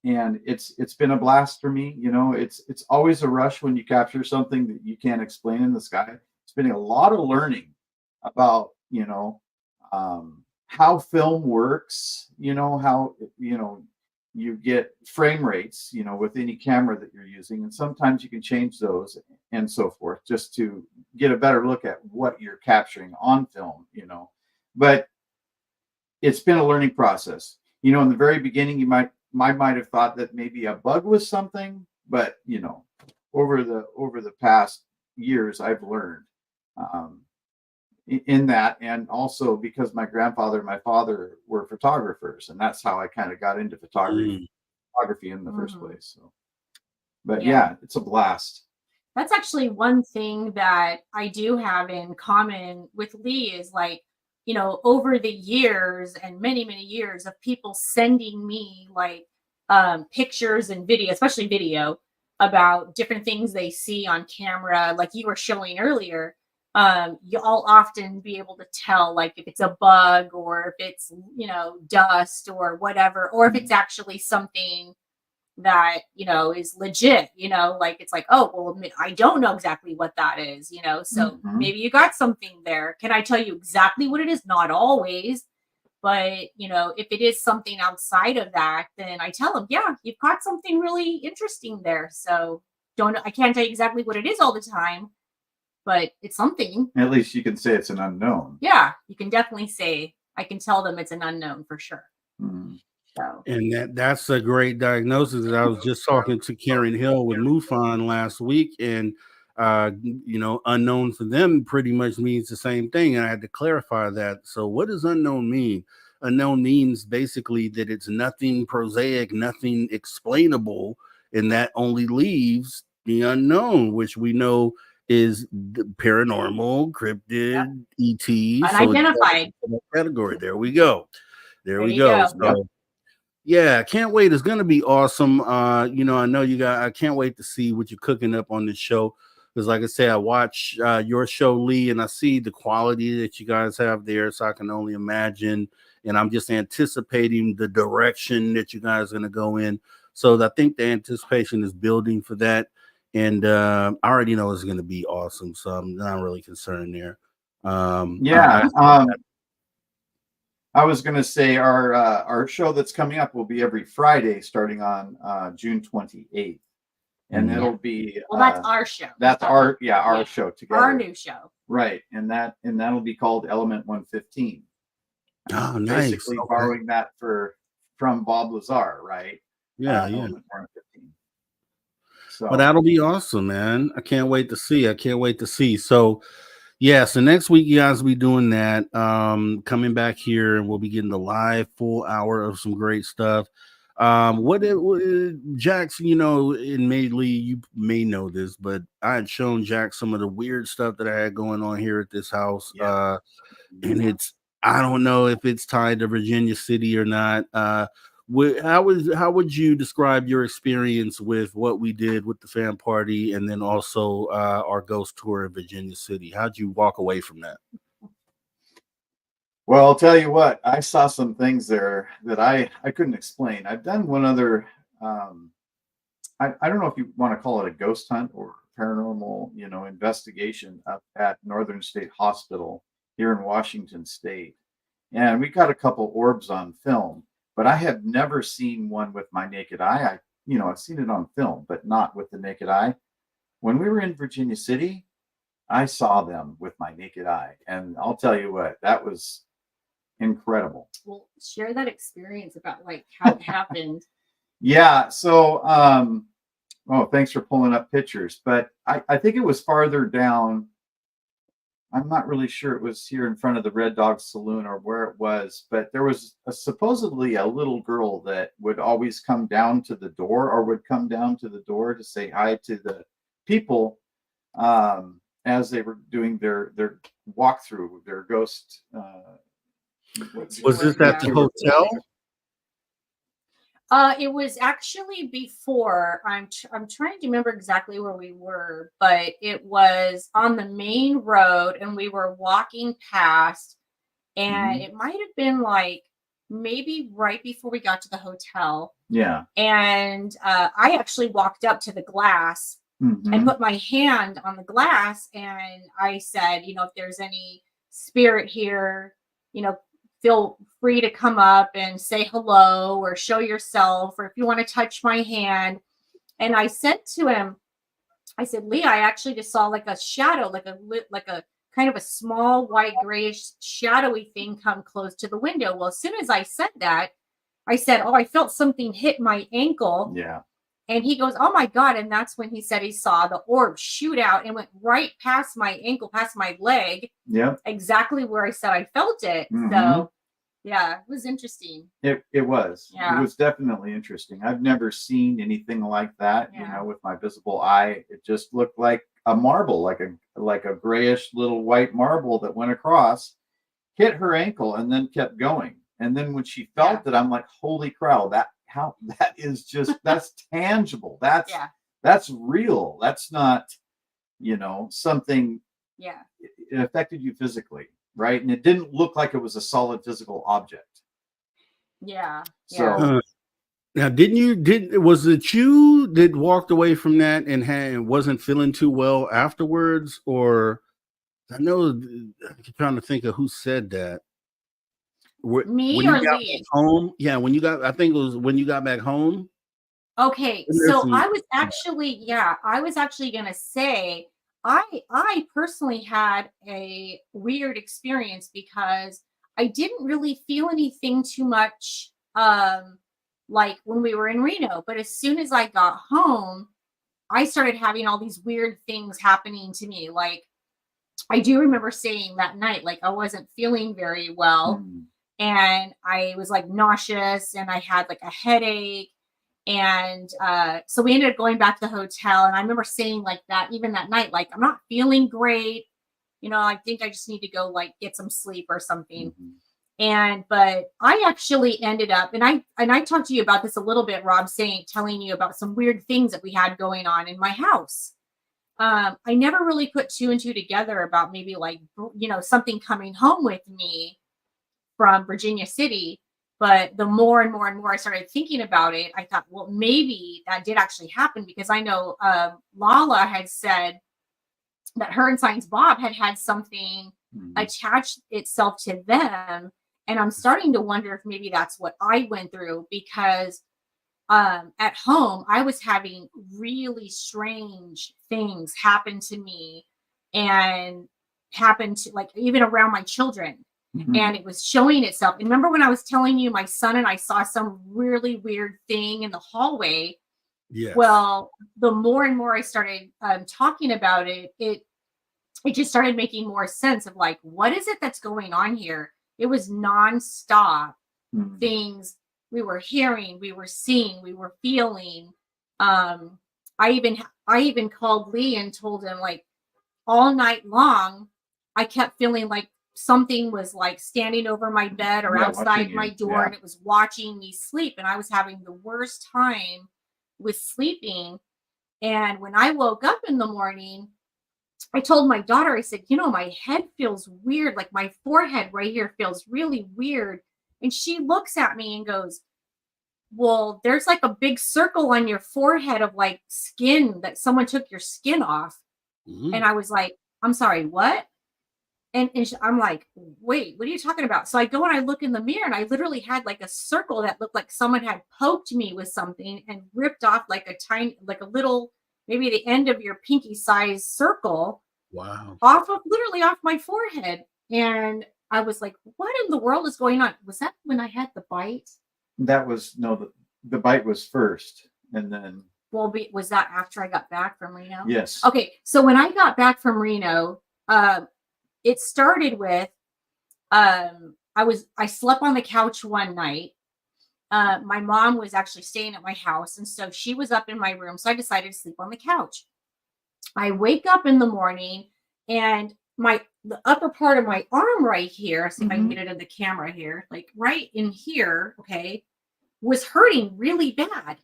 and it's been a blast for me. It's always a rush when you capture something that you can't explain in the sky. Spending a lot of learning about how film works, how you get frame rates, with any camera that you're using, and sometimes you can change those and so forth, just to get a better look at what you're capturing on film, but it's been a learning process. In the very beginning, you might have thought that maybe a bug was something, but over the past years, I've learned in that, and also because my grandfather and my father were photographers, and that's how I kind of got into photography in the first place. So, but yeah, it's a blast. That's actually one thing that I do have in common with Lee is like, over the years and many, many years of people sending me like pictures and video, especially video, about different things they see on camera, like you were showing earlier. You'll often be able to tell like if it's a bug or if it's, dust or whatever, or if it's actually something that, is legit, like it's like, oh, well, I don't know exactly what that is, so maybe you got something there. Can I tell you exactly what it is? Not always, but, if it is something outside of that, then I tell them, yeah, you've got something really interesting there. So I can't tell you exactly what it is all the time, but it's something. At least you can say it's an unknown. Yeah, you can definitely say, I can tell them it's an unknown for sure. So. And that's a great diagnosis. I was just talking to Karen Hill with MUFON last week, and unknown for them pretty much means the same thing. And I had to clarify that. So what does unknown mean? Unknown means basically that it's nothing prosaic, nothing explainable, and that only leaves the unknown, which we know is the paranormal, cryptid, ET, unidentified category. There we go. There we go. So, yeah, I can't wait. It's gonna be awesome. I know you guys. I can't wait to see what you're cooking up on this show. Because, like I say, I watch your show, Lee, and I see the quality that you guys have there. So I can only imagine, and I'm just anticipating the direction that you guys are gonna go in. So I think the anticipation is building for that, and I already know it's gonna be awesome. So I'm not really concerned there. I was going to say our show that's coming up will be every Friday starting on June 28th. And it'll be that's our show. That's our show together. Our new show. Right. And that'll be called Element 115. Oh, nice. Basically borrowing that from Bob Lazar, right? Yeah. Element 115. So but that'll be awesome, man. I can't wait to see. So yeah, so next week you guys will be doing that. Coming back here, and we'll be getting the live full hour of some great stuff. What Jax, and Lee, you may know this, but I had shown Jack some of the weird stuff that I had going on here at this house. And I don't know if it's tied to Virginia City or not. How would you describe your experience with what we did with the fan party, and then also our ghost tour of Virginia City? How'd you walk away from that? Well, I'll tell you what, I saw some things there that I couldn't explain. I've done one other, I don't know if you want to call it a ghost hunt or paranormal, investigation up at Northern State Hospital here in Washington State. And we got a couple orbs on film. but I have never seen one with my naked eye. I've seen it on film, but not with the naked eye. When we were in Virginia City, I saw them with my naked eye, and I'll tell you what, that was incredible. Well, share that experience about like how it happened. Yeah. So, thanks for pulling up pictures, but I think it was farther down. I'm not really sure it was here in front of the Red Dog Saloon or where it was, but there was supposedly a little girl that would always come down to the door to say hi to the people as they were doing their walkthrough, their ghost. Was this at the hotel? It was actually before. I'm trying to remember exactly where we were, but it was on the main road, and we were walking past, and it might have been like maybe right before we got to the hotel. Yeah. And I actually walked up to the glass and put my hand on the glass, and I said, if there's any spirit here, feel free to come up and say hello or show yourself, or if you want to touch my hand. And I said to him, I said, Lee, I actually just saw like a shadow, like a kind of a small white grayish shadowy thing come close to the window. Well, as soon as I said that, I said, oh, I felt something hit my ankle. Yeah. And he goes, oh my God. And that's when he said he saw the orb shoot out and went right past my ankle, past my leg. Yeah. Exactly where I said I felt it. So yeah, it was interesting. It was. Yeah. It was definitely interesting. I've never seen anything like that, with my visible eye. It just looked like a marble, like a grayish little white marble that went across, hit her ankle, and then kept going. And then when she felt it, I'm like, holy cow, that is just, that's tangible. That's real. That's not, something. Yeah. It affected you physically, right? And it didn't look like it was a solid physical object. Yeah. So now, was it you that walked away from that and wasn't feeling too well afterwards? Or I know I'm trying to think of who said that. Me or Lee? Home? Yeah, I think it was when you got back home. Okay, so I was actually going to say, I personally had a weird experience because I didn't really feel anything too much like when we were in Reno. But as soon as I got home, I started having all these weird things happening to me. Like, I do remember saying that night, like, I wasn't feeling very well. And I was like nauseous, and I had like a headache. And so we ended up going back to the hotel. And I remember saying like that, even that night, like, I'm not feeling great. I think I just need to go like get some sleep or something. But I actually ended up, and I talked to you about this a little bit, Rob, telling you about some weird things that we had going on in my house. I never really put two and two together about maybe like, something coming home with me from Virginia City. But the more and more and more I started thinking about it, I thought, well, maybe that did actually happen, because I know Lala had said that her and Science Bob had something attach itself to them. And I'm starting to wonder if maybe that's what I went through, because at home, I was having really strange things happen to me, and happen to, like, even around my children. And it was showing itself. And remember when I was telling you my son and I saw some really weird thing in the hallway? Yeah. Well, the more and more I started talking about it, it just started making more sense of like, what is it that's going on here? It was nonstop things we were hearing, we were seeing, we were feeling. I even called Lee and told him, like, all night long, I kept feeling like something was like standing over my bed or outside my door, and it was watching me sleep. And I was having the worst time with sleeping. And when I woke up in the morning, I told my daughter, I said, my head feels weird. Like my forehead right here feels really weird. And she looks at me and goes, well, there's like a big circle on your forehead of like skin, that someone took your skin off. And I was like, I'm sorry, what? And I'm like, wait, what are you talking about? So I go and I look in the mirror, and I literally had like a circle that looked like someone had poked me with something and ripped off like a tiny, like a little, maybe the end of your pinky size circle. Wow. Literally off my forehead. And I was like, what in the world is going on? Was that when I had the bite? That was, no, the bite was first. And then. Well, was that after I got back from Reno? Yes. Okay. So when I got back from Reno, it started with, I slept on the couch one night. My mom was actually staying at my house, and so she was up in my room. So I decided to sleep on the couch. I wake up in the morning, and the upper part of my arm right here, see if I can get it in the camera here, like right in here, okay, was hurting really bad.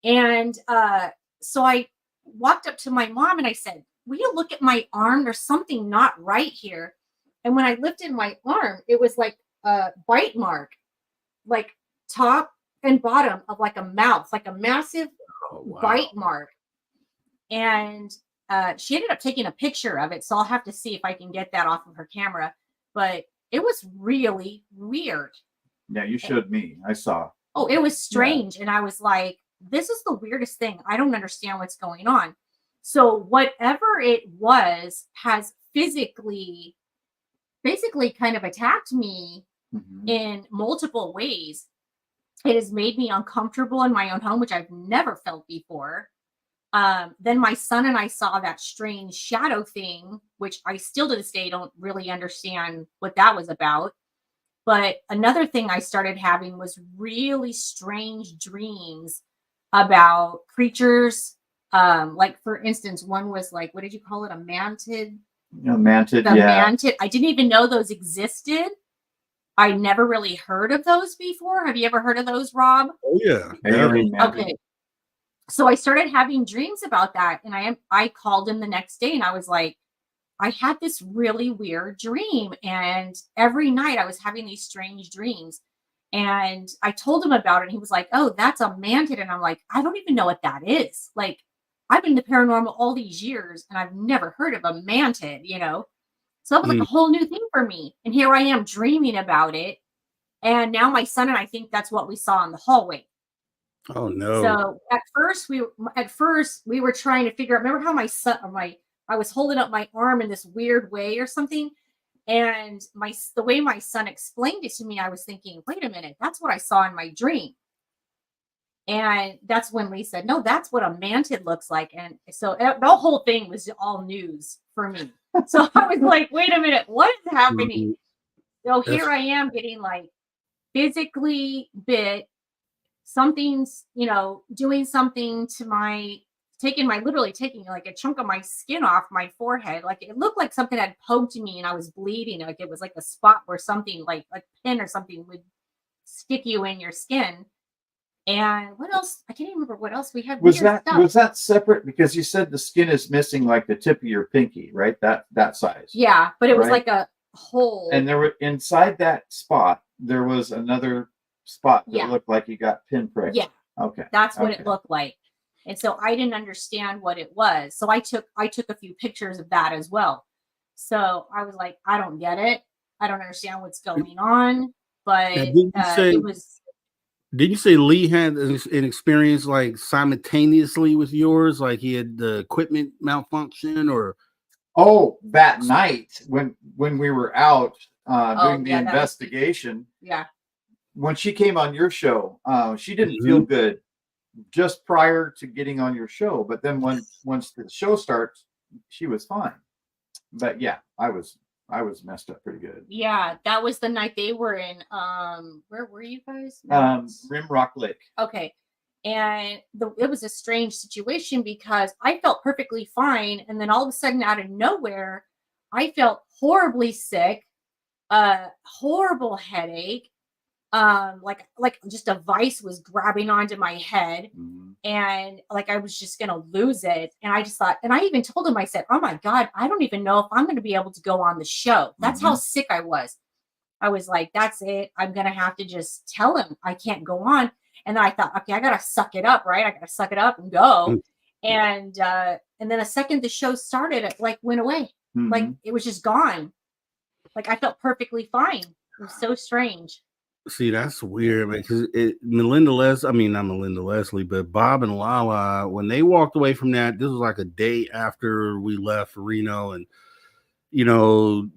And so I walked up to my mom and I said, will you look at my arm? There's something not right here. And when I lifted my arm, it was like a bite mark, like top and bottom of like a mouth, like a massive bite mark. And she ended up taking a picture of it. So I'll have to see if I can get that off of her camera. But it was really weird. Yeah, you showed me. I saw. Oh, it was strange. Yeah. And I was like, this is the weirdest thing. I don't understand what's going on. So whatever it was has basically kind of attacked me in multiple ways. It has made me uncomfortable in my own home, which I've never felt before. Then my son and I saw that strange shadow thing, which I still to this day don't really understand what that was about. But another thing I started having was really strange dreams about creatures. Like for instance, one was like, what did you call it? A mantid? Mantid, Mantid. I didn't even know those existed. I never really heard of those before. Have you ever heard of those, Rob? Oh yeah. Okay. So I started having dreams about that, and I called him the next day, and I was like, I had this really weird dream, and every night I was having these strange dreams. And I told him about it, and he was like, oh, that's a mantid. And I'm like, I don't even know what that is. Like, I've been in the paranormal all these years, and I've never heard of a mantid, you know? So that was like a whole new thing for me. And here I am dreaming about it. And now my son and I think that's what we saw in the hallway. Oh, no. So at first we were trying to figure out, remember how I was holding up my arm in this weird way or something? And the way my son explained it to me, I was thinking, wait a minute, that's what I saw in my dream. And that's when Lee said, no, that's what a mantid looks like. And so the whole thing was all news for me. So I was like, wait a minute, what is happening? So here I am getting like physically bit. Something's, doing something to literally taking like a chunk of my skin off my forehead. Like it looked like something had poked me and I was bleeding. Like it was like a spot where something like a pin or something would stick you in your skin. And what else? I can't even remember what else we had. Was that separate? Because you said the skin is missing like the tip of your pinky, right? That size. Yeah, but it was like a hole. And there were inside that spot, there was another spot that looked like you got pinpricked. Yeah. Okay. That's what it looked like. And so I didn't understand what it was. So I took a few pictures of that as well. So I was like, I don't get it. I don't understand what's going on. But did you say Lee had an experience like simultaneously with yours? Like he had the equipment malfunction or? Oh, that night when we were out doing the investigation. Yeah. When she came on your show, she didn't feel good just prior to getting on your show. But then once the show starts, she was fine. But yeah, I was messed up pretty good. Yeah, that was the night they were in. Where were you guys? Rimrock Lake. Okay. And it was a strange situation because I felt perfectly fine. And then all of a sudden, out of nowhere, I felt horribly sick, horrible headache. Like just a vice was grabbing onto my head, and like I was just gonna lose it. And I just thought, and I even told him, I said, oh my God, I don't even know if I'm gonna be able to go on the show. That's how sick I was. I was like, that's it. I'm gonna have to just tell him I can't go on. And then I thought, okay, I gotta suck it up, right? I gotta suck it up and go. And then the second the show started, it like went away. Like it was just gone. Like I felt perfectly fine. It was so strange. See, that's weird, man. Because not Melinda Leslie, but Bob and Lala, when they walked away from that, this was like a day after we left Reno, and you know,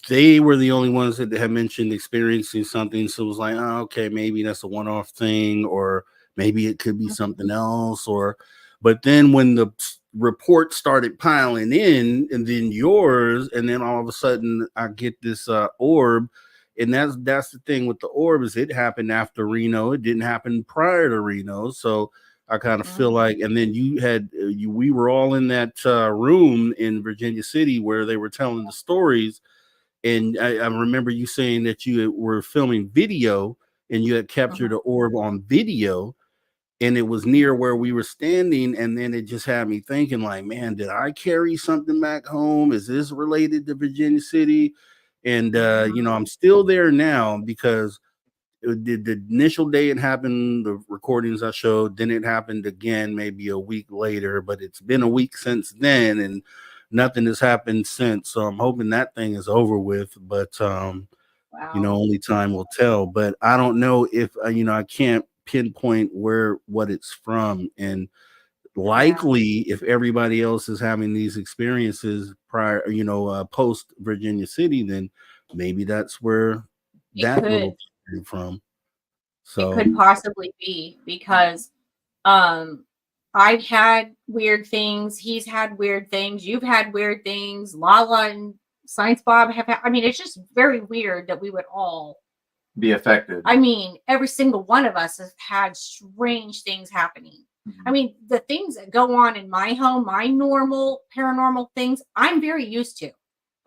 they were the only ones that had mentioned experiencing something. So it was like, oh, okay, maybe that's a one-off thing, or maybe it could be something else. But then when the reports started piling in, and then yours, and then all of a sudden I get this orb. And that's the thing with the orb, is it happened after Reno. It didn't happen prior to Reno. So I kind of feel like, and then we were all in that room in Virginia City where they were telling the stories. And I remember you saying that you were filming video and you had captured the orb on video, and it was near where we were standing. And then it just had me thinking, like, man, did I carry something back home? Is this related to Virginia City? And, I'm still there now because the initial day it happened, the recordings I showed, then it happened again maybe a week later, but it's been a week since then and nothing has happened since. So I'm hoping that thing is over with, but, only time will tell. But I don't know if, I can't pinpoint what it's from. And likely if everybody else is having these experiences prior, post Virginia City, then maybe that's where that little came from. So it could possibly be because I've had weird things, he's had weird things, you've had weird things, Lala and Science Bob have had, it's just very weird that we would all be affected. Every single one of us has had strange things happening. The things that go on in my home, my normal paranormal things, I'm very used to.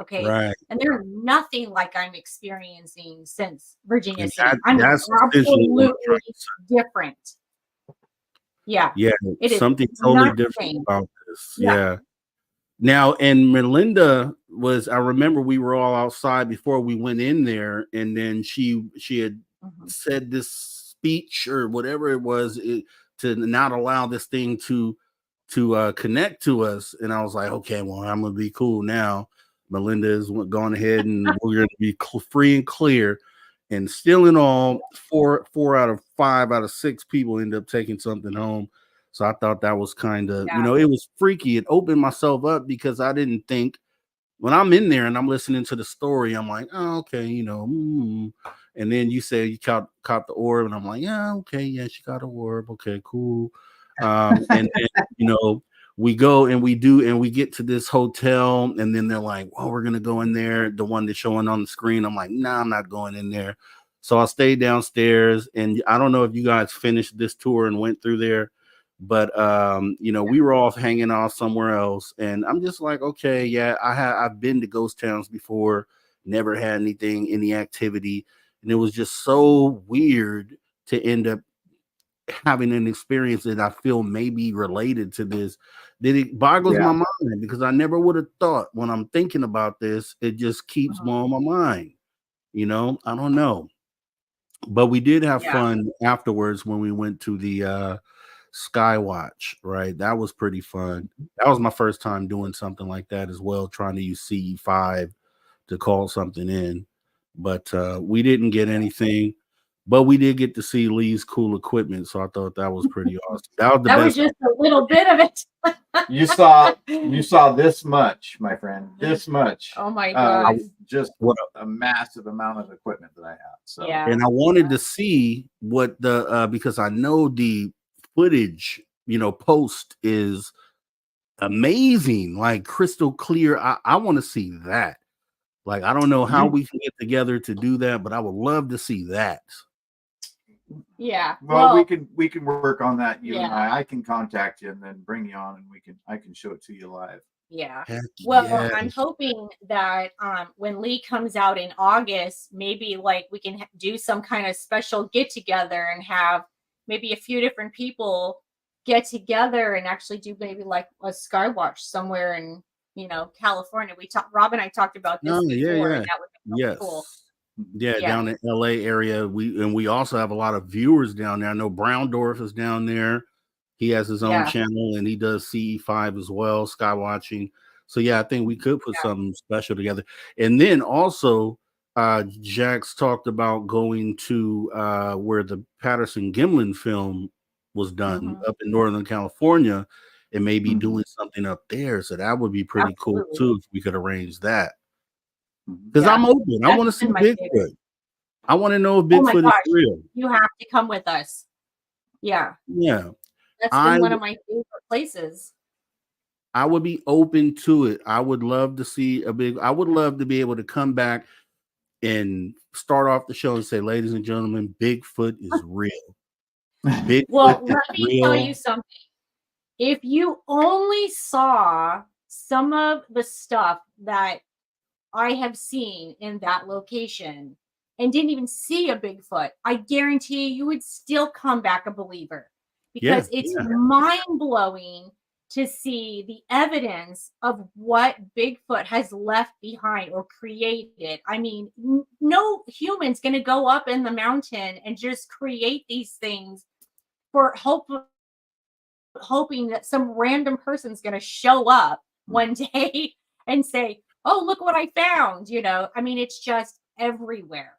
Okay. Right. And they're nothing like I'm experiencing since Virginia And City. that's absolutely different. Yeah. Yeah. It is something totally different about this. Yeah. Now, and Melinda I remember we were all outside before we went in there, and then she had said this speech or whatever it was, to not allow this thing to connect to us. And I was like, okay, well, I'm gonna be cool now. Melinda is going ahead and we're gonna be free and clear. And still in all, 4 out of 5 out of 6 people end up taking something home. So I thought that was kind of, it was freaky. It opened myself up because I didn't think, when I'm in there and I'm listening to the story, I'm like, oh, okay, And then you say you caught the orb, and I'm like, yeah, okay, yeah, she got an orb. Okay, cool. And then, we go and we get to this hotel, and then they're like, well, we're gonna go in there, the one that's showing on the screen. I'm like, nah, I'm not going in there. So I stayed downstairs, and I don't know if you guys finished this tour and went through there, but we were off hanging out somewhere else, and I'm just like, okay, yeah, I've been to ghost towns before, never had any activity, and it was just so weird to end up having an experience that I feel maybe related to this, that it boggles my mind, because I never would have thought, when I'm thinking about this, it just keeps blowing my mind. I don't know, but we did have fun afterwards when we went to the Skywatch, right? That was pretty fun. That was my first time doing something like that as well, trying to use CE5 to call something in, but we didn't get anything. But we did get to see Lee's cool equipment, so I thought that was pretty awesome. That was just a little bit of it. You saw this much, my friend. This much. Oh my God! Just a massive amount of equipment that I have. So and I wanted to see what because I know the footage, post is amazing, like crystal clear. I want to see that. Like, I don't know how we can get together to do that, but I would love to see that. Yeah. Well, we can work on that. You and I can contact you and then bring you on, and I can show it to you live. Yeah. Well, I'm hoping that when Lee comes out in August, maybe like we can do some kind of special get together and have maybe a few different people get together and actually do maybe like a Skywatch somewhere in California. Rob and I talked about this before. And that would be really cool. Yeah, down in LA area. We also have a lot of viewers down there. I know Browndorf is down there. He has his own channel, and he does CE5 as well, Skywatching. So yeah, I think we could put something special together. And then also, Jax talked about going to where the Patterson Gimlin film was done up in Northern California, and maybe doing something up there. So that would be pretty cool too if we could arrange that. Because I'm open. I want to see Bigfoot. I want to know if Bigfoot is real. You have to come with us. Yeah. Yeah. That's been one of my favorite places. I would be open to it. I would love to see I would love to be able to come back and start off the show and say, ladies and gentlemen, Bigfoot is real. Bigfoot well, let me tell you something. If you only saw some of the stuff that I have seen in that location and didn't even see a Bigfoot, I guarantee you would still come back a believer, because it's mind-blowing to see the evidence of what Bigfoot has left behind or created. I mean, no human's going to go up in the mountain and just create these things for hoping that some random person's going to show up one day and say, oh, look what I found. You know, I mean, it's just everywhere.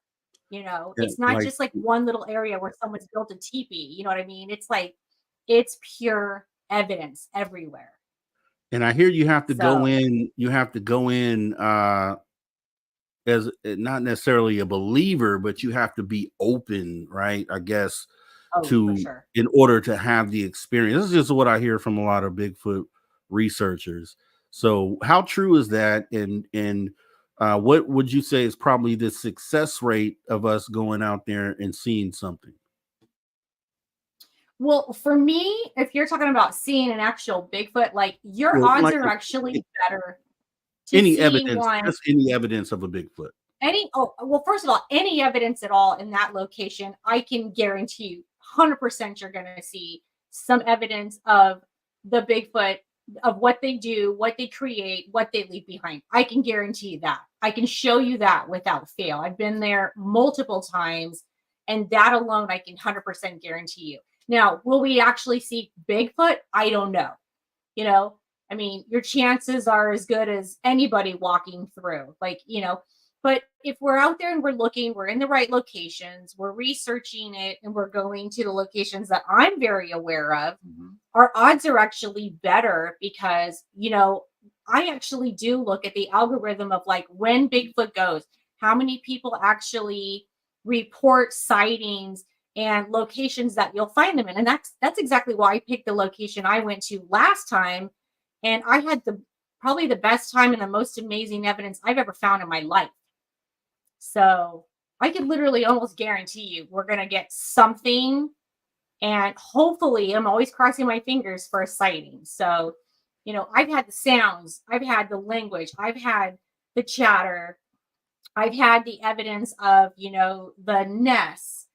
You know, it's not just like one little area where someone's built a teepee. You know what I mean? It's like, it's pure evidence everywhere. And I hear you have to go in, as not necessarily a believer, but you have to be open, right? I guess in order to have the experience. This is just what I hear from a lot of Bigfoot researchers. So how true is that? And what would you say is probably the success rate of us going out there and seeing something? Well, for me, if you're talking about seeing an actual Bigfoot, like your odds are actually better. Any evidence of a Bigfoot. First of all, any evidence at all in that location, I can guarantee you 100% you're going to see some evidence of the Bigfoot, of what they do, what they create, what they leave behind. I can guarantee that. I can show you that without fail. I've been there multiple times, and that alone I can 100% guarantee you. Now, will we actually see Bigfoot? I don't know. You know, I mean, your chances are as good as anybody walking through, like, you know, but if we're out there and we're looking, we're in the right locations, we're researching it, and we're going to the locations that I'm very aware of, our odds are actually better because, you know, I actually do look at the algorithm of like when Bigfoot goes, how many people actually report sightings and locations that you'll find them in. And that's exactly why I picked the location I went to last time. And I had probably the best time and the most amazing evidence I've ever found in my life. So I could literally almost guarantee you we're going to get something. And hopefully, I'm always crossing my fingers for a sighting. So, you know, I've had the sounds, I've had the language, I've had the chatter, I've had the evidence of, you know, the nests,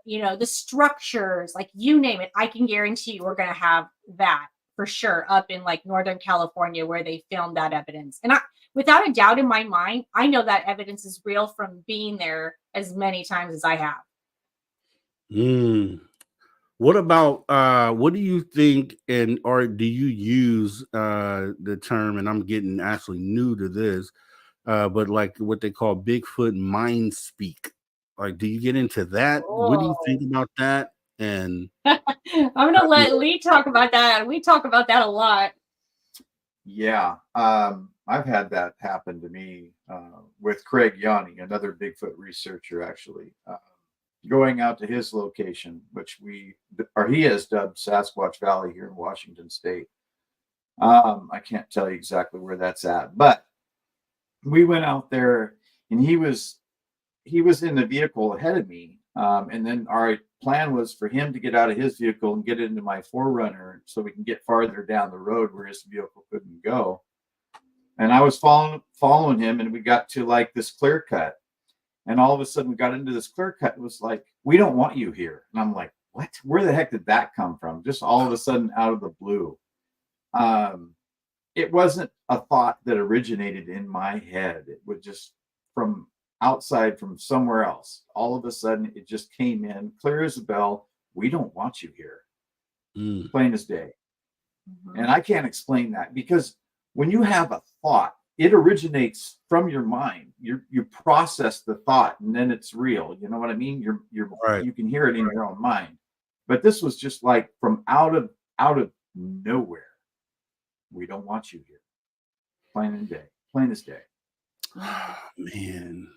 you know, the structures, like you name it. I can guarantee you we're going to have that for sure up in like Northern California where they filmed that evidence. And without a doubt in my mind, I know that evidence is real from being there as many times as I have. What about what do you think, or do you use the term, and I'm getting actually new to this, but like what they call Bigfoot mind speak? Like, do you get into that? What do you think about that? And I'm gonna let Lee talk about that. We talk about that a lot. Yeah, I've had that happen to me with Craig Yanni, another Bigfoot researcher, actually. Going out to his location, which he has dubbed Sasquatch Valley here in Washington State. I can't tell you exactly where that's at, but we went out there and he was in the vehicle ahead of me. And then our plan was for him to get out of his vehicle and get into my 4Runner so we can get farther down the road where his vehicle couldn't go. And I was following him, and we got to like this clear cut. And all of a sudden we got into this clear cut. It was like, we don't want you here. And I'm like, what? Where the heck did that come from? Just all of a sudden out of the blue. It wasn't a thought that originated in my head. It was just from outside, from somewhere else. All of a sudden it just came in clear as a bell. We don't want you here. Plain as day. And I can't explain that, because when you have a thought, it originates from your mind. You process the thought, and then it's real. You know what I mean? Right. You can hear it in your own mind. But this was just like from out of nowhere. We don't want you here. Plain as day. Man,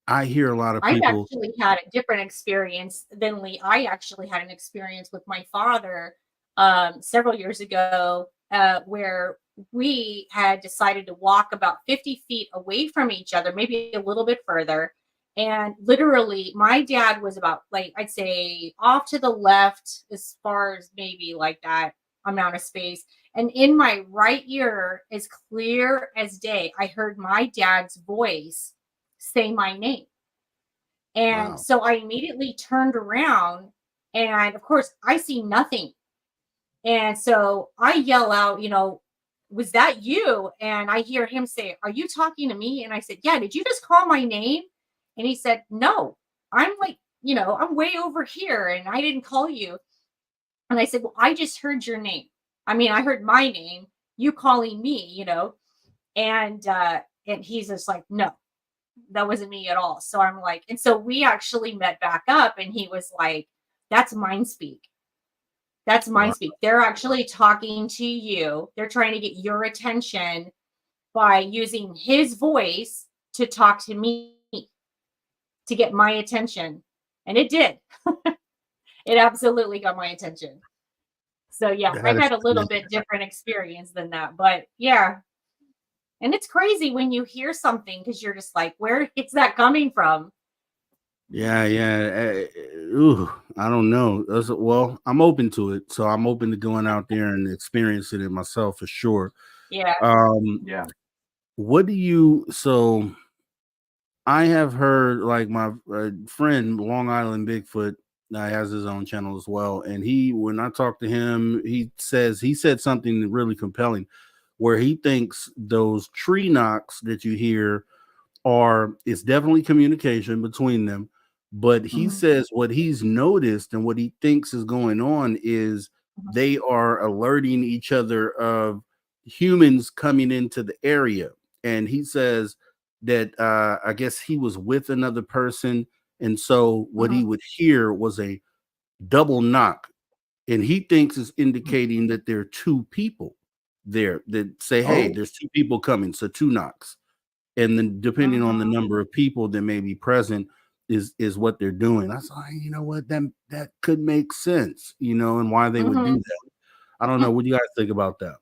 I hear a lot of I've people. actually had a different experience than Lee. I actually had an experience with my father several years ago where we had decided to walk about 50 feet away from each other, maybe a little bit further. And literally, my dad was about, like, I'd say off to the left as far as maybe like that amount of space. And in my right ear, as clear as day, I heard my dad's voice say my name. And Wow. so I immediately turned around, and of course, I see nothing. And so I yell out, was that you? And I hear him say, are you talking to me? And I said, yeah, did you just call my name? And he said, no, I'm like, I'm way over here and I didn't call you. And I said, well, I just heard your name. I mean, I heard my name, you calling me, and he's just like, no, that wasn't me at all. So I'm like, and so we actually met back up, and he was like, that's mind speak. That's mind speak. They're actually talking to you. They're trying to get your attention by using his voice to talk to me, to get my attention. And it did. It absolutely got my attention. So yeah, I've had a little bit different experience than that, but yeah. And it's crazy when you hear something because you're just like, where is that coming from? Yeah. I don't know. Well, I'm open to it, so I'm open to going out there and experiencing it myself for sure. Yeah. Yeah. What do you? So, I have heard, like, my friend Long Island Bigfoot has his own channel as well, and when I talk to him, he said something really compelling, where he thinks those tree knocks that you hear it's definitely communication between them. But he says what he's noticed and what he thinks is going on is they are alerting each other of humans coming into the area. And he says that I guess he was with another person. And so what he would hear was a double knock. And he thinks is indicating that there are two people there that say, hey, there's two people coming. So 2 knocks. And then depending on the number of people that may be present is what they're doing. I was like, you know what, that could make sense, and why they would do that. I don't know. What do you guys think about that?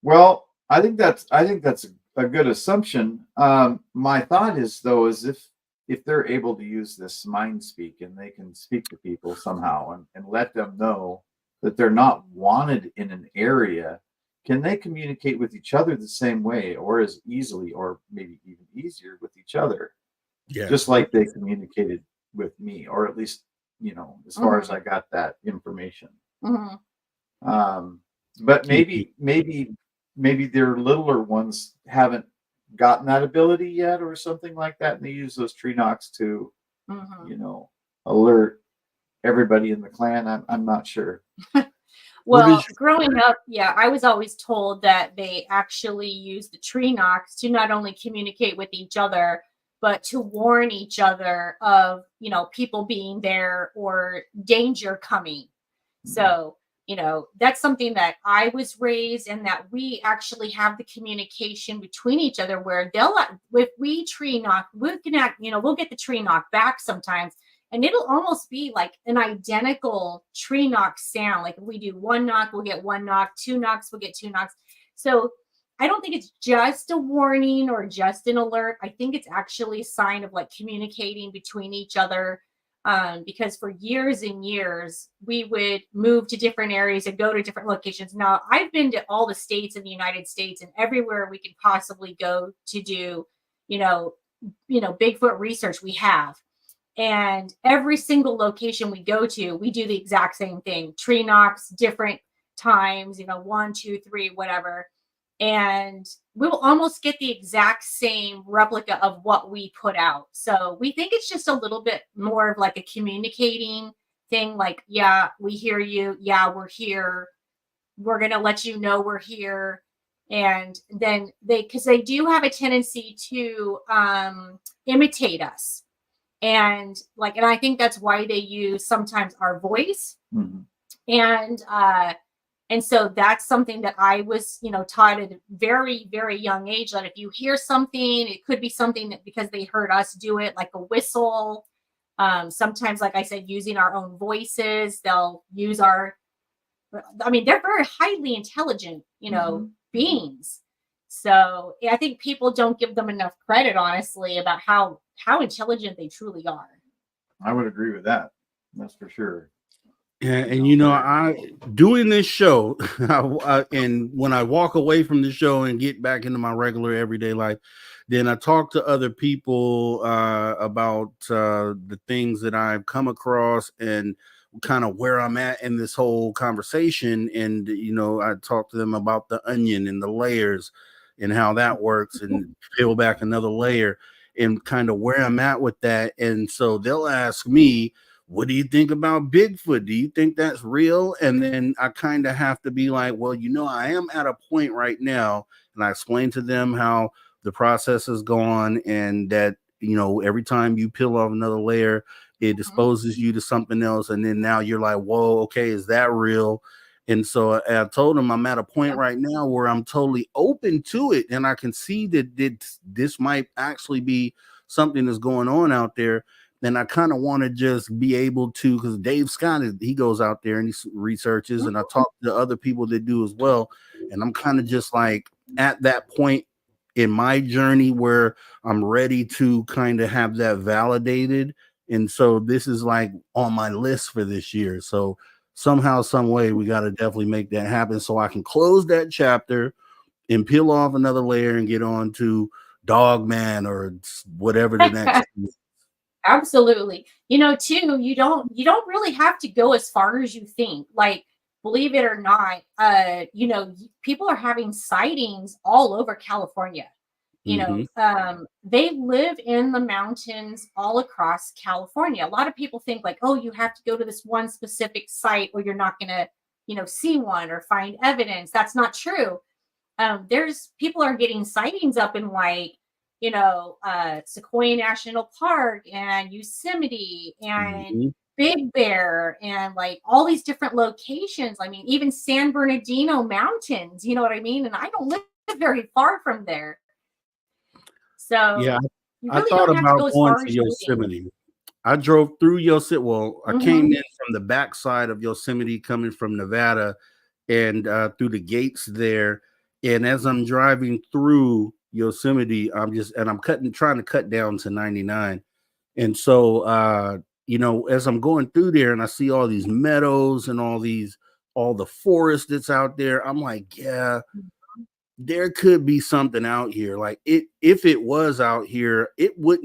Well, I think that's a good assumption. My thought is, though, is if they're able to use this mind speak and they can speak to people somehow and let them know that they're not wanted in an area, can they communicate with each other the same way, or as easily, or maybe even easier with each other? Yeah. Just like they communicated with me, or at least, as far as I got that information. But maybe their littler ones haven't gotten that ability yet, or something like that, and they use those tree knocks to, alert everybody in the clan. I'm not sure. Well, growing up, I was always told that they actually use the tree knocks to not only communicate with each other, but to warn each other of, people being there or danger coming. So, that's something that I was raised, and that we actually have the communication between each other where if we tree knock, we'll get the tree knock back sometimes. And it'll almost be like an identical tree knock sound. Like if we do 1 knock, we'll get 1 knock, 2 knocks, we'll get 2 knocks. So I don't think it's just a warning or just an alert. I think it's actually a sign of like communicating between each other. Because for years and years, we would move to different areas and go to different locations. Now, I've been to all the states in the United States, and everywhere we could possibly go to do, Bigfoot research we have. And every single location we go to, we do the exact same thing. Tree knocks, different times, 1, 2, 3, whatever. And we will almost get the exact same replica of what we put out. So we think it's just a little bit more of like a communicating thing. Like, yeah, we hear you. Yeah, we're here. We're going to let you know we're here. And then because they do have a tendency to imitate us. And I think that's why they use sometimes our voice. And so that's something that I was, taught at a very, very young age, that if you hear something, it could be something that because they heard us do it, like a whistle. Sometimes, like I said, using our own voices, they'll use they're very highly intelligent, beings. So I think people don't give them enough credit, honestly, about how intelligent they truly are. I would agree with that. That's for sure. Yeah, and I doing this show, and when I walk away from the show and get back into my regular everyday life, then I talk to other people about the things that I've come across and kind of where I'm at in this whole conversation. And I talk to them about the onion and the layers and how that works, and peel back another layer and kind of where I'm at with that. And so they'll ask me, what do you think about Bigfoot? Do you think that's real? And then I kind of have to be like, well, I am at a point right now, and I explain to them how the process has gone, and that, every time you peel off another layer, it exposes you to something else. And then now you're like, whoa, okay, is that real? And so I told them I'm at a point right now where I'm totally open to it. And I can see that this might actually be something that's going on out there. And I kind of want to just be able to, because Dave Scott, he goes out there and he researches, and I talk to other people that do as well. And I'm kind of just like at that point in my journey where I'm ready to kind of have that validated. And so this is like on my list for this year. So somehow, some way, we got to definitely make that happen so I can close that chapter and peel off another layer and get on to Dogman or whatever the next is. Absolutely. Too, you don't really have to go as far as you think. Like, believe it or not, people are having sightings all over California. They live in the mountains all across California. A lot of people think like, oh, you have to go to this one specific site or you're not going to, see one or find evidence. That's not true. There's people are getting sightings up in Sequoia National Park and Yosemite and Big Bear and like all these different locations. I mean, even San Bernardino Mountains, you know what I mean? And I don't live very far from there. So yeah, you really I thought don't have about to go as going far to as you Yosemity. think. I drove through Yosemite. Well, I came in from the backside of Yosemite, coming from Nevada, and through the gates there. And as I'm driving through Yosemite, I'm trying to cut down to 99. And so, as I'm going through there and I see all these meadows and all the forest that's out there, I'm like, yeah, there could be something out here. Like if it was out here, it would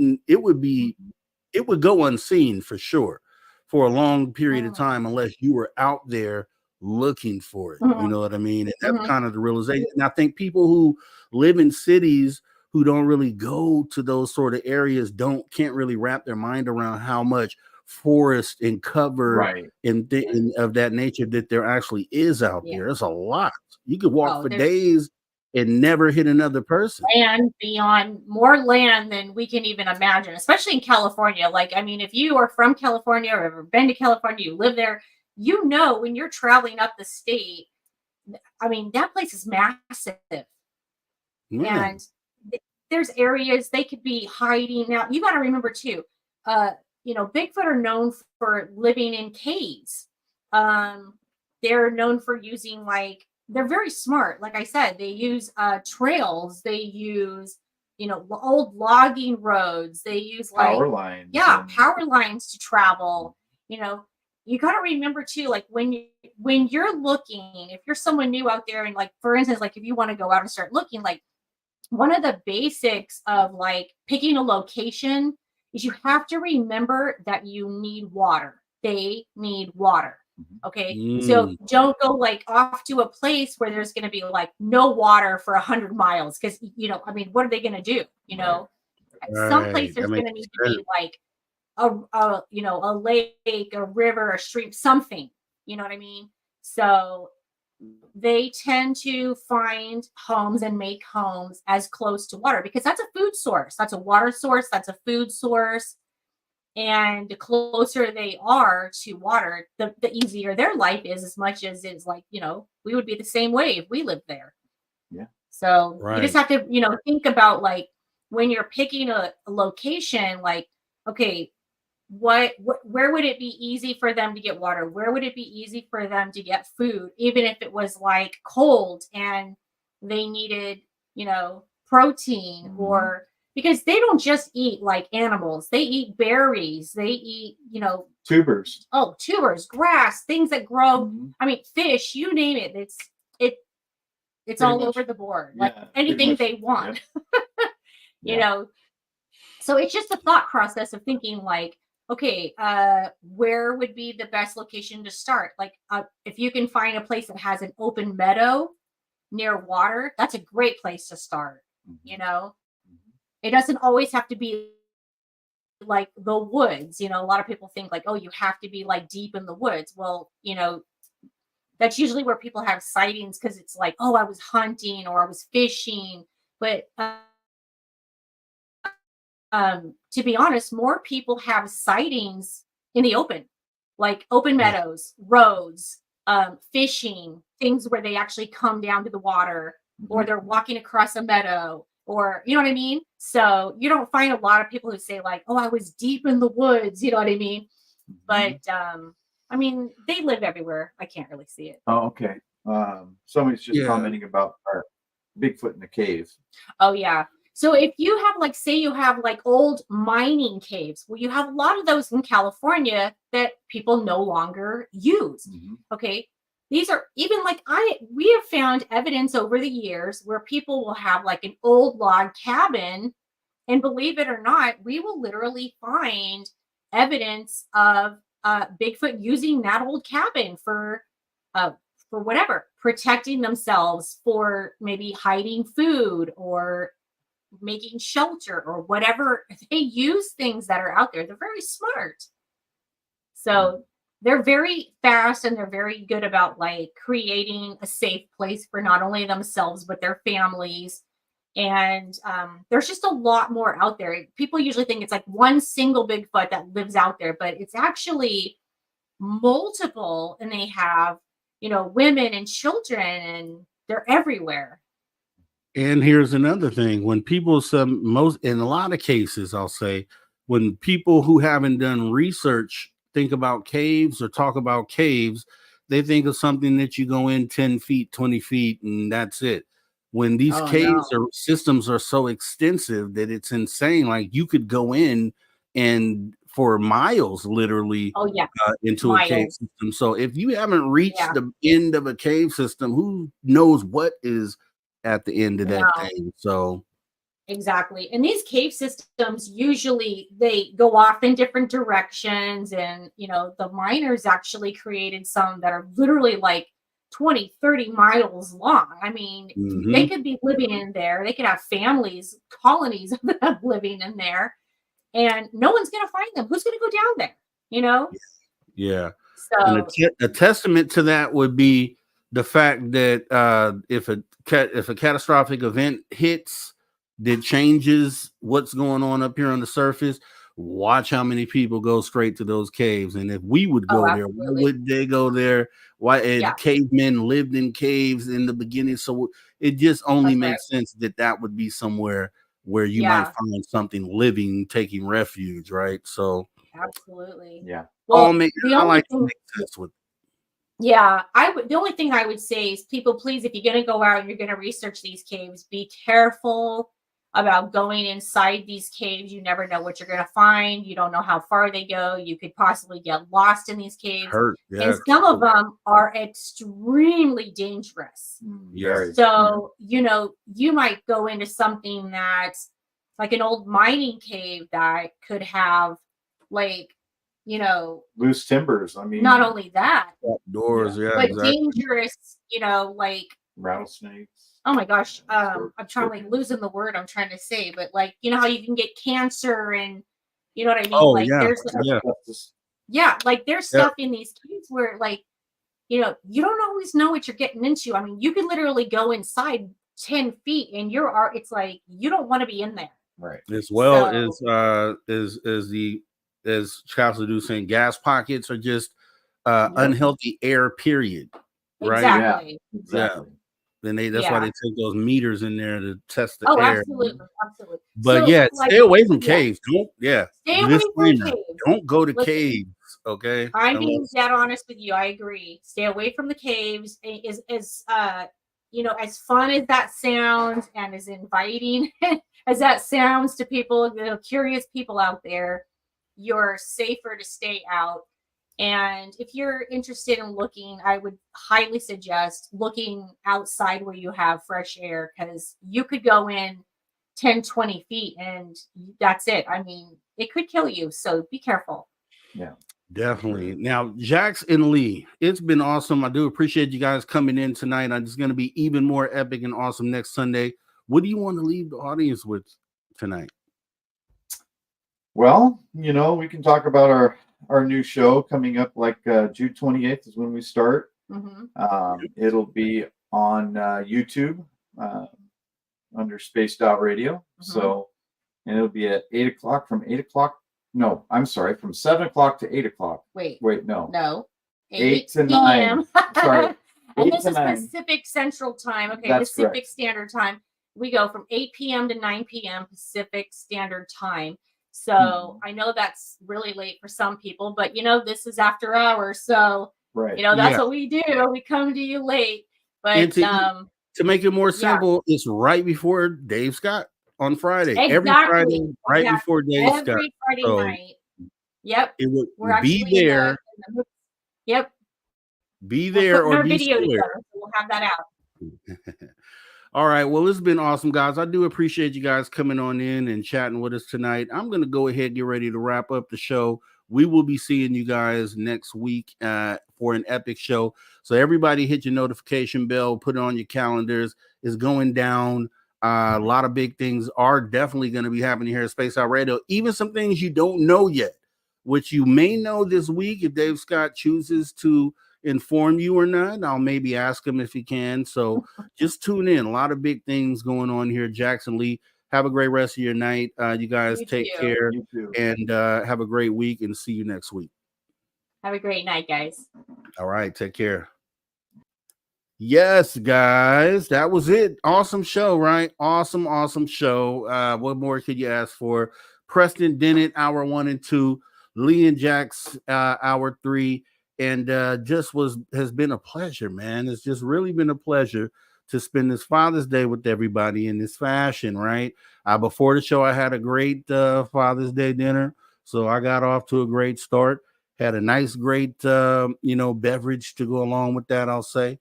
go unseen for sure for a long period of time unless you were out there looking for it. You know what I mean? And that's kind of the realization. And I think people who live in cities who don't really go to those sort of areas can't really wrap their mind around how much forest and cover and of that nature that there actually is out there. It's a lot. You could walk for days and never hit another person. And beyond more land than we can even imagine, especially in California. Like, I mean, if you are from California or ever been to California, you live there, when you're traveling up the state, I mean, that place is massive. And there's areas they could be hiding. Now, you got to remember too, Bigfoot are known for living in caves. They're known for using they're very smart. Like I said, they use trails. They use, old logging roads. They use power lines. Yeah, power lines to travel. You got to remember too, when you're looking, if you're someone new out there, and for instance, if you want to go out and start looking, one of the basics of picking a location is you have to remember that you need water. They need water. Okay. So don't go off to a place where there's going to be no water for 100 miles. Cause what are they going to do? Some place there's going to need to be a lake, a river, a stream, something, you know what I mean? So they tend to find homes and make homes as close to water because that's a food source. That's a water source. That's a food source. And the closer they are to water, the easier their life is, as much as it's like, we would be the same way if we lived there. Yeah. So Right. you just have to, think about like when you're picking a location, like, okay, where would it be easy for them to get water? Where would it be easy for them to get food, even if it was like cold and they needed, protein, or because they don't just eat like animals, they eat berries, they eat, Tubers. Tubers, grass, things that grow. I mean, fish, you name it. It's all over the board, like anything they want. So it's just a thought process of thinking like, okay, where would be the best location to start? Like, if you can find a place that has an open meadow near water, that's a great place to start. It doesn't always have to be like the woods. A lot of people think like, oh, you have to be like deep in the woods. Well, that's usually where people have sightings because it's like, oh, I was hunting or I was fishing. But to be honest, more people have sightings in the open, like open meadows, roads, fishing, things where they actually come down to the water, or they're walking across a meadow, or you know what I mean? So you don't find a lot of people who say like, oh, I was deep in the woods, you know what I mean? But I mean, they live everywhere. I can't really see it. Oh, okay. Somebody's just commenting about our Bigfoot in the cave. Oh, yeah. So if you have like, say you have like old mining caves, well, you have a lot of those in California that people no longer use. Okay. These are even like we have found evidence over the years where people will have like an old log cabin, and believe it or not, we will literally find evidence of Bigfoot using that old cabin for whatever, protecting themselves, for maybe hiding food or making shelter or whatever. They use things that are out there. They're very smart. So they're very fast, and they're very good about like creating a safe place for not only themselves, but their families. And there's just a lot more out there. People usually think it's like one single Bigfoot that lives out there, but it's actually multiple, and they have, women and children, and they're everywhere. And here's another thing: when people, in a lot of cases, I'll say, when people who haven't done research think about caves or talk about caves, they think of something that you go in 10 feet, 20 feet, and that's it. When these caves or systems are so extensive that it's insane, like you could go in and for miles, literally, into a cave system. So if you haven't reached the end of a cave system, who knows what is at the end of that thing? So exactly. And these cave systems, usually they go off in different directions, and the miners actually created some that are literally like 20, 30 miles long. I mean, they could be living in there. They could have families, colonies of them living in there, and no one's going to find them. Who's going to go down there? Yeah. So and a testament to that would be the fact that if a catastrophic event hits that changes what's going on up here on the surface, watch how many people go straight to those caves. And if we would go there, why would they go there? Why cavemen lived in caves in the beginning? So it just only makes sense that would be somewhere where you might find something living taking refuge, right? So absolutely. Yeah. Well, I like to make sense with. Yeah, the only thing I would say is, people, please, if you're going to go out and you're going to research these caves, be careful about going inside these caves. You never know what you're going to find. You don't know how far they go. You could possibly get lost in these caves. And some of them are extremely dangerous. So, you might go into something that's like an old mining cave that could have like, loose timbers. I mean, not only that, doors, but dangerous, like rattlesnakes. Oh my gosh. I'm trying, like, losing the word I'm trying to say, but like, how you can get cancer, and you know what I mean? Oh, like yeah. there's like there's stuff in these caves where like you know, you don't always know what you're getting into. I mean, you could literally go inside 10 feet and it's like you don't want to be in there. Right. As well So- as Charles Ledoux saying, gas pockets are just Yep. unhealthy air, period. Right? Exactly. Yeah, exactly. Then that's why they take those meters in there to test the Oh, air. absolutely. But So, yeah, like, stay away from yeah. caves. Stay away from Disclaimer, caves. don't go to Listen, caves, okay? I'm being dead honest with you. I agree. Stay away from the caves. Is you know, as fun as that sounds and as inviting as that sounds to people, you know, curious people out there, you're safer to stay out. And if you're interested in looking, I would highly suggest looking outside where you have fresh air, because you could go in 10, 20 feet and that's it. I mean, it could kill you. So be careful. Yeah. Definitely. Now, Jax and Lee, it's been awesome. I do appreciate you guys coming in tonight. It's going to be even more epic and awesome next Sunday. What do you want to leave the audience with tonight? Well, you know, we can talk about our new show coming up, like June 28th is when we start. It'll be on YouTube under Spaced Out Radio. So, and it'll be at 8 o'clock from 8 o'clock. No, I'm sorry, from 7 o'clock to 8 o'clock. Wait, no. 8 to 9. Sorry. And 8 this to is 9. Pacific Central Time. Okay, That's Pacific correct. Standard Time. We go from 8 p.m. to 9 p.m. Pacific Standard Time. So I know that's really late for some people, but you know, this is after hours. So, you know, that's what we do. We come to you late. But to make it more simple, it's right before Dave Scott on Friday. Exactly. Every Friday, right before Dave Scott. Every Friday night. Yep. It would We're be actually there. Yep. Be there or be video square. together, so we'll have that out. All right. Well, it's been awesome, guys. I do appreciate you guys coming on in and chatting with us tonight. I'm going to go ahead and get ready to wrap up the show. We will be seeing you guys next week for an epic show. So everybody hit your notification bell, put it on your calendars. It's going down. A lot of big things are definitely going to be happening here at Space Out Radio. Even some things you don't know yet, which you may know this week if Dave Scott chooses to inform you or not. I'll maybe ask him if he can. So just tune in. A lot of big things going on here. Jackson Lee, have a great rest of your night. You guys take care and have a great week, and see you next week. Have a great night, guys. All right. Take care. Yes, guys, that was it. Awesome show, right? Awesome show. What more could you ask for? Preston, Dennett, hour 1 and 2, Lee and Jax, hour 3. And has been a pleasure, man. It's just really been a pleasure to spend this Father's Day with everybody in this fashion, right? Before the show, I had a great Father's Day dinner. So I got off to a great start. Had a nice, great, beverage to go along with that, I'll say.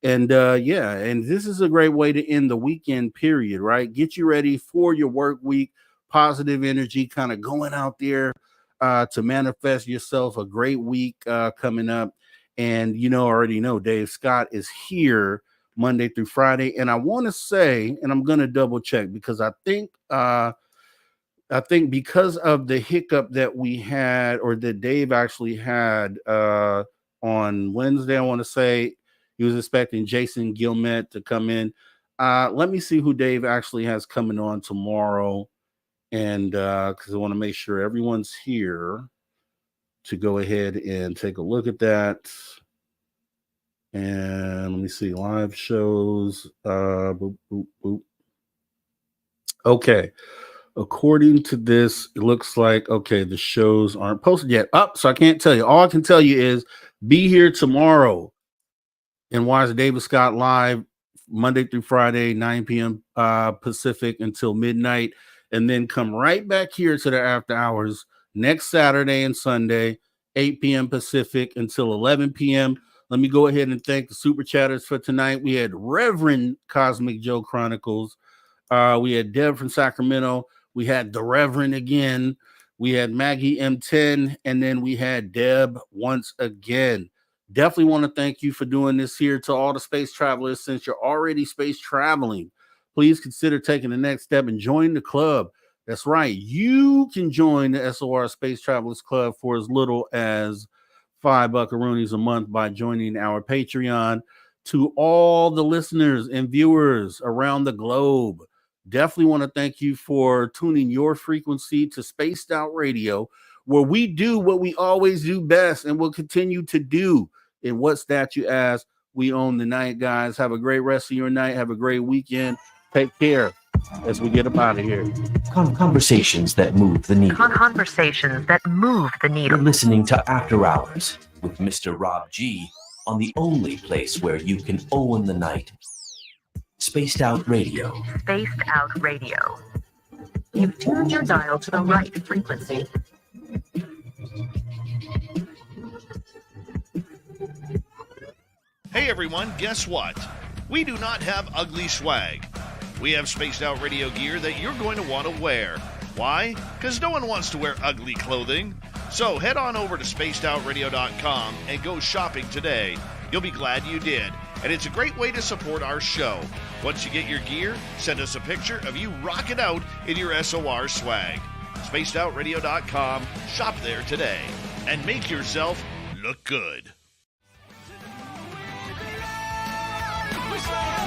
And and this is a great way to end the weekend period, right? Get you ready for your work week, positive energy, kind of going out there to manifest yourself a great week coming up. And already know Dave Scott is here Monday through Friday. And I want to say, and I'm going to double check, because I think because of the hiccup that we had, or that Dave actually had on Wednesday, I want to say he was expecting Jason Gilmet to come in. Let me see who Dave actually has coming on tomorrow. And because I want to make sure everyone's here to go ahead and take a look at that. And let me see, live shows. Boop, boop, boop. Okay. According to this, it looks like, okay, the shows aren't posted yet. So I can't tell you. All I can tell you is be here tomorrow and watch David Scott live Monday through Friday, 9 p.m. Pacific until midnight. And then come right back here to the after hours next Saturday and Sunday, 8 p.m. Pacific until 11 p.m. Let me go ahead and thank the super chatters for tonight. We had Reverend Cosmic Joe Chronicles. We had Deb from Sacramento. We had the Reverend again. We had Maggie M10. And then we had Deb once again. Definitely want to thank you for doing this here. To all the space travelers, since you're already space traveling, please consider taking the next step and join the club. That's right. You can join the SOR Space Travelers Club for as little as $5 buckaroonies a month by joining our Patreon. To all the listeners and viewers around the globe, definitely want to thank you for tuning your frequency to Spaced Out Radio, where we do what we always do best and will continue to do. And what's that, you ask? We own the night, guys. Have a great rest of your night. Have a great weekend. Take care as we get up out of here. Conversations that move the needle. Conversations that move the needle. You're listening to After Hours with Mr. Rob G on the only place where you can own the night. Spaced Out Radio. Spaced Out Radio. You've tuned your dial to the right frequency. Hey everyone, guess what? We do not have ugly swag. We have Spaced Out Radio gear that you're going to want to wear. Why? Because no one wants to wear ugly clothing. So head on over to spacedoutradio.com and go shopping today. You'll be glad you did. And it's a great way to support our show. Once you get your gear, send us a picture of you rocking out in your SOR swag. spacedoutradio.com. Shop there today. And make yourself look good. We say